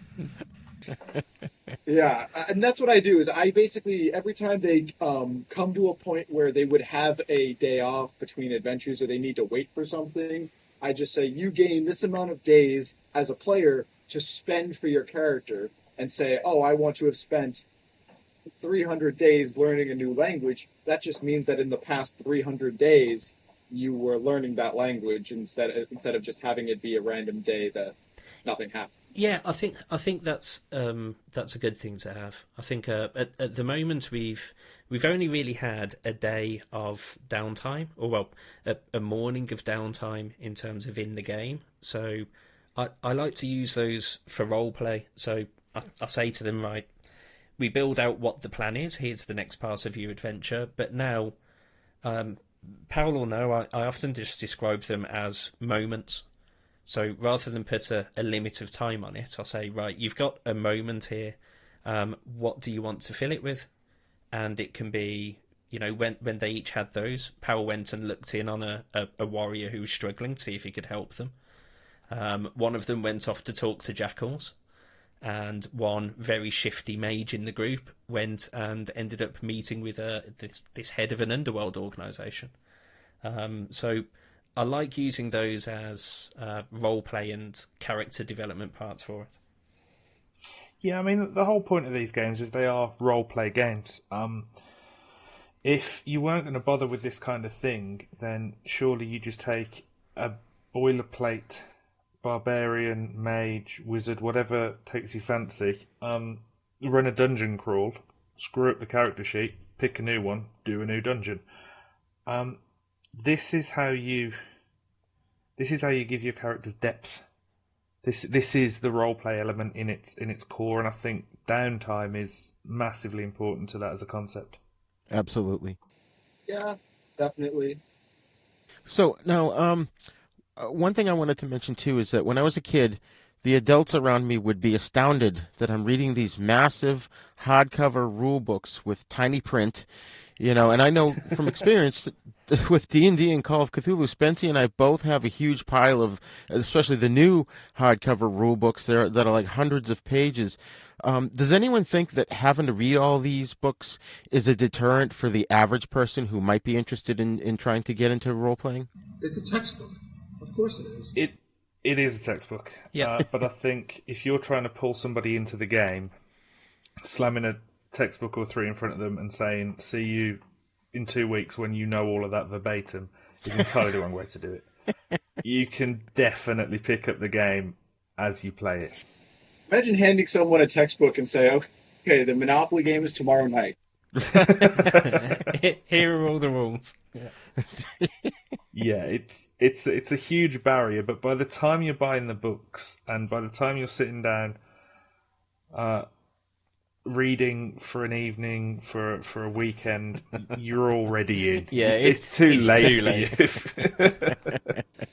Yeah, and that's what I do, is I basically, every time they come to a point where they would have a day off between adventures or they need to wait for something, I just say, you gain this amount of days as a player to spend for your character, and say, oh, I want to have spent 300 days learning a new language. That just means that in the past 300 days, you were learning that language instead of just having it be a random day that nothing happened. Yeah, I think that's a good thing to have. I think at the moment we've only really had a day of downtime, or a morning of downtime in terms of in the game. So I like to use those for role play. So I say to them, right, we build out what the plan is. Here's the next part of your adventure. But now, Powell will know, I often just describe them as moments. So rather than put a limit of time on it, I'll say, right, you've got a moment here. What do you want to fill it with? And it can be, when they each had those, Powell went and looked in on a warrior who was struggling to see if he could help them. One of them went off to talk to jackals, and one very shifty mage in the group went and ended up meeting with this head of an underworld organisation. So I like using those as role-play and character development parts for it. Yeah, I mean, the whole point of these games is they are role-play games. If you weren't going to bother with this kind of thing, then surely you just take a boilerplate barbarian, mage, wizard, whatever takes you fancy, run a dungeon crawl, screw up the character sheet, pick a new one, do a new dungeon. This is how you give your characters depth. This is the roleplay element in its core, and I think downtime is massively important to that as a concept. Absolutely. Yeah, definitely. So now, one thing I wanted to mention too is that when I was a kid, the adults around me would be astounded that I'm reading these massive hardcover rule books with tiny print, and I know from experience with D&D and Call of Cthulhu, Spency and I both have a huge pile of, especially the new hardcover rule books that are like hundreds of pages. Does anyone think that having to read all these books is a deterrent for the average person who might be interested in trying to get into role-playing? It's a textbook. Of course it is. It is a textbook. Yeah. But I think if you're trying to pull somebody into the game, slamming a textbook or 3 in front of them and saying, see you in 2 weeks when you know all of that verbatim, is entirely the wrong way to do it. You can definitely pick up the game as you play it. Imagine handing someone a textbook and say, okay, the Monopoly game is tomorrow night. Here are all the rules. Yeah, it's a huge barrier, but by the time you're buying the books and by the time you're sitting down reading for an evening, for a weekend, you're already in. Yeah, it's too late.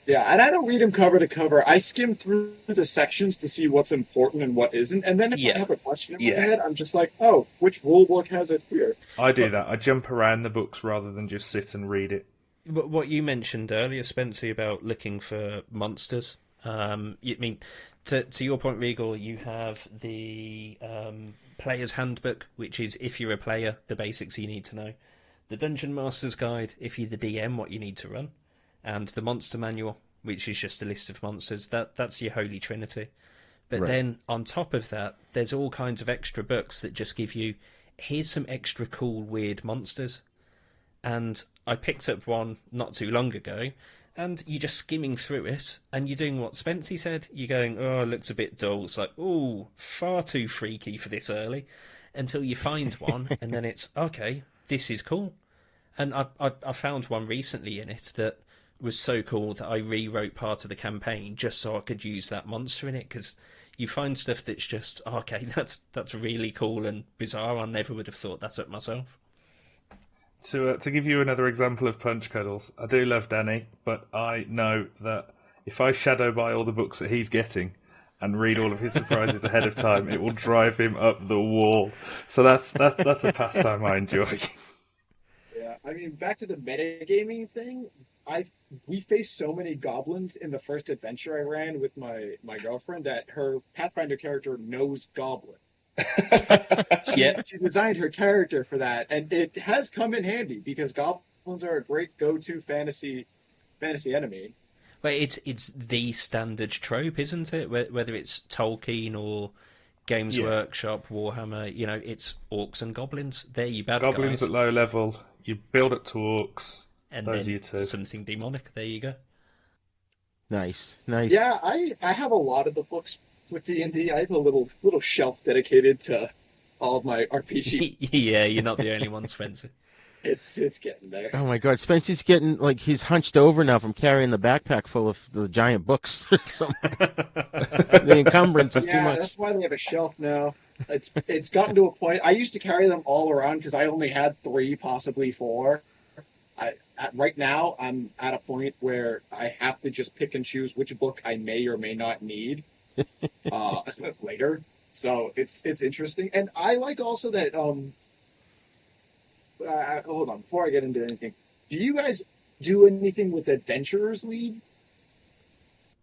Yeah, and I don't read them cover to cover. I skim through the sections to see what's important and what isn't, and then if I have a question in my head, I'm just like, oh, which rule book has it here? I do that. I jump around the books rather than just sit and read it. But what you mentioned earlier, Spency, about looking for monsters. You mean to your point, Regal? You have the Player's Handbook, which is if you're a player, the basics you need to know. The Dungeon Master's Guide, if you're the DM, what you need to run, and the Monster Manual, which is just a list of monsters. That's your holy trinity. But then on top of that, there's all kinds of extra books that just give you, here's some extra cool, weird monsters. And I picked up one not too long ago, and you're just skimming through it, and you're doing what Spency said. You're going, oh, it looks a bit dull. It's like, oh, far too freaky for this early, until you find one, and then it's, okay, this is cool. And I found one recently in it that was so cool that I rewrote part of the campaign just so I could use that monster in it, because you find stuff that's just, okay, that's really cool and bizarre. I never would have thought that up myself. To give you another example of punch cuddles, I do love Danny, but I know that if I shadow buy all the books that he's getting and read all of his surprises ahead of time, it will drive him up the wall. So that's a pastime I enjoy. Yeah, I mean, back to the metagaming thing, we faced so many goblins in the first adventure I ran with my girlfriend that her Pathfinder character knows goblin. She designed her character for that, and it has come in handy because goblins are a great go-to fantasy enemy. But it's the standard trope, isn't it? Whether it's Tolkien or Games Workshop, Warhammer, it's orcs and goblins. They're your bad goblins guys. At low level, you build up to orcs, and those then are your two. Something demonic. There you go. Nice. Yeah, I have a lot of the books with D&D. I have a little shelf dedicated to all of my RPG. Yeah, you're not the only one, Spencer. It's getting there. Oh my God, Spencer's getting he's hunched over now from carrying the backpack full of the giant books. The encumbrance is too much. Yeah, that's why they have a shelf now. It's gotten to a point. I used to carry them all around because I only had 3, possibly 4. Right now, I'm at a point where I have to just pick and choose which book I may or may not need later. So it's interesting, and I like also that. Hold on, before I get into anything, do you guys do anything with Adventurers League?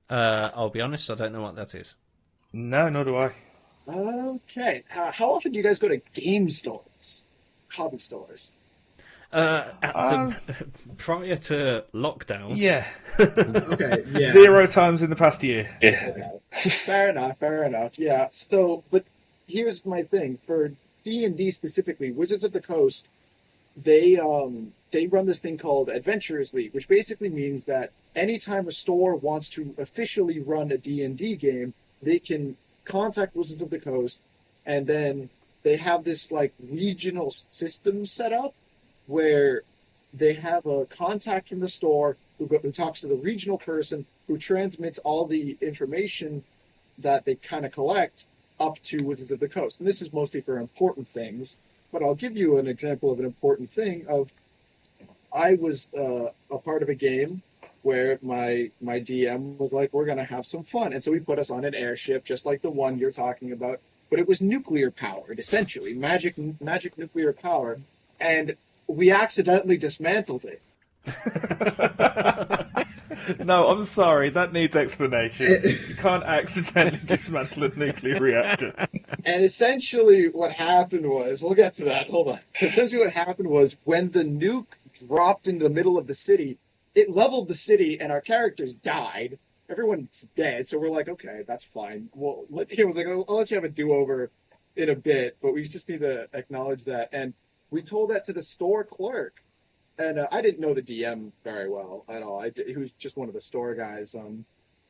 I'll be honest, I don't know what that is. No, nor do I. Okay, how often do you guys go to game stores, hobby stores? Prior to lockdown. Yeah. Okay. Yeah. 0 times in the past year. Yeah. Fair enough. Yeah. So, but here's my thing for D&D specifically, Wizards of the Coast. They run this thing called Adventurers League, which basically means that anytime a store wants to officially run a D&D game, they can contact Wizards of the Coast, and then they have this regional system set up where they have a contact from the store who talks to the regional person who transmits all the information that they kind of collect up to Wizards of the Coast. And this is mostly for important things, but I'll give you an example of an important thing. I was a part of a game where my DM was like, we're going to have some fun. And so we put us on an airship, just like the one you're talking about, but it was nuclear powered, essentially, magic nuclear power. And we accidentally dismantled it. No, I'm sorry. That needs explanation. You can't accidentally dismantle a nuclear reactor. And essentially what happened was, we'll get to that, hold on. Essentially what happened was when the nuke dropped into the middle of the city, it leveled the city and our characters died. Everyone's dead, so we're like, okay, that's fine. Well, he was like, I'll let you have a do-over in a bit, but we just need to acknowledge that. And we told that to the store clerk, And I didn't know the DM very well at all. He was just one of the store guys.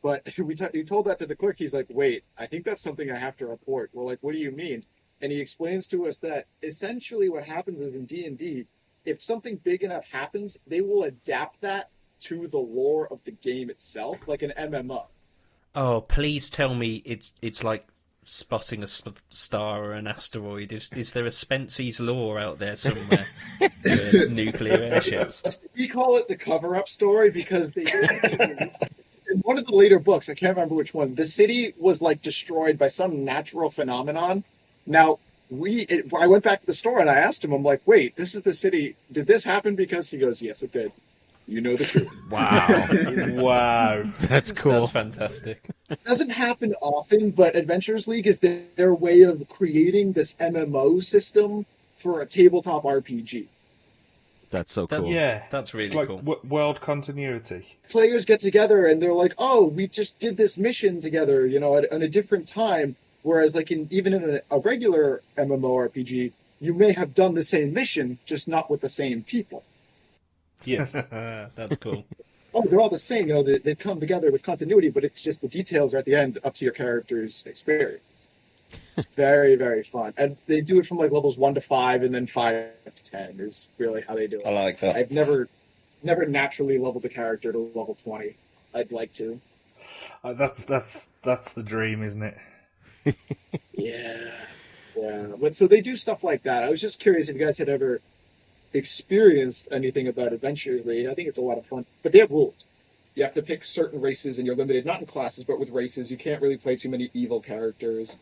But he told that to the clerk. He's like, wait, I think that's something I have to report. We're like, what do you mean? And he explains to us that essentially what happens is in D&D, if something big enough happens, they will adapt that to the lore of the game itself, like an MMO. Oh, please tell me it's like spotting a star or an asteroid. Is there a Spency's lore out there somewhere for nuclear airships? We call it the cover-up story because they in one of the later books, I can't remember which one, the city was like destroyed by some natural phenomenon. Now, I went back to the store and I asked him, I'm like, wait, this is the city. Did this happen because? He goes, yes, it did. You know the truth. Wow. Wow. That's cool. That's fantastic. It doesn't happen often, but Adventures League is their way of creating this MMO system for a tabletop RPG. That's so cool. Yeah. That's really it's like cool. World continuity. Players get together and they're like, oh, we just did this mission together, at a different time. Whereas like even in a regular MMORPG, you may have done the same mission, just not with the same people. Yes. That's cool. Oh, they're all the same, they come together with continuity, but it's just the details are at the end up to your character's experience. It's very, very fun. And they do it from like levels 1 to 5 and then 5 to 10 is really how they do it. I like that. I've never naturally leveled the character to level 20. I'd like to. That's the dream, isn't it? Yeah. But so they do stuff like that. I was just curious if you guys had ever experienced anything about Adventures League. I think it's a lot of fun. But they have rules. You have to pick certain races, and you're limited, not in classes, but with races. You can't really play too many evil characters.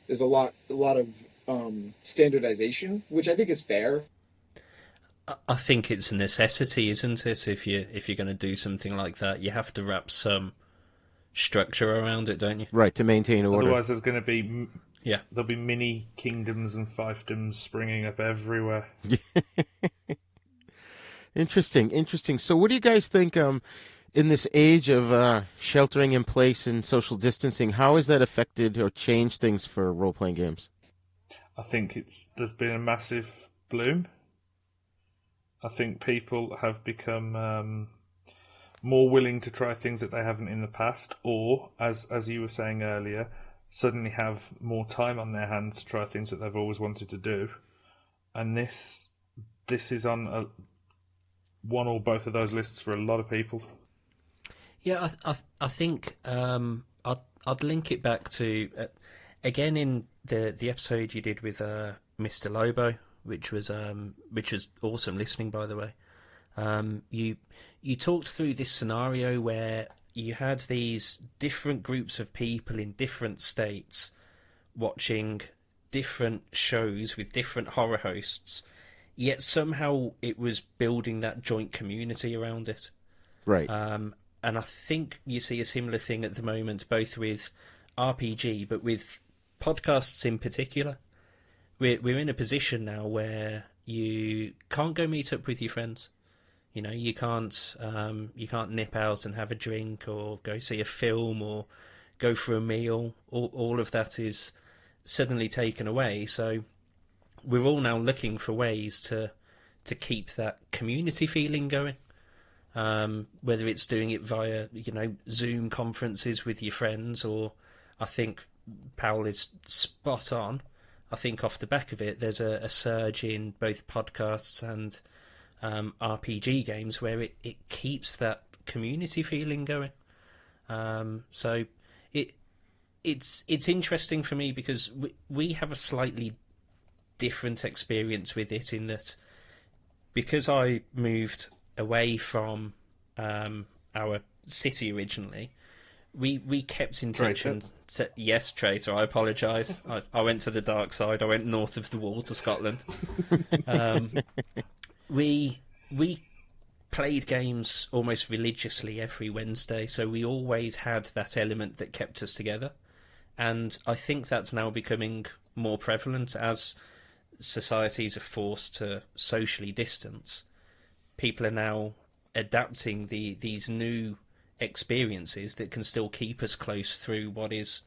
There's a lot of standardization, which I think is fair. I think it's a necessity, isn't it? If you're going to do something like that, you have to wrap some structure around it, don't you? Right, to maintain order. Otherwise, there's going to be Yeah. There'll be mini kingdoms and fiefdoms springing up everywhere. Interesting. So what do you guys think in this age of sheltering in place and social distancing, how has that affected or changed things for role-playing games? I think there's been a massive bloom. I think people have become more willing to try things that they haven't in the past, or, as you were saying earlier, suddenly have more time on their hands to try things that they've always wanted to do. And this is on one or both of those lists for a lot of people. Yeah, I think I'd link it back to again in the episode you did with Mr. Lobo, which was awesome listening, by the way. You talked through this scenario where you had these different groups of people in different states watching different shows with different horror hosts, yet somehow it was building that joint community around it. Right. And I think you see a similar thing at the moment, both with RPG, but with podcasts in particular. We're in a position now where you can't go meet up with your friends. You can't nip out and have a drink or go see a film or go for a meal. All of that is suddenly taken away. So we're all now looking for ways to keep that community feeling going. Whether it's doing it via Zoom conferences with your friends, or I think Powell is spot on. I think off the back of it, there's a surge in both podcasts and RPG games where it keeps that community feeling going. So it's interesting for me because we have a slightly different experience with it, in that because I moved away from our city originally, we kept in touch. Traitor. And yes, traitor, I apologise. I went to the dark side. I went north of the wall to Scotland. We played games almost religiously every Wednesday, so we always had that element that kept us together. And I think that's now becoming more prevalent as societies are forced to socially distance. People are now adapting these new experiences that can still keep us close through what is,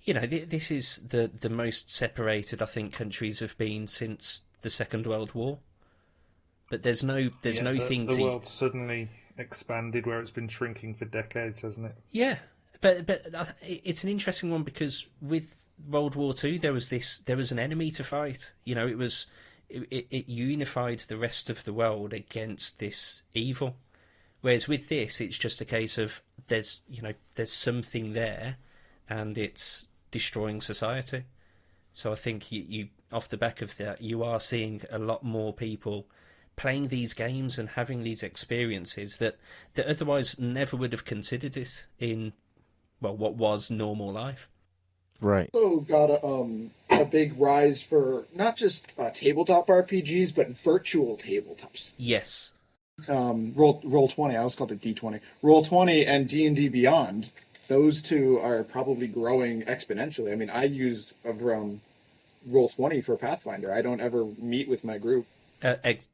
this is the most separated I think countries have been since the Second World War. but there's no thing the to... world suddenly expanded where it's been shrinking for decades, hasn't it? Yeah, but it's an interesting one because with World War II there was an enemy to fight. You know, it unified the rest of the world against this evil. Whereas with this, it's just a case of there's something there, and it's destroying society. So I think you off the back of that, you are seeing a lot more people playing these games and having these experiences that otherwise never would have considered it in, well, what was normal life. Right. Also got a big rise for not just tabletop RPGs, but virtual tabletops. Yes. Roll20, I always called it D20. Roll20 and D&D Beyond, those two are probably growing exponentially. I mean, I used Roll20 for Pathfinder. I don't ever meet with my group.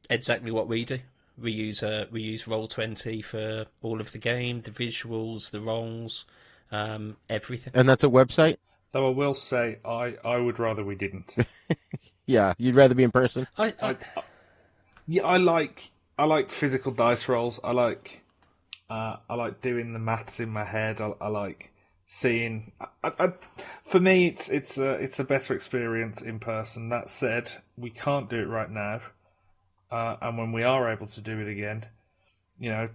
Exactly what we do. We use Roll20 for all of the game, the visuals, the rolls, everything. And that's a website? Though I will say, I would rather we didn't. Yeah, you'd rather be in person? I like physical dice rolls. I like doing the maths in my head. I like seeing. For me, it's a better experience in person. That said, we can't do it right now, and when we are able to do it again, you know,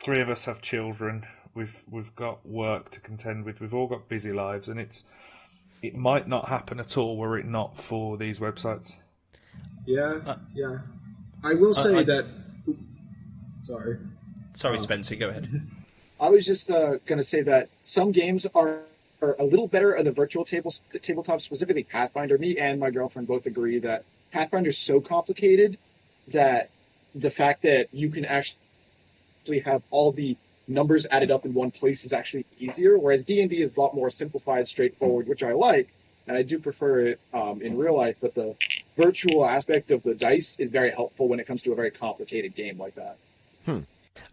3 of us have children. We've got work to contend with. We've all got busy lives, and it might not happen at all were it not for these websites. Yeah. I will say that. Sorry, Spencer, go ahead. I was just going to say that some games are a little better at the virtual tabletop, specifically Pathfinder. Me and my girlfriend both agree that Pathfinder's so complicated that the fact that you can actually have all the numbers added up in one place is actually easier, whereas D&D is a lot more simplified, straightforward, which I like, and I do prefer it in real life, but the virtual aspect of the dice is very helpful when it comes to a very complicated game like that.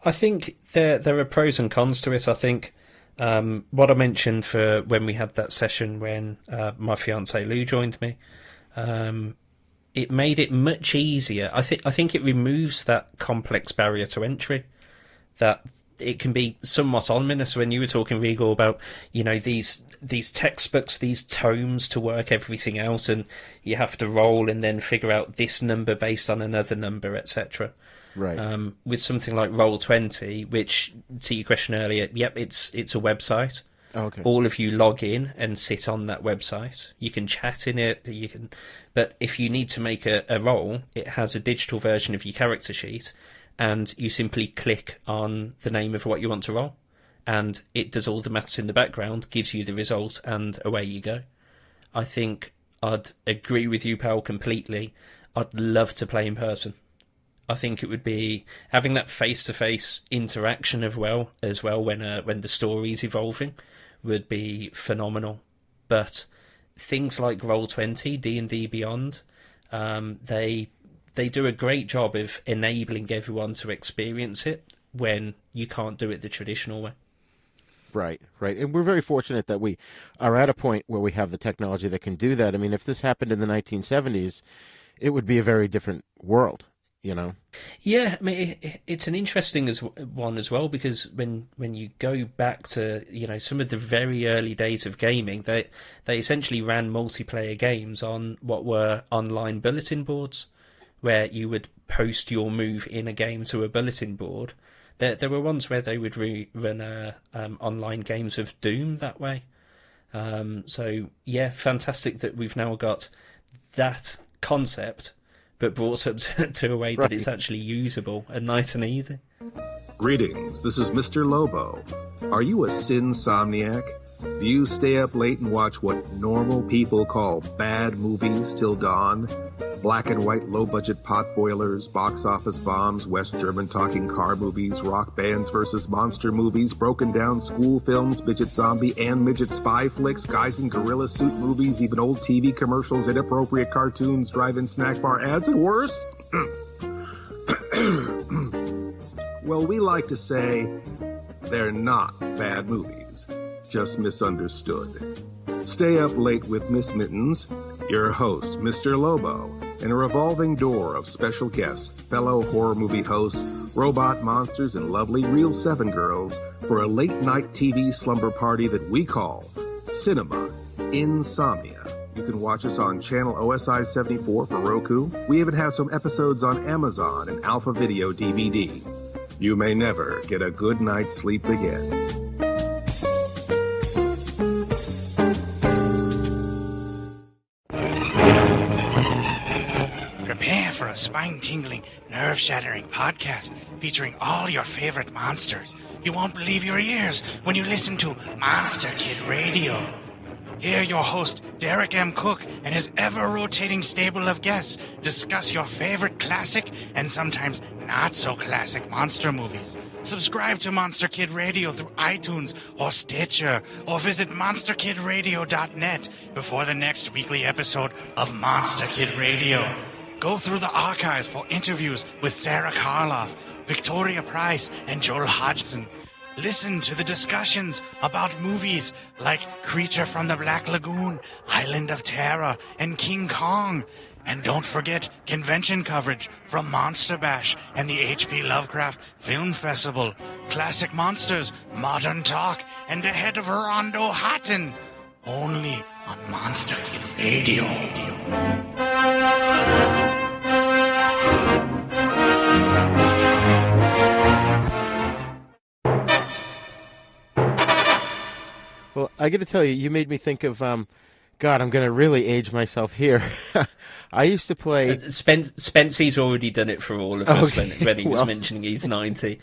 I think there are pros and cons to it. I think what I mentioned for when we had that session when my fiancée Lou joined me, it made it much easier. I think it removes that complex barrier to entry that it can be somewhat ominous when you were talking, Rigor, about, you know, these textbooks, these tomes to work everything out, and you have to roll and then figure out this number based on another number, etc. Right. With something like Roll20, which, to your question earlier, yep, it's a website. Okay. All of you log in and sit on that website. You can chat in it. But if you need to make a roll, it has a digital version of your character sheet, and you simply click on the name of what you want to roll, and it does all the maths in the background, gives you the result, and away you go. I think I'd agree with you, Powell, completely. I'd love to play in person. I think it would be having that face-to-face interaction as well when the story's evolving would be phenomenal. But things like Roll20, D&D Beyond, they do a great job of enabling everyone to experience it when you can't do it the traditional way. Right. And we're very fortunate that we are at a point where we have the technology that can do that. I mean, if this happened in the 1970s, it would be a very different world, you know? Yeah, I mean, it's an interesting one as well, because when you go back to, you know, some of the very early days of gaming, they essentially ran multiplayer games on what were online bulletin boards, where you would post your move in a game to a bulletin board. There were ones where they would run online games of Doom that way. So, yeah, fantastic that we've now got that concept, but brought up to a way that it's actually usable and nice and easy. Greetings, this is Mr. Lobo. Are you a sin-somniac? Do you stay up late and watch what normal people call bad movies till dawn? Black and white low-budget pot boilers, box office bombs, West German talking car movies, rock bands versus monster movies, broken down school films, midget zombie and midget spy flicks, guys in gorilla suit movies, even old TV commercials, inappropriate cartoons, drive-in snack bar ads, and worse? Well, we like to say they're not bad movies, just misunderstood. Stay up late with Miss Mittens, your host, Mr. Lobo, and a revolving door of special guests, fellow horror movie hosts, robot monsters, and lovely Real 7 girls for a late-night TV slumber party that we call Cinema Insomnia. You can watch us on channel OSI 74 for Roku. We even have some episodes on Amazon and Alpha Video DVD. You may never get a good night's sleep again. Prepare for a spine-tingling, nerve-shattering podcast featuring all your favorite monsters. You won't believe your ears when you listen to Monster Kid Radio. Hear your host, Derek M. Cook, and his ever-rotating stable of guests discuss your favorite classic and sometimes not-so-classic monster movies. Subscribe to Monster Kid Radio through iTunes or Stitcher, or visit monsterkidradio.net before the next weekly episode of Monster Kid Radio. Go through the archives for interviews with Sarah Karloff, Victoria Price, and Joel Hodgson. Listen to the discussions about movies like Creature from the Black Lagoon, Island of Terror, and King Kong. And don't forget convention coverage from Monster Bash and the H.P. Lovecraft Film Festival, Classic Monsters, Modern Talk, and the Head of Rondo Hatton. Only on Monster Kids Radio. Well, I got to tell you, you made me think of, God, I'm going to really age myself here. I used to play... Spency's already done it for all of us when he was mentioning he's 90.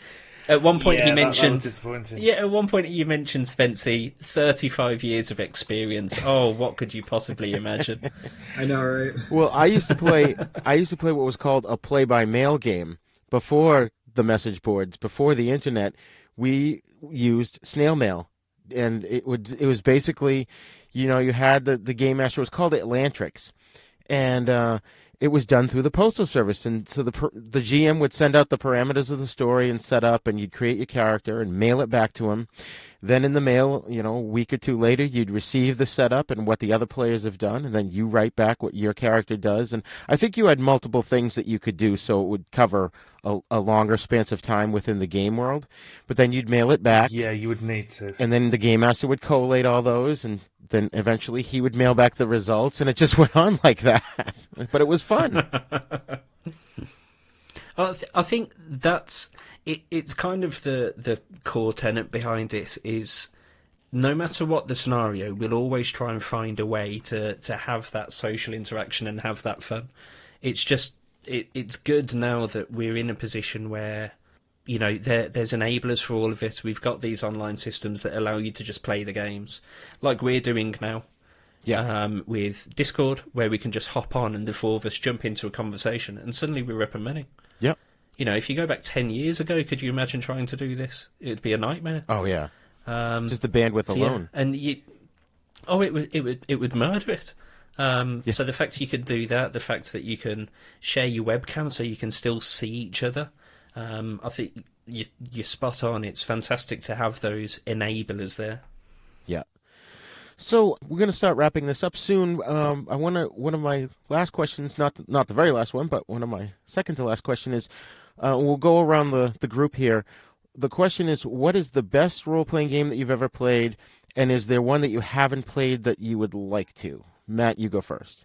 At one point he mentioned... at one point you mentioned, Spency, 35 years of experience. Oh, what could you possibly imagine? I know, right? Well, I used to play what was called a play-by-mail game before the message boards, before the internet. We used snail mail. And it was basically, you had the game master. It was called Atlantrix, and it was done through the postal service. And so the GM would send out the parameters of the story and set up, and you'd create your character and mail it back to him. Then in the mail, a week or two later, you'd receive the setup and what the other players have done, and then you write back what your character does. And I think you had multiple things that you could do, so it would cover a longer span of time within the game world. But then you'd mail it back. Yeah, you would need to. And then the game master would collate all those, and then eventually he would mail back the results, and it just went on like that. But it was fun. I think that's it. It's kind of the core tenet behind it is no matter what the scenario, we'll always try and find a way to have that social interaction and have that fun. It's just it's good now that we're in a position where there's enablers for all of it. We've got these online systems that allow you to just play the games like we're doing now. Yeah. With Discord, where we can just hop on and the four of us jump into a conversation, and suddenly we're up and running. Yep. If you go back 10 years ago, could you imagine trying to do this? It'd be a nightmare. Oh yeah. Just the bandwidth alone. Yeah. And it would murder it. So the fact that you can do that, the fact that you can share your webcam so you can still see each other, I think you're spot on. It's fantastic to have those enablers there. Yeah. So we're going to start wrapping this up soon. One of my last questions, not the very last one, but one of my second to last question is, we'll go around the group here. The question is, what is the best role-playing game that you've ever played, and is there one that you haven't played that you would like to? Matt, you go first.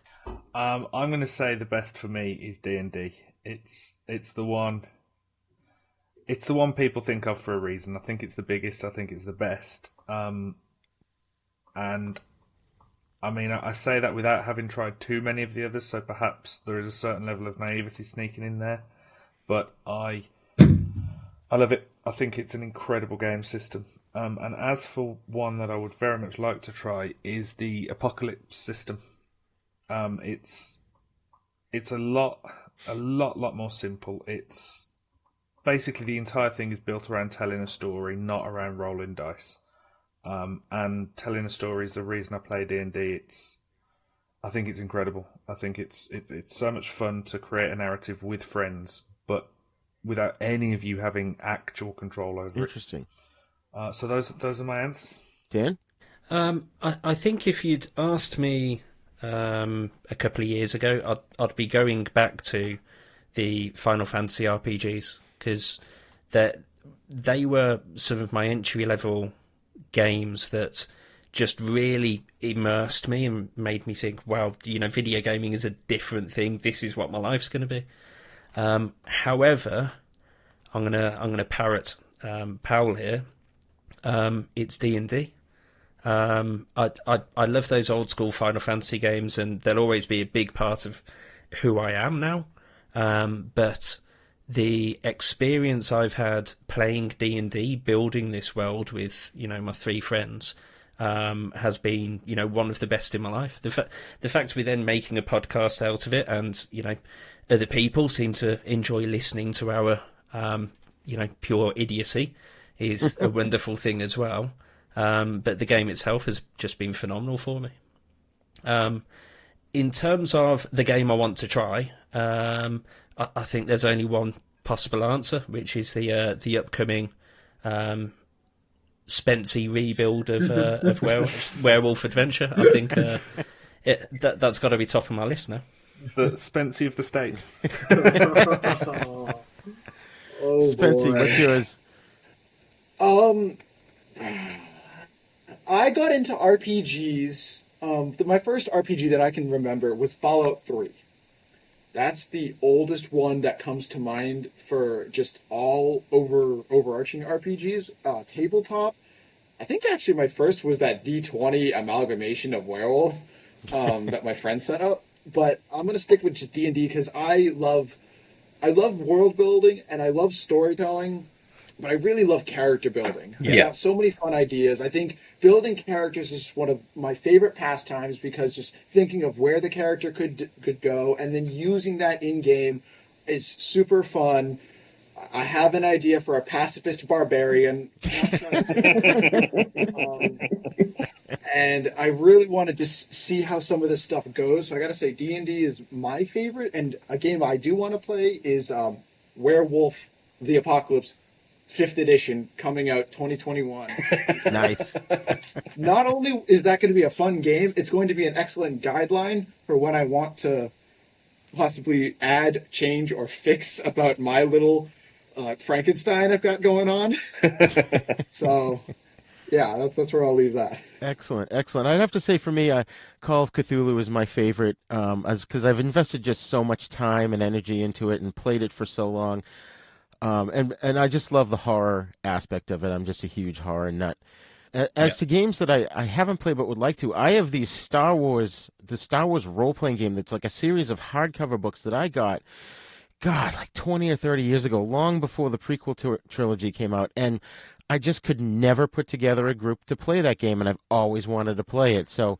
I'm going to say the best for me is D&D. It's the one. It's the one people think of for a reason. I think it's the biggest. I think it's the best. And I mean, I say that without having tried too many of the others, so perhaps there is a certain level of naivety sneaking in there. But I love it. I think it's an incredible game system. And as for one that I would very much like to try is the Apocalypse system. It's a lot more simple. It's basically the entire thing is built around telling a story, not around rolling dice. And telling a story is the reason I play D&D. I think it's incredible. I think it's so much fun to create a narrative with friends, but without any of you having actual control over it. Interesting. So those are my answers. Dan? I think if you'd asked me a couple of years ago, I'd be going back to the Final Fantasy RPGs, because they were some of my entry-level games that just really immersed me and made me think, wow, video gaming is a different thing. This is what my life's going to be. However, I'm gonna parrot Powell here. It's D&D. I love those old school Final Fantasy games, and they'll always be a big part of who I am now. But the experience I've had playing D&D, building this world with my 3 friends, has been one of the best in my life. The fact we're then making a podcast out of it, and other people seem to enjoy listening to our pure idiocy, is a wonderful thing as well. But the game itself has just been phenomenal for me. In terms of the game I want to try, I think there's only one possible answer, which is the upcoming Spency rebuild of Werewolf Adventure. I think that's got to be top of my list now. The Spency of the States. Spency, what's yours? I got into RPGs. My first RPG that I can remember was Fallout 3. That's the oldest one that comes to mind for just all overarching RPGs. Tabletop, I think actually my first was that D20 amalgamation of Werewolf that my friend set up. But I'm going to stick with just D&D because I love world building and I love storytelling, but I really love character building. Yeah. I got so many fun ideas. I think building characters is one of my favorite pastimes because just thinking of where the character could go and then using that in-game is super fun. I have an idea for a pacifist barbarian. And I really want to just see how some of this stuff goes. So I got to say D&D is my favorite. And a game I do want to play is Werewolf the Apocalypse 5th edition coming out 2021. Nice. Not only is that going to be a fun game, it's going to be an excellent guideline for when I want to possibly add, change, or fix about my little Frankenstein I've got going on. So, yeah, that's where I'll leave that. Excellent. I'd have to say for me, Call of Cthulhu is my favorite, because I've invested just so much time and energy into it and played it for so long. And I just love the horror aspect of it. I'm just a huge horror nut. As to games that I haven't played but would like to, I have the Star Wars role-playing game that's like a series of hardcover books that I got, like 20 or 30 years ago, long before the prequel trilogy came out. And I just could never put together a group to play that game, and I've always wanted to play it. So,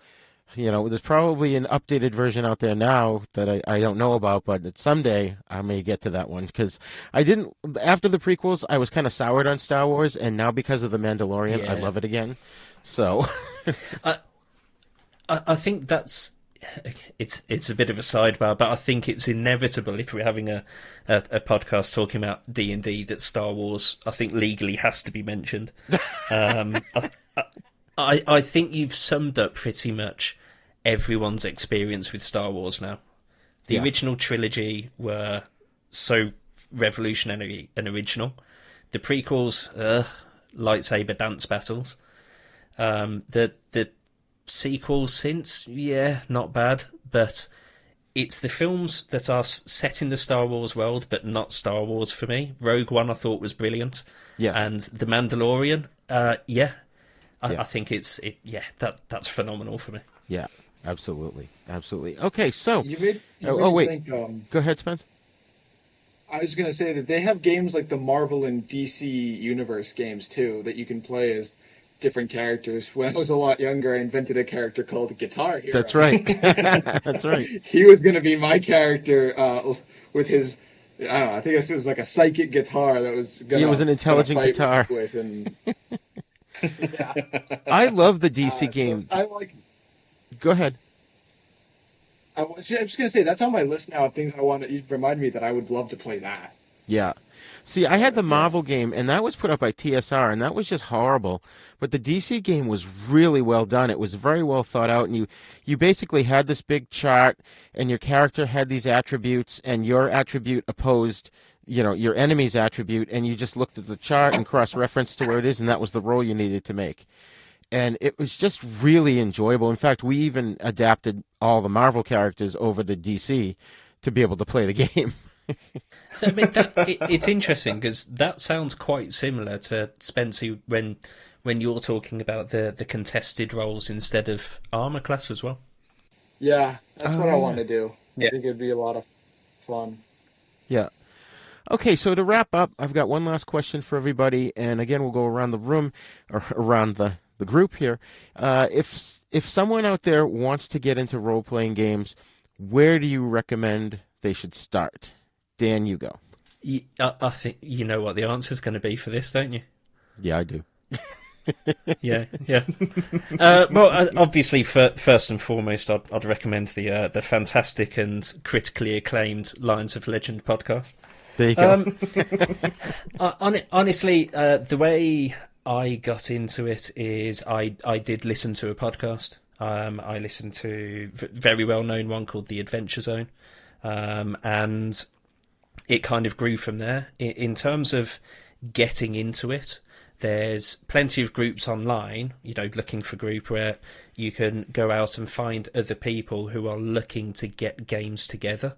there's probably an updated version out there now that I don't know about, but someday I may get to that one, because after the prequels, I was kind of soured on Star Wars, and now because of The Mandalorian, I love it again. So, I think it's a bit of a sidebar, but I think it's inevitable if we're having a podcast talking about D&D that Star Wars, I think, legally has to be mentioned. I think you've summed up pretty much everyone's experience with Star Wars now. The original trilogy were so revolutionary and original. The prequels, lightsaber dance battles. The sequels since, not bad, but it's the films that are set in the Star Wars world, but not Star Wars for me. Rogue One I thought was brilliant. Yeah. And The Mandalorian, I think that's phenomenal for me. Yeah, absolutely. Okay, so You made wait. think, Go ahead, Spence. I was going to say that they have games like the Marvel and DC Universe games too that you can play as different characters. When I was a lot younger, I invented a character called Guitar Hero. That's right. That's right. He was going to be my character with his, I don't know, I think it was like a psychic guitar that was going to. He was an intelligent guitar. With and, yeah. I love the DC games. So I like. Go ahead. I was just going to say, that's on my list now of things I want to remind me that I would love to play that. Yeah. See, I had the Marvel game, and that was put up by TSR, and that was just horrible. But the DC game was really well done. It was very well thought out, and you basically had this big chart, and your character had these attributes, and your attribute opposed, your enemy's attribute, and you just looked at the chart and cross-referenced to where it is, and that was the roll you needed to make. And it was just really enjoyable. In fact, we even adapted all the Marvel characters over to DC to be able to play the game. So I mean, it's interesting because that sounds quite similar to Spency when you're talking about the contested roles instead of armor class as well. Yeah, that's what I want to do. I think it'd be a lot of fun. Yeah. Okay, so to wrap up, I've got one last question for everybody, and again, we'll go around the room, or around the group here. If someone out there wants to get into role-playing games, where do you recommend they should start? Dan, you go. I think you know what the answer is going to be for this, don't you? Yeah, I do. Yeah. Well, obviously, first and foremost, I'd recommend the fantastic and critically acclaimed Lions of Legend podcast. There you go. Honestly, the way I got into it is I did listen to a podcast. I listened to a very well-known one called The Adventure Zone, and it kind of grew from there. In terms of getting into it, there's plenty of groups online, looking for group where you can go out and find other people who are looking to get games together.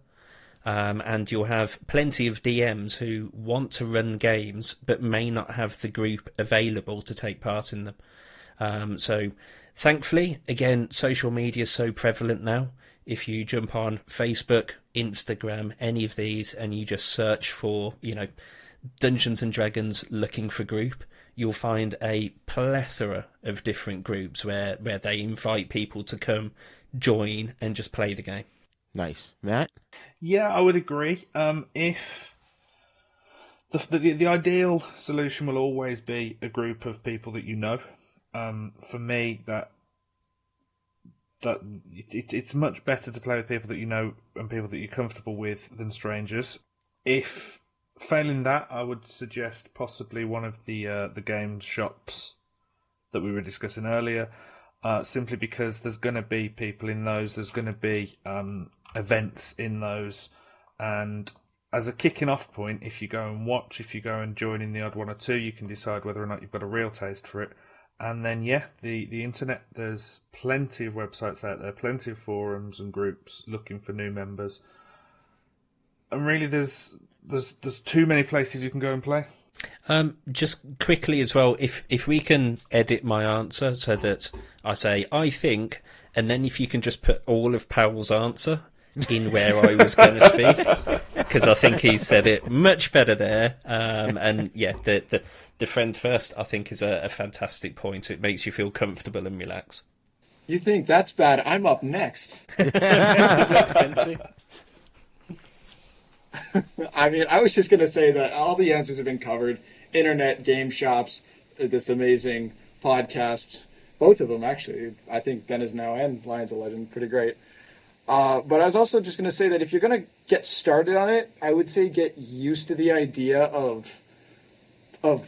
And you'll have plenty of DMs who want to run games but may not have the group available to take part in them. So thankfully, again, social media is so prevalent now. If you jump on Facebook, Instagram, any of these, and you just search for, Dungeons and Dragons looking for group, you'll find a plethora of different groups where they invite people to come join and just play the game. Nice. Matt? Yeah, I would agree. If the ideal solution will always be a group of people that you know. For me, it's much better to play with people that you know and people that you're comfortable with than strangers. If failing that, I would suggest possibly one of the game shops that we were discussing earlier. Simply because there's going to be people in those, there's going to be events in those, and as a kicking off point, if you go and watch, if you go and join in the odd one or two, you can decide whether or not you've got a real taste for it. And then the internet, there's plenty of websites out there, plenty of forums and groups looking for new members, and really there's too many places you can go and play. Just quickly as well, if we can edit my answer so that I say I think, and then if you can just put all of Powell's answer in where I was going to speak, because I think he said it much better there. And yeah, the friends first, I think, is a fantastic point. It makes you feel comfortable and relax. You think that's bad? I'm up next. Mr. Black Spencer. I mean, I was just going to say that all the answers have been covered. Internet, game shops, this amazing podcast. Both of them, actually. I think Then Is Now and Lions of Legend, pretty great. But I was also just going to say that if you're going to get started on it, I would say get used to the idea of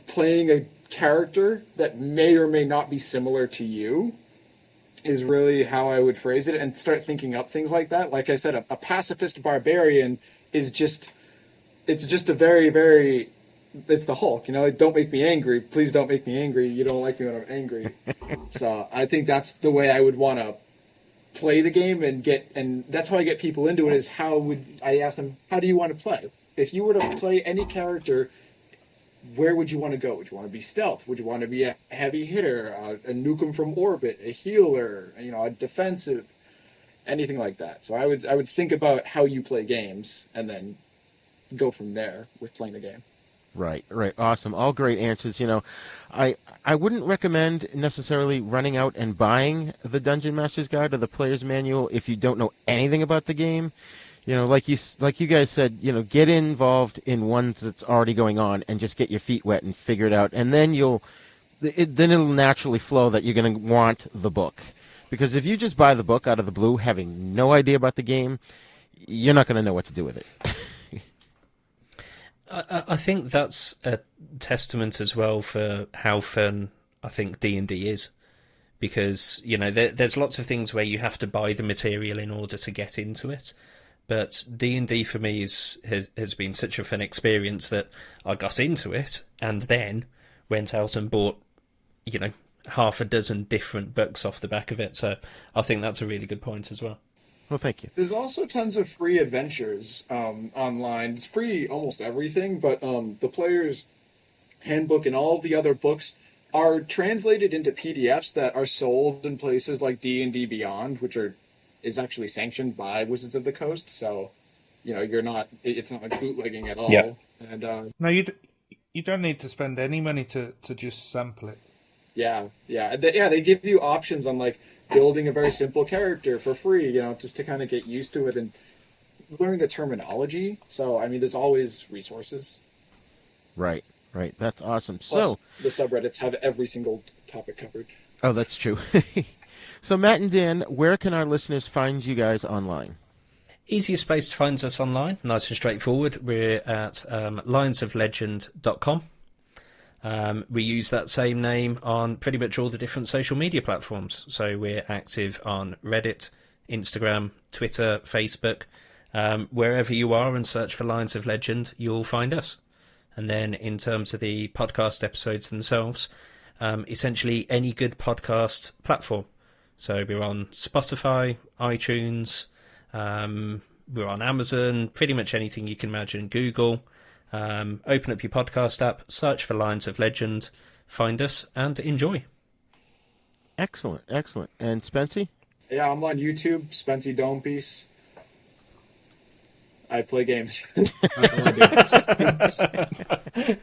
playing a character that may or may not be similar to you, is really how I would phrase it, and start thinking up things like that. Like I said, a pacifist barbarian is just a very, very, it's the Hulk, don't make me angry. Please don't make me angry. You don't like me when I'm angry. So I think that's the way I would want to play the game and that's how I get people into it, is how would I ask them, how do you want to play? If you were to play any character, where would you want to go? Would you want to be stealth? Would you want to be a heavy hitter, a nuke 'em from orbit, a healer, a defensive, anything like that? So I would think about how you play games and then go from there with playing the game. Right. Awesome. All great answers. I wouldn't recommend necessarily running out and buying the Dungeon Master's Guide or the Player's Manual if you don't know anything about the game. Like you guys said, get involved in one that's already going on and just get your feet wet and figure it out. And then it'll naturally flow that you're going to want the book. Because if you just buy the book out of the blue, having no idea about the game, you're not going to know what to do with it. I think that's a testament as well for how fun I think D&D is. Because, there's lots of things where you have to buy the material in order to get into it. But D&D for me has been such a fun experience that I got into it and then went out and bought, half a dozen different books off the back of it. So I think that's a really good point as well. Well, thank you. There's also tons of free adventures online. It's free almost everything, but the Player's Handbook and all the other books are translated into PDFs that are sold in places like D&D Beyond, which is actually sanctioned by Wizards of the Coast. So, it's not like bootlegging at all. Yeah. And no, you don't need to spend any money to just sample it. Yeah. They give you options on like building a very simple character for free, just to kind of get used to it and learn the terminology. So, there's always resources. Right. That's awesome. Plus, so the subreddits have every single topic covered. Oh, that's true. So, Matt and Dan, where can our listeners find you guys online? Easiest place to find us online, nice and straightforward. We're at lionsoflegend.com. We use that same name on pretty much all the different social media platforms. So we're active on Reddit, Instagram, Twitter, Facebook. Wherever you are and search for Lions of Legend, you'll find us. And then in terms of the podcast episodes themselves, essentially any good podcast platform. So we're on Spotify, iTunes, we're on Amazon, pretty much anything you can imagine, Google. Open up your podcast app, search for Lions of Legend, find us, and enjoy. Excellent. And Spency? Yeah, I'm on YouTube, Spency Domepiece. I play games. That's all I do.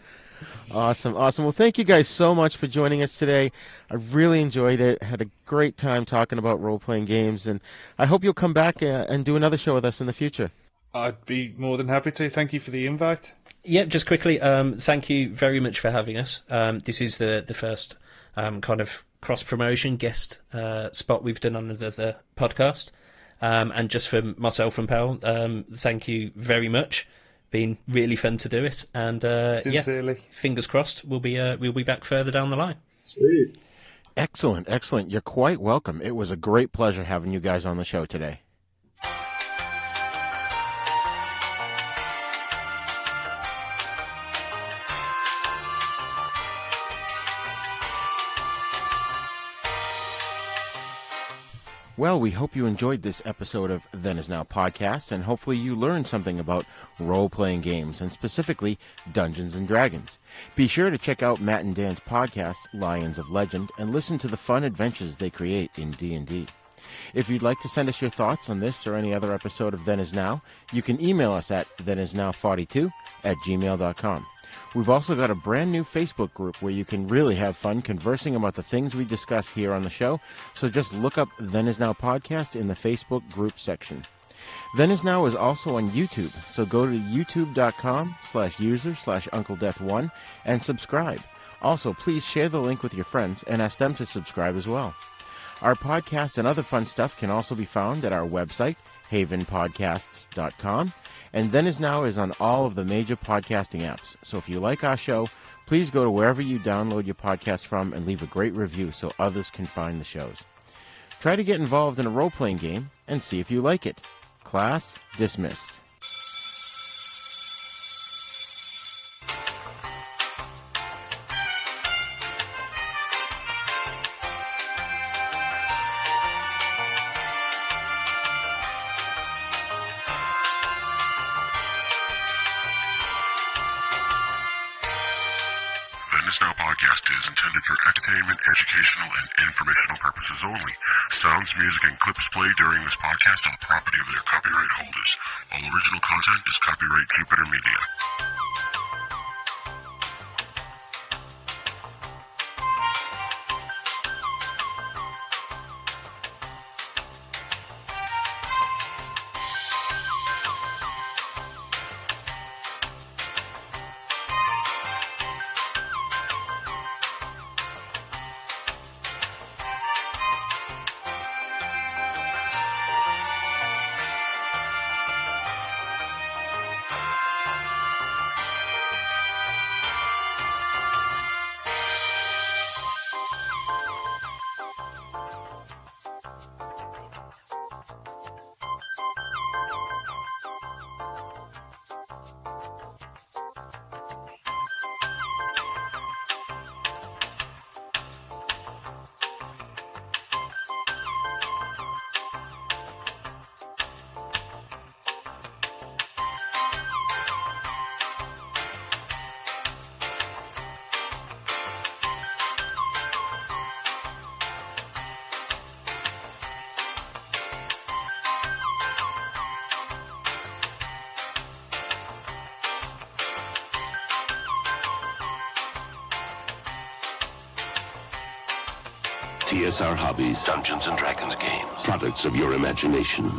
Awesome. Well, thank you guys so much for joining us today. I really enjoyed it. Had a great time talking about role-playing games, and I hope you'll come back and do another show with us in the future. I'd be more than happy to. Thank you for the invite. Yeah, just quickly, thank you very much for having us. This is the first kind of cross-promotion guest spot we've done on the podcast. And just for myself and Powell, thank you very much. Been really fun to do it, and sincerely, fingers crossed. We'll be back further down the line. Sweet, excellent. You're quite welcome. It was a great pleasure having you guys on the show today. Well, we hope you enjoyed this episode of Then Is Now podcast, and hopefully you learned something about role-playing games, and specifically Dungeons & Dragons. Be sure to check out Matt and Dan's podcast, Lions of Legend, and listen to the fun adventures they create in D&D. If you'd like to send us your thoughts on this or any other episode of Then Is Now, you can email us at thenisnow42@gmail.com. We've also got a brand new Facebook group where you can really have fun conversing about the things we discuss here on the show, so just look up Then Is Now Podcast in the Facebook group section. Then Is Now is also on YouTube, so go to youtube.com/user/UncleDeath1 and subscribe. Also, please share the link with your friends and ask them to subscribe as well. Our podcast and other fun stuff can also be found at our website, havenpodcasts.com. And Then Is Now is on all of the major podcasting apps. So if you like our show, please go to wherever you download your podcast from and leave a great review so others can find the shows. Try to get involved in a role-playing game and see if you like it. Class dismissed. Is intended for entertainment, educational, and informational purposes only. Sounds, music, and clips played during this podcast are the property of their copyright holders. All original content is copyright Jupiter Media. TSR Hobbies Dungeons & Dragons games. Products of your imagination.